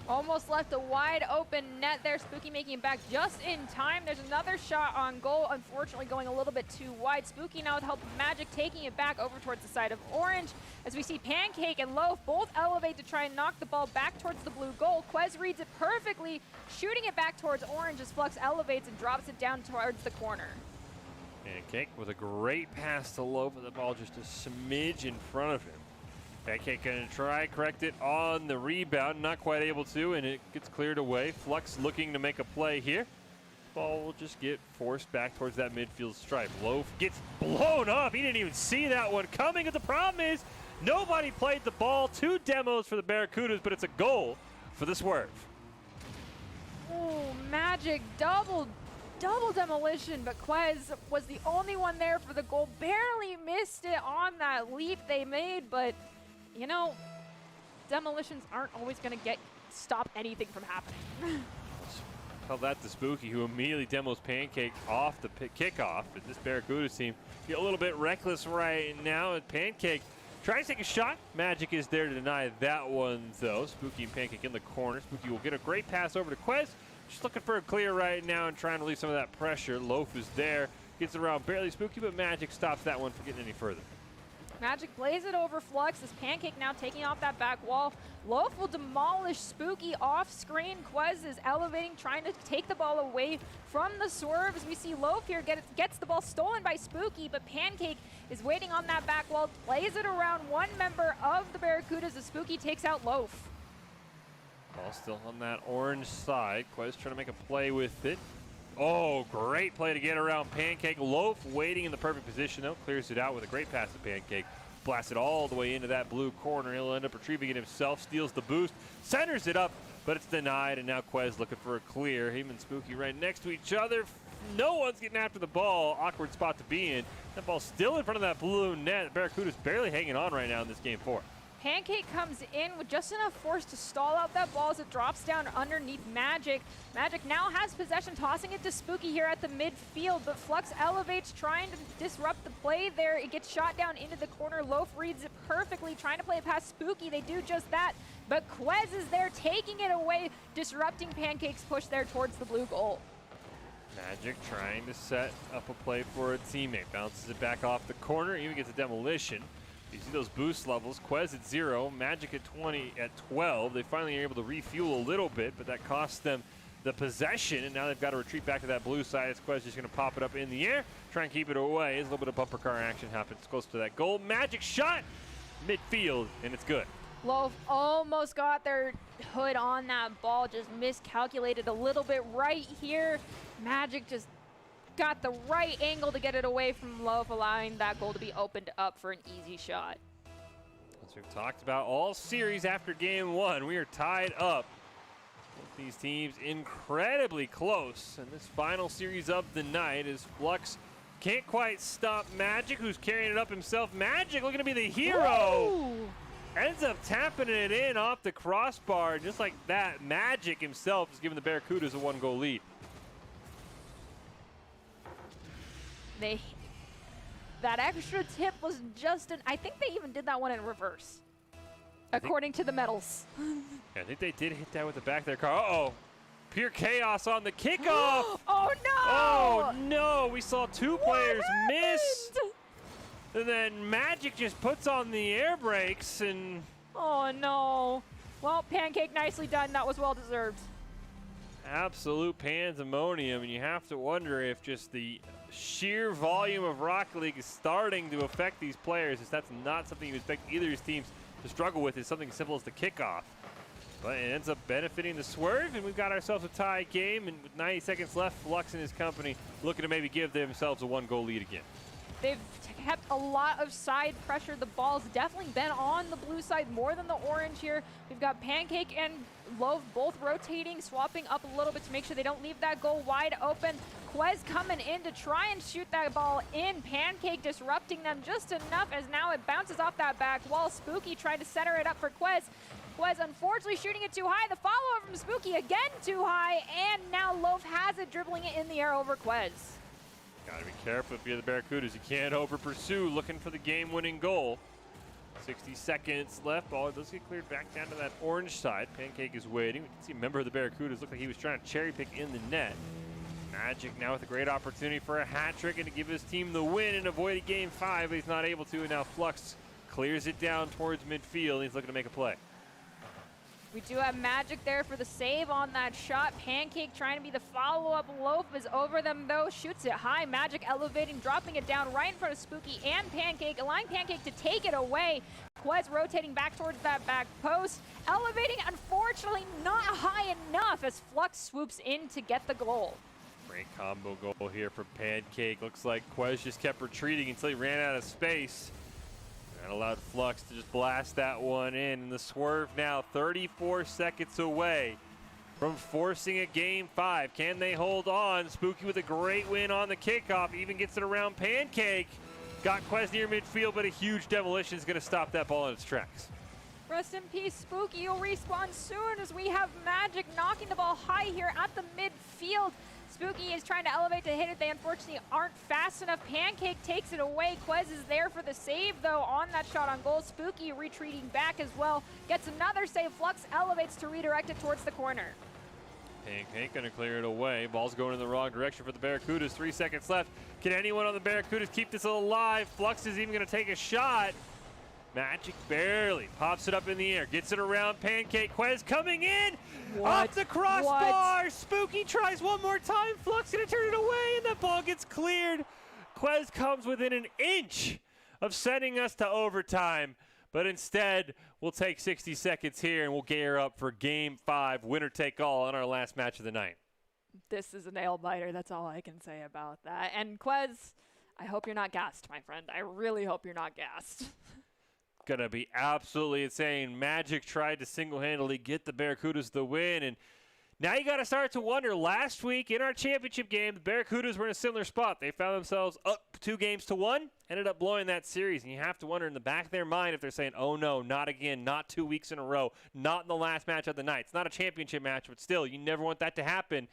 Almost left a wide open net there. Spooky making it back just in time. There's another shot on goal, unfortunately going a little bit too wide. Spooky now with help of Magic taking it back over towards the side of Orange, as we see Pancake and Loaf both elevate to try and knock the ball back towards the blue goal. Quez reads it perfectly, shooting it back towards Orange as Flux elevates and drops it down towards the corner. Pancake with a great pass to Loaf, with the ball just a smidge in front of him. Pancake going to try, correct it on the rebound, not quite able to, and it gets cleared away. Flux looking to make a play here. Ball will just get forced back towards that midfield stripe. Loaf gets blown up. He didn't even see that one coming, and the problem is nobody played the ball. 2 demos for the Barracudas, but it's a goal for the Swerve. Oh, Magic double demolition, but Quez was the only one there for the goal. Barely missed it on that leap they made, but you know, demolitions aren't always going to stop anything from happening. Tell that to Spooky, who immediately demos Pancake off the kickoff. But this Barracudas team get a little bit reckless right now, and Pancake tries to take a shot. Magic is there to deny that one, though. Spooky and Pancake in the corner. Spooky will get a great pass over to Quez. Just looking for a clear right now and trying to relieve some of that pressure. Loaf is there, gets around barely. Spooky, but Magic stops that one from getting any further. Magic plays it over Flux as Pancake now taking off that back wall. Loaf will demolish Spooky off screen. Quez is elevating, trying to take the ball away from the swerve as we see Loaf here gets the ball stolen by Spooky, but Pancake is waiting on that back wall, plays it around one member of the Barracudas as Spooky takes out Loaf. Ball still on that orange side. Quez trying to make a play with it. Oh, great play to get around Pancake. Loaf waiting in the perfect position, though. Clears it out with a great pass to Pancake. Blasts it all the way into that blue corner. He'll end up retrieving it himself. Steals the boost. Centers it up, but it's denied. And now Quez looking for a clear. Him and Spooky right next to each other. No one's getting after the ball. Awkward spot to be in. That ball's still in front of that blue net. Barracuda's barely hanging on right now in this game 4. Pancake comes in with just enough force to stall out that ball as it drops down underneath Magic. Magic now has possession, tossing it to Spooky here at the midfield, but Flux elevates, trying to disrupt the play there. It gets shot down into the corner. Loaf reads it perfectly, trying to play it past Spooky. They do just that, but Quez is there taking it away, disrupting Pancake's push there towards the blue goal. Magic trying to set up a play for a teammate. Bounces it back off the corner, even gets a demolition. You see those boost levels. Quez at 0, Magic at 20, at 12. They finally are able to refuel a little bit, but that costs them the possession, and now they've got to retreat back to that blue side. As Quez just going to pop it up in the air, try and keep it away. As a little bit of bumper car action happens close to that goal. Magic shot midfield, and it's good. Loaf almost got their hood on that ball, just miscalculated a little bit right here. Magic just got the right angle to get it away from Loaf, allowing that goal to be opened up for an easy shot. As we've talked about all series after game 1, we are tied up. Both these teams incredibly close in this final series of the night as Flux can't quite stop Magic, who's carrying it up himself. Magic looking to be the hero. Ooh. Ends up tapping it in off the crossbar. Just like that, Magic himself is giving the Barracudas a 1-goal lead. That extra tip was just I think they even did that one in reverse, according to the medals. I think they did hit that with the back of their car. Uh-oh. Pure chaos on the kickoff. Oh, no. Oh, no. We saw two players miss. And then Magic just puts on the air brakes and... Oh, no. Well, Pancake, nicely done. That was well-deserved. Absolute pandemonium, and you have to wonder if just the sheer volume of Rocket League is starting to affect these players, as that's not something you expect either of these teams to struggle with. Is something as simple as the kickoff. But it ends up benefiting the swerve, and we've got ourselves a tie game, and with 90 seconds left, Flux and his company looking to maybe give themselves a 1-goal lead again. They've kept a lot of side pressure. The ball's definitely been on the blue side more than the orange here. We've got Pancake and Loaf both rotating, swapping up a little bit to make sure they don't leave that goal wide open. Quez coming in to try and shoot that ball in. Pancake disrupting them just enough as now it bounces off that back wall. Spooky tried to center it up for Quez. Quez unfortunately shooting it too high. The follow-up from Spooky again too high, and now Loaf has it, dribbling it in the air over Quez. Gotta be careful if you're the Barracudas. You can't over-pursue, looking for the game-winning goal. 60 seconds left. Ball does get cleared back down to that orange side. Pancake is waiting. We can see a member of the Barracudas look like he was trying to cherry-pick in the net. Magic now with a great opportunity for a hat trick and to give his team the win and avoid a game 5, but he's not able to, and now Flux clears it down towards midfield. He's looking to make a play. We do have Magic there for the save on that shot. Pancake trying to be the follow-up. Loaf is over them, though. Shoots it high. Magic elevating, dropping it down right in front of Spooky and Pancake, allowing Pancake to take it away. Quez rotating back towards that back post. Elevating, unfortunately, not high enough as Flux swoops in to get the goal. Great combo goal here for Pancake. Looks like Quez just kept retreating until he ran out of space. That allowed Flux to just blast that one in. And the swerve now 34 seconds away from forcing a game 5. Can they hold on? Spooky with a great win on the kickoff. Even gets it around Pancake. Got Quez near midfield, but a huge demolition is going to stop that ball in its tracks. Rest in peace, Spooky. You'll respawn soon as we have Magic knocking the ball high here at the midfield. Spooky is trying to elevate to hit it. They unfortunately aren't fast enough. Pancake takes it away. Quez is there for the save, though, on that shot on goal. Spooky retreating back as well. Gets another save. Flux elevates to redirect it towards the corner. Pancake going to clear it away. Ball's going in the wrong direction for the Barracudas. 3 seconds left. Can anyone on the Barracudas keep this alive? Flux is even going to take a shot. Magic barely pops it up in the air, gets it around Pancake. Quez coming in, What? off the crossbar. Spooky tries one more time. Flux gonna turn it away, and that ball gets cleared. Quez comes within an inch of sending us to overtime, but instead we'll take 60 seconds here and we'll gear up for Game 5, winner take all on our last match of the night. This is a nail biter. That's all I can say about that. And Quez, I hope you're not gassed, my friend. I really hope you're not gassed. Gonna be absolutely insane. Magic tried to single-handedly get the Barracudas the win, and now you got to start to wonder. Last week in our championship game, the Barracudas were in a similar spot. They found themselves up 2-1, ended up blowing that series. And you have to wonder in the back of their mind if they're saying, oh no, not again, not 2 weeks in a row, not in the last match of the night. It's not a championship match, but still, you never want that to happen.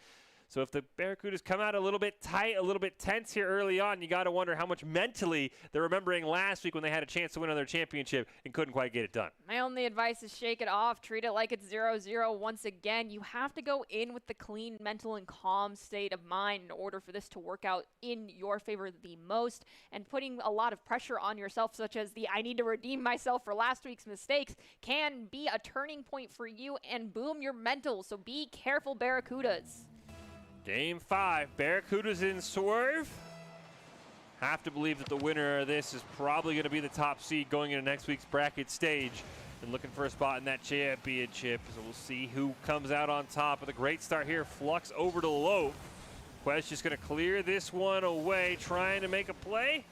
So if the Barracudas come out a little bit tight, a little bit tense here early on, you got to wonder how much mentally they're remembering last week when they had a chance to win another championship and couldn't quite get it done. My only advice is shake it off. Treat it like it's 0-0 once again. You have to go in with the clean mental and calm state of mind in order for this to work out in your favor the most. And putting a lot of pressure on yourself, such as the I need to redeem myself for last week's mistakes, can be a turning point for you and boom your mental. So be careful, Barracudas. Game 5, Barracudas in Swerve. Have to believe that the winner of this is probably going to be the top seed going into next week's bracket stage and looking for a spot in that championship. So we'll see who comes out on top with a great start here. Flux over to Loaf. Quest just going to clear this one away, trying to make a play.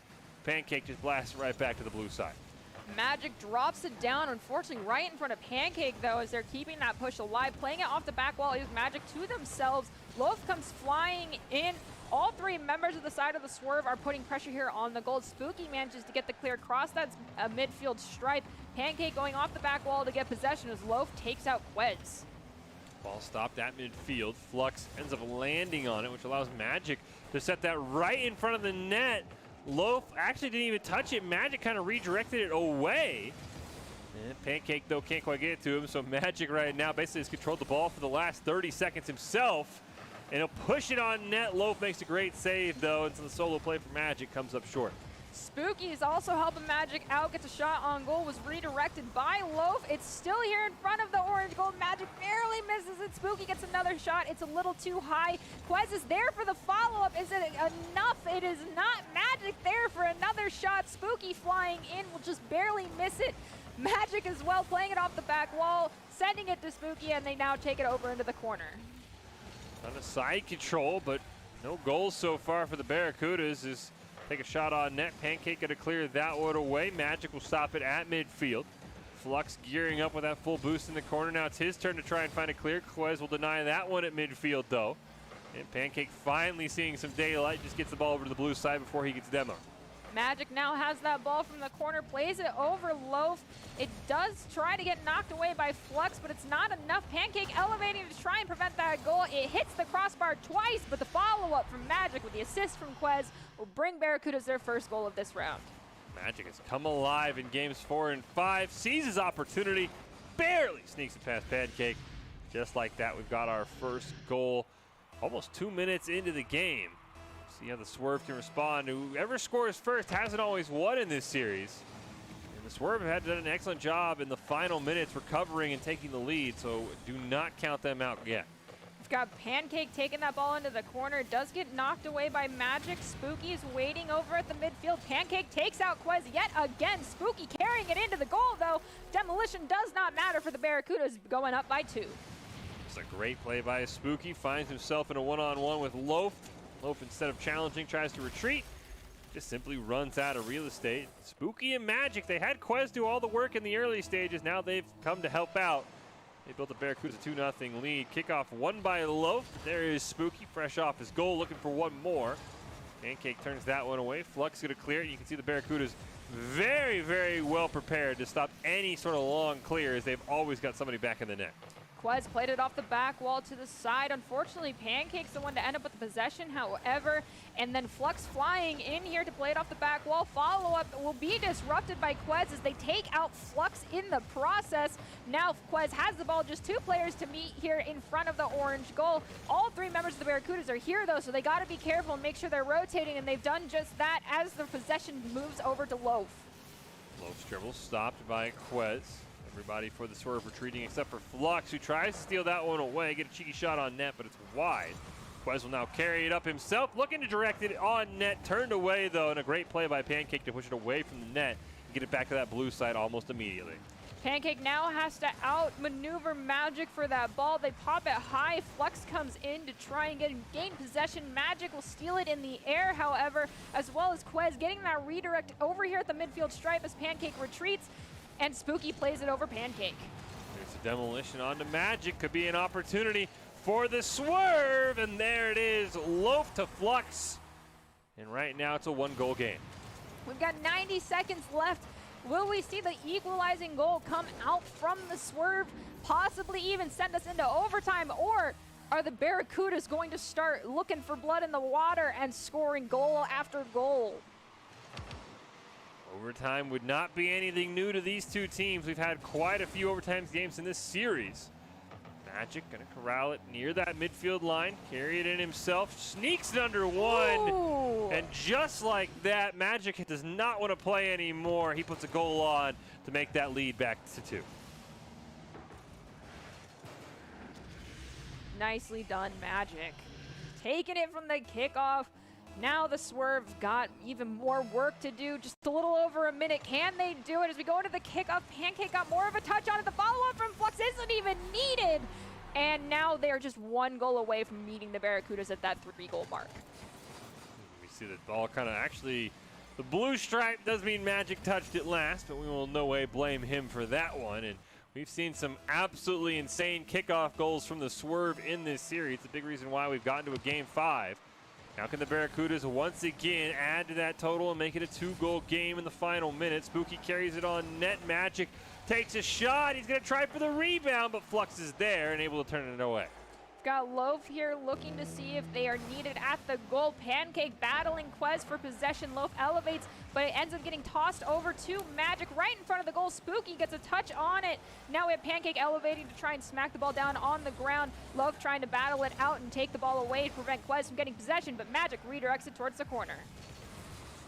Pancake just blasts it right back to the blue side. Magic drops it down, unfortunately, right in front of Pancake, though, as they're keeping that push alive. Playing it off the back wall is Magic to themselves. Loaf comes flying in. All three members of the side of the Swerve are putting pressure here on the gold. Spooky manages to get the clear cross. That's a midfield stripe. Pancake going off the back wall to get possession as Loaf takes out Quez. Ball stopped at midfield. Flux ends up landing on it, which allows Magic to set that right in front of the net. Loaf actually didn't even touch it. Magic kind of redirected it away. And Pancake, though, can't quite get it to him. So Magic right now basically has controlled the ball for the last 30 seconds himself. And he'll push it on net. Loaf makes a great save, though. And so the solo play for Magic comes up short. Spooky is also helping Magic out. Gets a shot on goal. Was redirected by Loaf. It's still here in front of the orange goal. Magic barely misses it. Spooky gets another shot. It's a little too high. Quez is there for the follow-up. Is it enough? It is not. Magic there for another shot. Spooky flying in will just barely miss it. Magic as well playing it off the back wall, sending it to Spooky, and they now take it over into the corner. On a side control, but no goals so far for the Barracudas. Is take a shot on net. Pancake going to clear that one away. Magic will stop it at midfield. Flux gearing up with that full boost in the corner. Now it's his turn to try and find a clear. Quez will deny that one at midfield, though. And Pancake finally seeing some daylight. Just gets the ball over to the blue side before he gets demoed. Magic now has that ball from the corner, plays it over Loaf. It does try to get knocked away by Flux, but it's not enough. Pancake elevating to try and prevent that goal. It hits the crossbar twice, but the follow-up from Magic with the assist from Quez will bring Barracudas their first goal of this round. Magic has come alive in games 4 and 5, sees his opportunity, barely sneaks it past Pancake. Just like that, we've got our first goal almost 2 minutes into the game. See how the Swerve can respond. Whoever scores first hasn't always won in this series. And the Swerve have done an excellent job in the final minutes recovering and taking the lead, so do not count them out yet. We've got Pancake taking that ball into the corner. It does get knocked away by Magic. Spooky is waiting over at the midfield. Pancake takes out Quez yet again. Spooky carrying it into the goal, though. Demolition does not matter for the Barracudas, going up by 2. It's a great play by Spooky. Finds himself in a one-on-one with Loaf. Loaf, instead of challenging, tries to retreat. Just simply runs out of real estate. Spooky and Magic, they had Quez do all the work in the early stages. Now they've come to help out. They built the Barracudas a 2-0 lead. Kickoff won by Loaf. There is Spooky, fresh off his goal, looking for one more. Pancake turns that one away. Flux going to clear it. You can see the Barracudas very, very well prepared to stop any sort of long clears. They've always got somebody back in the net. Quez played it off the back wall to the side. Unfortunately, Pancake's the one to end up with the possession, however. And then Flux flying in here to play it off the back wall. Follow-up will be disrupted by Quez as they take out Flux in the process. Now Quez has the ball, just 2 players to meet here in front of the orange goal. All 3 members of the Barracudas are here, though, so they got to be careful and make sure they're rotating, and they've done just that as the possession moves over to Loaf. Loaf's dribble stopped by Quez. Everybody for the swerve retreating except for Flux, who tries to steal that one away. Get a cheeky shot on net, but it's wide. Quez will now carry it up himself, looking to direct it on net. Turned away, though, and a great play by Pancake to push it away from the net and get it back to that blue side almost immediately. Pancake now has to outmaneuver Magic for that ball. They pop it high. Flux comes in to try and gain possession. Magic will steal it in the air, however, as well as Quez getting that redirect over here at the midfield stripe as Pancake retreats, and Spooky plays it over Pancake. There's a demolition onto Magic. Could be an opportunity for the swerve, and there it is. Loaf to Flux. And right now it's a 1-goal game. We've got 90 seconds left. Will we see the equalizing goal come out from the swerve, possibly even send us into overtime, or are the Barracudas going to start looking for blood in the water and scoring goal after goal? Overtime would not be anything new to these two teams. We've had quite a few overtime games in this series. Magic gonna corral it near that midfield line, carry it in himself, sneaks it under one. Ooh. And just like that, Magic does not want to play anymore. He puts a goal on to make that lead back to 2. Nicely done, Magic. Taking it from the kickoff. Now the Swerve got even more work to do, just a little over a minute. Can they do it as we go into the kickoff? Pancake got more of a touch on it. The follow-up from Flux isn't even needed. And now they're just 1 goal away from meeting the Barracudas at that 3-goal mark. We see the ball kind of actually, the blue stripe does mean Magic touched it last, but we will in no way blame him for that one. And we've seen some absolutely insane kickoff goals from the Swerve in this series. It's a big reason why we've gotten to a Game 5. Now can the Barracudas once again add to that total and make it a 2-goal game in the final minute? Spooky carries it on net. Magic takes a shot. He's going to try for the rebound, but Flux is there and able to turn it away. Got Loaf here looking to see if they are needed at the goal. Pancake battling Quez for possession. Loaf elevates, but it ends up getting tossed over to Magic right in front of the goal. Spooky gets a touch on it. Now we have Pancake elevating to try and smack the ball down on the ground. Loaf trying to battle it out and take the ball away to prevent Quez from getting possession, but Magic redirects it towards the corner.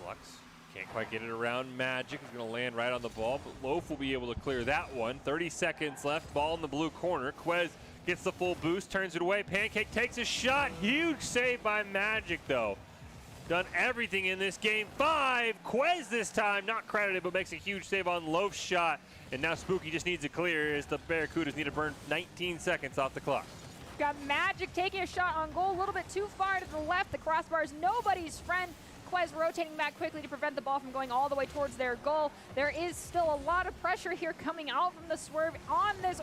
Flux can't quite get it around Magic. He's going to land right on the ball, but Loaf will be able to clear that one. 30 seconds left. Ball in the blue corner. Quez gets the full boost, turns it away. Pancake takes a shot. Huge save by Magic, though. Done everything in this game. 5. Quez this time, not credited, but makes a huge save on Loaf's shot. And now Spooky just needs to clear as the Barracudas need to burn 19 seconds off the clock. Got Magic taking a shot on goal, a little bit too far to the left. The crossbar is nobody's friend. Quez rotating back quickly to prevent the ball from going all the way towards their goal. There is still a lot of pressure here coming out from the Swerve on this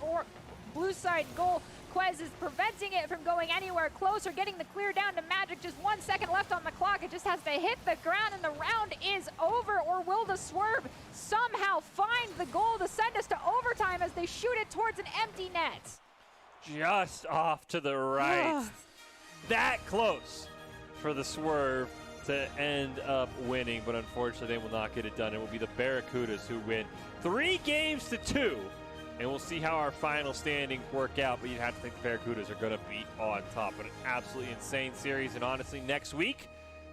blue side goal. Quez is preventing it from going anywhere closer, getting the clear down to Magic. Just 1 second left on the clock. It just has to hit the ground and the round is over. Or will the Swerve somehow find the goal to send us to overtime as they shoot it towards an empty net? Just off to the right. That close for the Swerve to end up winning, but unfortunately they will not get it done. It will be the Barracudas who win 3-2. And we'll see how our final standings work out, but you'd have to think the Barracudas are going to be on top. But an absolutely insane series, and honestly, next week,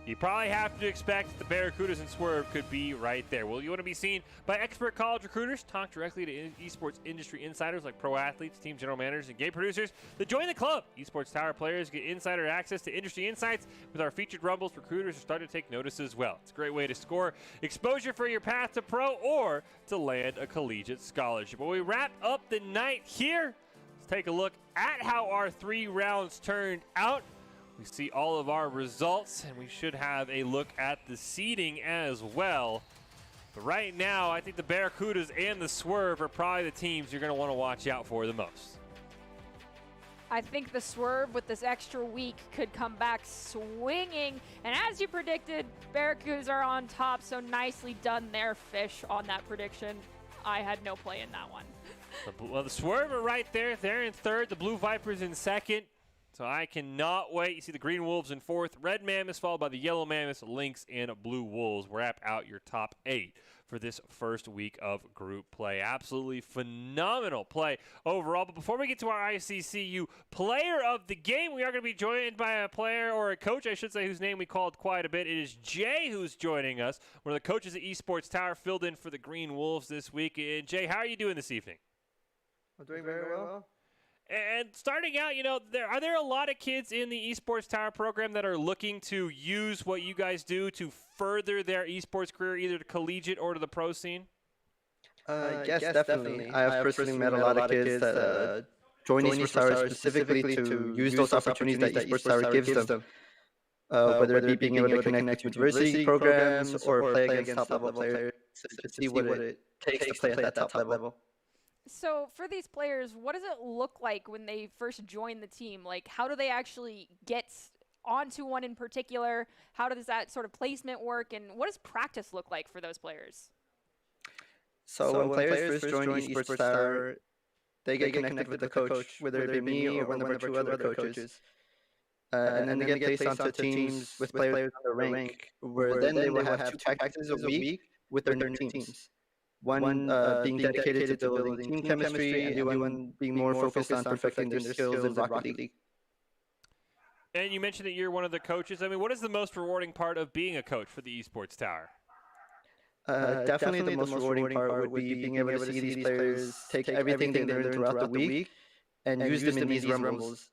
you probably have to expect the Barracudas and Swerve could be right there. Well, you want to be seen by expert college recruiters, talk directly to esports industry insiders like pro athletes, team general managers, and game producers that join the club. Esports Tower players get insider access to industry insights with our featured Rumbles. Recruiters are starting to take notice as well. It's a great way to score exposure for your path to pro or to land a collegiate scholarship. Well, we wrap up the night here. Let's take a look at how our 3 rounds turned out. We see all of our results, and we should have a look at the seeding as well. But right now, I think the Barracudas and the Swerve are probably the teams you're going to want to watch out for the most. I think the Swerve with this extra week could come back swinging. And as you predicted, Barracudas are on top, so nicely done there, Fish, on that prediction. I had no play in that one. Well, the Swerve are right there. They're in third. The Blue Vipers in second. So I cannot wait. You see the Green Wolves in 4th, Red Mammoths followed by the Yellow Mammoths, Lynx, and Blue Wolves. Wrap out your top 8 for this first week of group play. Absolutely phenomenal play overall. But before we get to our ICCU player of the game, we are going to be joined by a player, or a coach, I should say, whose name we called quite a bit. It is Jay who's joining us. One of the coaches at Esports Tower, filled in for the Green Wolves this week. And Jay, how are you doing this evening? I'm doing very well. And starting out, are there a lot of kids in the Esports Tower program that are looking to use what you guys do to further their esports career, either to collegiate or to the pro scene? Yes, definitely. I have personally met a lot of kids that join Esports Tower specifically to use those opportunities that Esports Tower gives them. Whether it be being able to connect with university programs or play against top-level players to see what it takes to play at that top level. So for these players, what does it look like when they first join the team? Like, how do they actually get onto one in particular? How does that sort of placement work? And what does practice look like for those players? So when players first join Esports Tower, they get connected with the coach, whether it be me or one of our 2 other coaches. And then they get placed onto teams with players on their rank, where then they will have 2 practices a week with their new teams. One being dedicated to building team chemistry, and the other one being more focused on perfecting their skills in Rocket League. And you mentioned that you're one of the coaches. I mean, what is the most rewarding part of being a coach for the Esports Tower? Definitely the most rewarding part would be being able to see these players take everything they learn throughout the week and use them in these rumbles.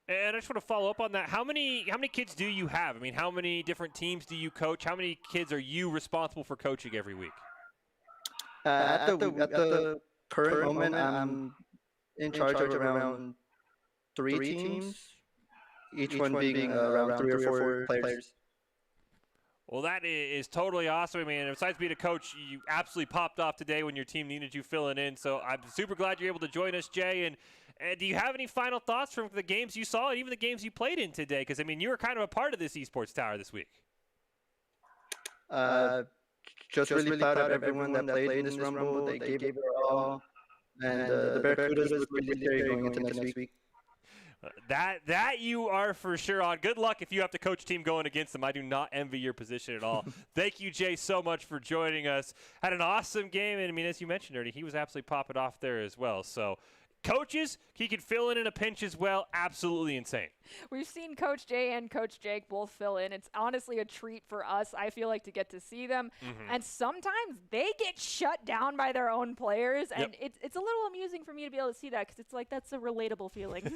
And I just want to follow up on that. How many kids do you have? I mean, how many different teams do you coach? How many kids are you responsible for coaching every week? At the current moment, I'm in charge of around 3 teams, each one being around 3 or 4 players. Well, that is totally awesome. I mean, besides being a coach, you absolutely popped off today when your team needed you filling in. So I'm super glad you're able to join us, Jay. And do you have any final thoughts from the games you saw and even the games you played in today? Because, I mean, you were kind of a part of this Esports Tower this week. Just really proud of everyone that played in this rumble. They gave it their all. And the Barracudas look really scary going into next week. That you are for sure on. Good luck if you have to coach a team going against them. I do not envy your position at all. Thank you, Jay, so much for joining us. Had an awesome game, and I mean, as you mentioned, Ernie, he was absolutely popping off there as well. So, coaches, he could fill in a pinch as well. Absolutely insane. We've seen Coach Jay and Coach Jake both fill in. It's honestly a treat for us, I feel like, to get to see them. And sometimes they get shut down by their own players, and it's a little amusing for me to be able to see that because it's like that's a relatable feeling.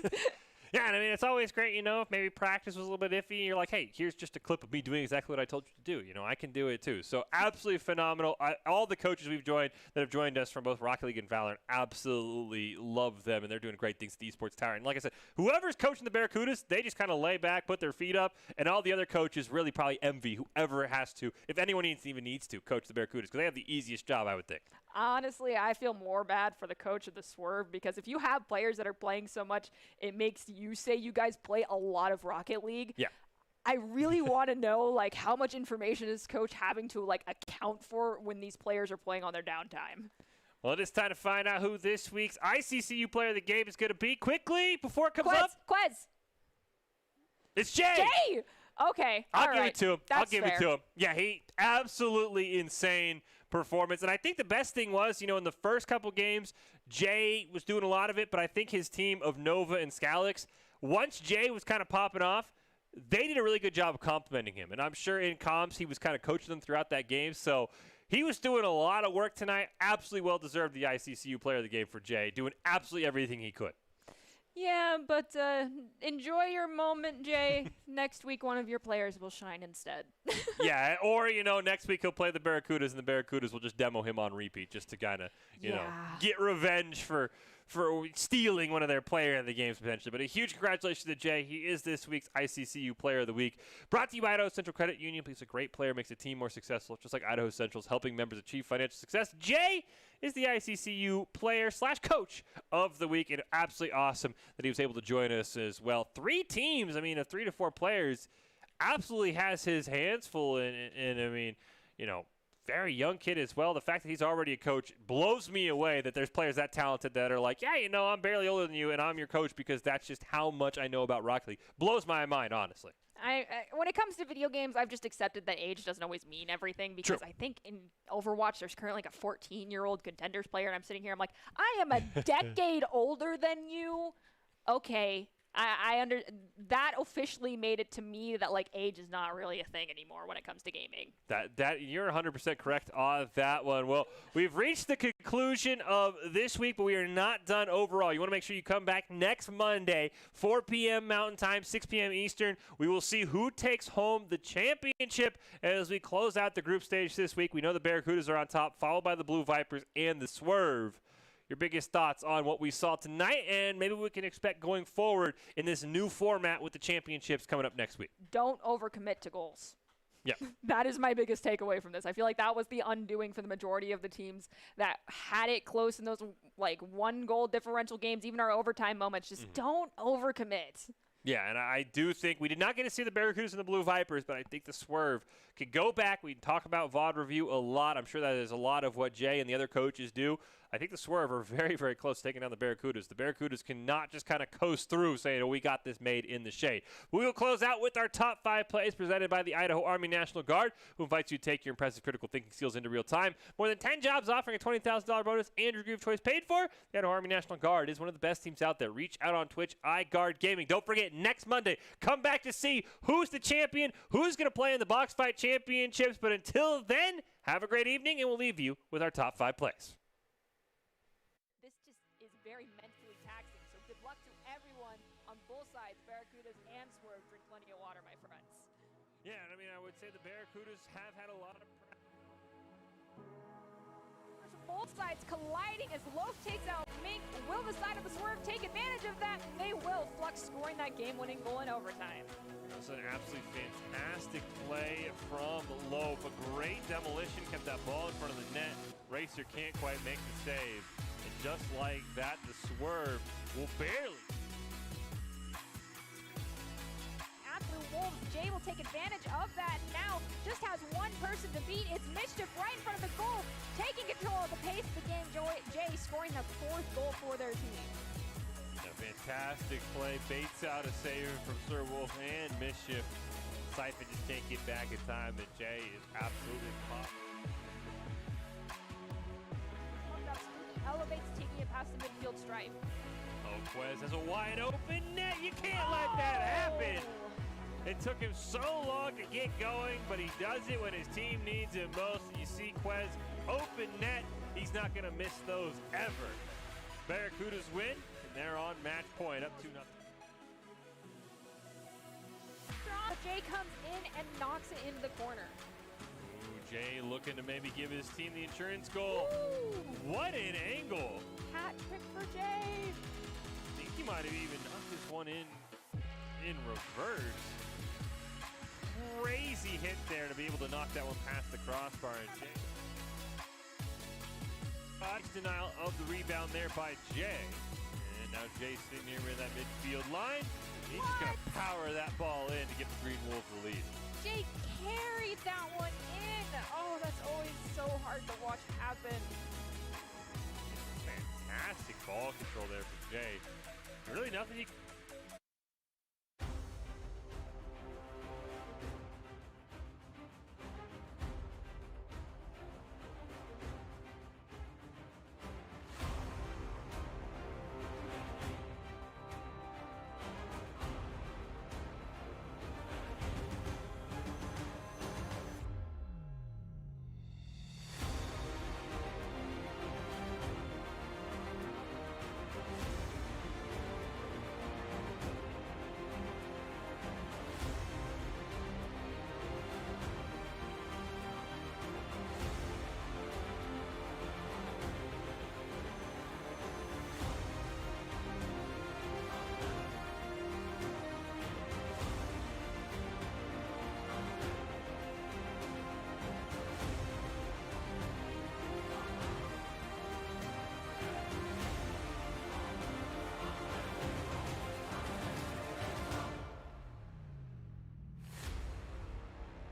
Yeah, and I mean, it's always great, if maybe practice was a little bit iffy, you're like, hey, here's just a clip of me doing exactly what I told you to do. I can do it too. So absolutely phenomenal. All the coaches we've joined that have joined us from both Rocket League and Valorant, absolutely love them, and they're doing great things at the Esports Tower. And like I said, whoever's coaching the Barracudas, they just kind of lay back, put their feet up, and all the other coaches really probably envy whoever has to, if anyone even needs to, coach the Barracudas, because they have the easiest job, I would think. Honestly, I feel more bad for the coach of the Swerve because if you have players that are playing so much, it makes you say you guys play a lot of Rocket League. Yeah. I really want to know, like, how much information is coach having to, like, account for when these players are playing on their downtime? Well, it is time to find out who this week's ICCU player of the game is going to be. Quickly, before it comes up. Quez! It's Jay! Jay! Okay, I'll give it to him. That's I'll give it to him. Yeah, he absolutely insane performance. And I think the best thing was, in the first couple games, Jay was doing a lot of it, but I think his team of Nova and Scalix, once Jay was kind of popping off, they did a really good job of complimenting him. And I'm sure in comms, he was kind of coaching them throughout that game. So he was doing a lot of work tonight. Absolutely well-deserved the ICCU player of the game for Jay, doing absolutely everything he could. Yeah, but enjoy your moment, Jay. Next week, one of your players will shine instead. Yeah, or, next week he'll play the Barracudas, and the Barracudas will just demo him on repeat just to kind of, get revenge for stealing one of their player in the games potentially. But a huge congratulations to Jay. He is this week's ICCU Player of the Week. Brought to you by Idaho Central Credit Union. He's a great player, makes a team more successful, just like Idaho Central's helping members achieve financial success. Jay is the ICCU Player/Coach of the Week, and absolutely awesome that he was able to join us as well. 3 teams, of 3 to 4 players, absolutely has his hands full, and I mean, very young kid as well. The fact that he's already a coach blows me away, that there's players that talented that are like, yeah, you know, I'm barely older than you, and I'm your coach because that's just how much I know about Rocket League. Blows my mind, honestly. When it comes to video games, I've just accepted that age doesn't always mean everything, because True. I think in Overwatch there's currently like a 14-year-old Contenders player, and I'm sitting here, I'm like, I am a decade older than you. Okay, that officially made it to me that like age is not really a thing anymore when it comes to gaming. That you're 100% correct on that one. Well, we've reached the conclusion of this week, but we are not done overall. You want to make sure you come back next Monday, 4 p.m. Mountain Time, 6 p.m. Eastern. We will see who takes home the championship as we close out the group stage this week. We know the Barracudas are on top, followed by the Blue Vipers and the Swerve. Your biggest thoughts on what we saw tonight, and maybe we can expect going forward in this new format with the championships coming up next week. Don't overcommit to goals. Yep. That is my biggest takeaway from this. I feel like that was the undoing for the majority of the teams that had it close in those like 1-goal differential games, even our overtime moments. Just don't overcommit. Yeah, and I do think we did not get to see the Barracudas and the Blue Vipers, but I think the Swerve could go back. We can talk about VOD review a lot. I'm sure that is a lot of what Jay and the other coaches do. I think the Swerve are very, very close to taking down the Barracudas. The Barracudas cannot just kind of coast through saying, oh, we got this made in the shade. We will close out with our top 5 plays presented by the Idaho Army National Guard, who invites you to take your impressive critical thinking skills into real time. More than 10 jobs offering a $20,000 bonus and your group choice paid for. The Idaho Army National Guard is one of the best teams out there. Reach out on Twitch, iGuard Gaming. Don't forget, next Monday, come back to see who's the champion, who's going to play in the Box Fight Championships. But until then, have a great evening, and we'll leave you with our top 5 plays. This just is very mentally taxing, so good luck to everyone on both sides, Barracudas and Swerve. Drink plenty of water, my friends. Yeah, and I mean, I would say the Barracudas have had a lot of Both sides colliding as Loaf takes out Mink. Will the side of the Swerve take advantage of that? They will. Flux scoring that game-winning goal in overtime. That was an absolutely fantastic play from Loaf. A great demolition, kept that ball in front of the net. Racer can't quite make the save. And just like that, the Swerve will barely. Blue Wolves, Jay will take advantage of that now. Just has one person to beat. It's Mischief right in front of the goal, taking control of the pace of the game. Jay scoring the 4th goal for their team. A fantastic play, baits out a save from Sir Wolf and Mischief. Siphon just can't get back in time, and Jay is absolutely caught. Elevates, taking it past the midfield stripe. Oh, Quez has a wide open net. You can't let that happen. It took him so long to get going, but he does it when his team needs it most. You see Quez open net. He's not going to miss those ever. Barracudas win, and they're on match point, up 2-0. Jay comes in and knocks it into the corner. Ooh, Jay looking to maybe give his team the insurance goal. Ooh. What an angle. Hat trick for Jay. I think he might have even knocked this one in reverse. Crazy hit there to be able to knock that one past the crossbar. And Jay. Denial of the rebound there by Jay. And now Jay's sitting here in that midfield line. He's just going to power that ball in to give the Green Wolves the lead. Jay carried that one in. Oh, that's always so hard to watch happen. Fantastic ball control there from Jay. Really nothing he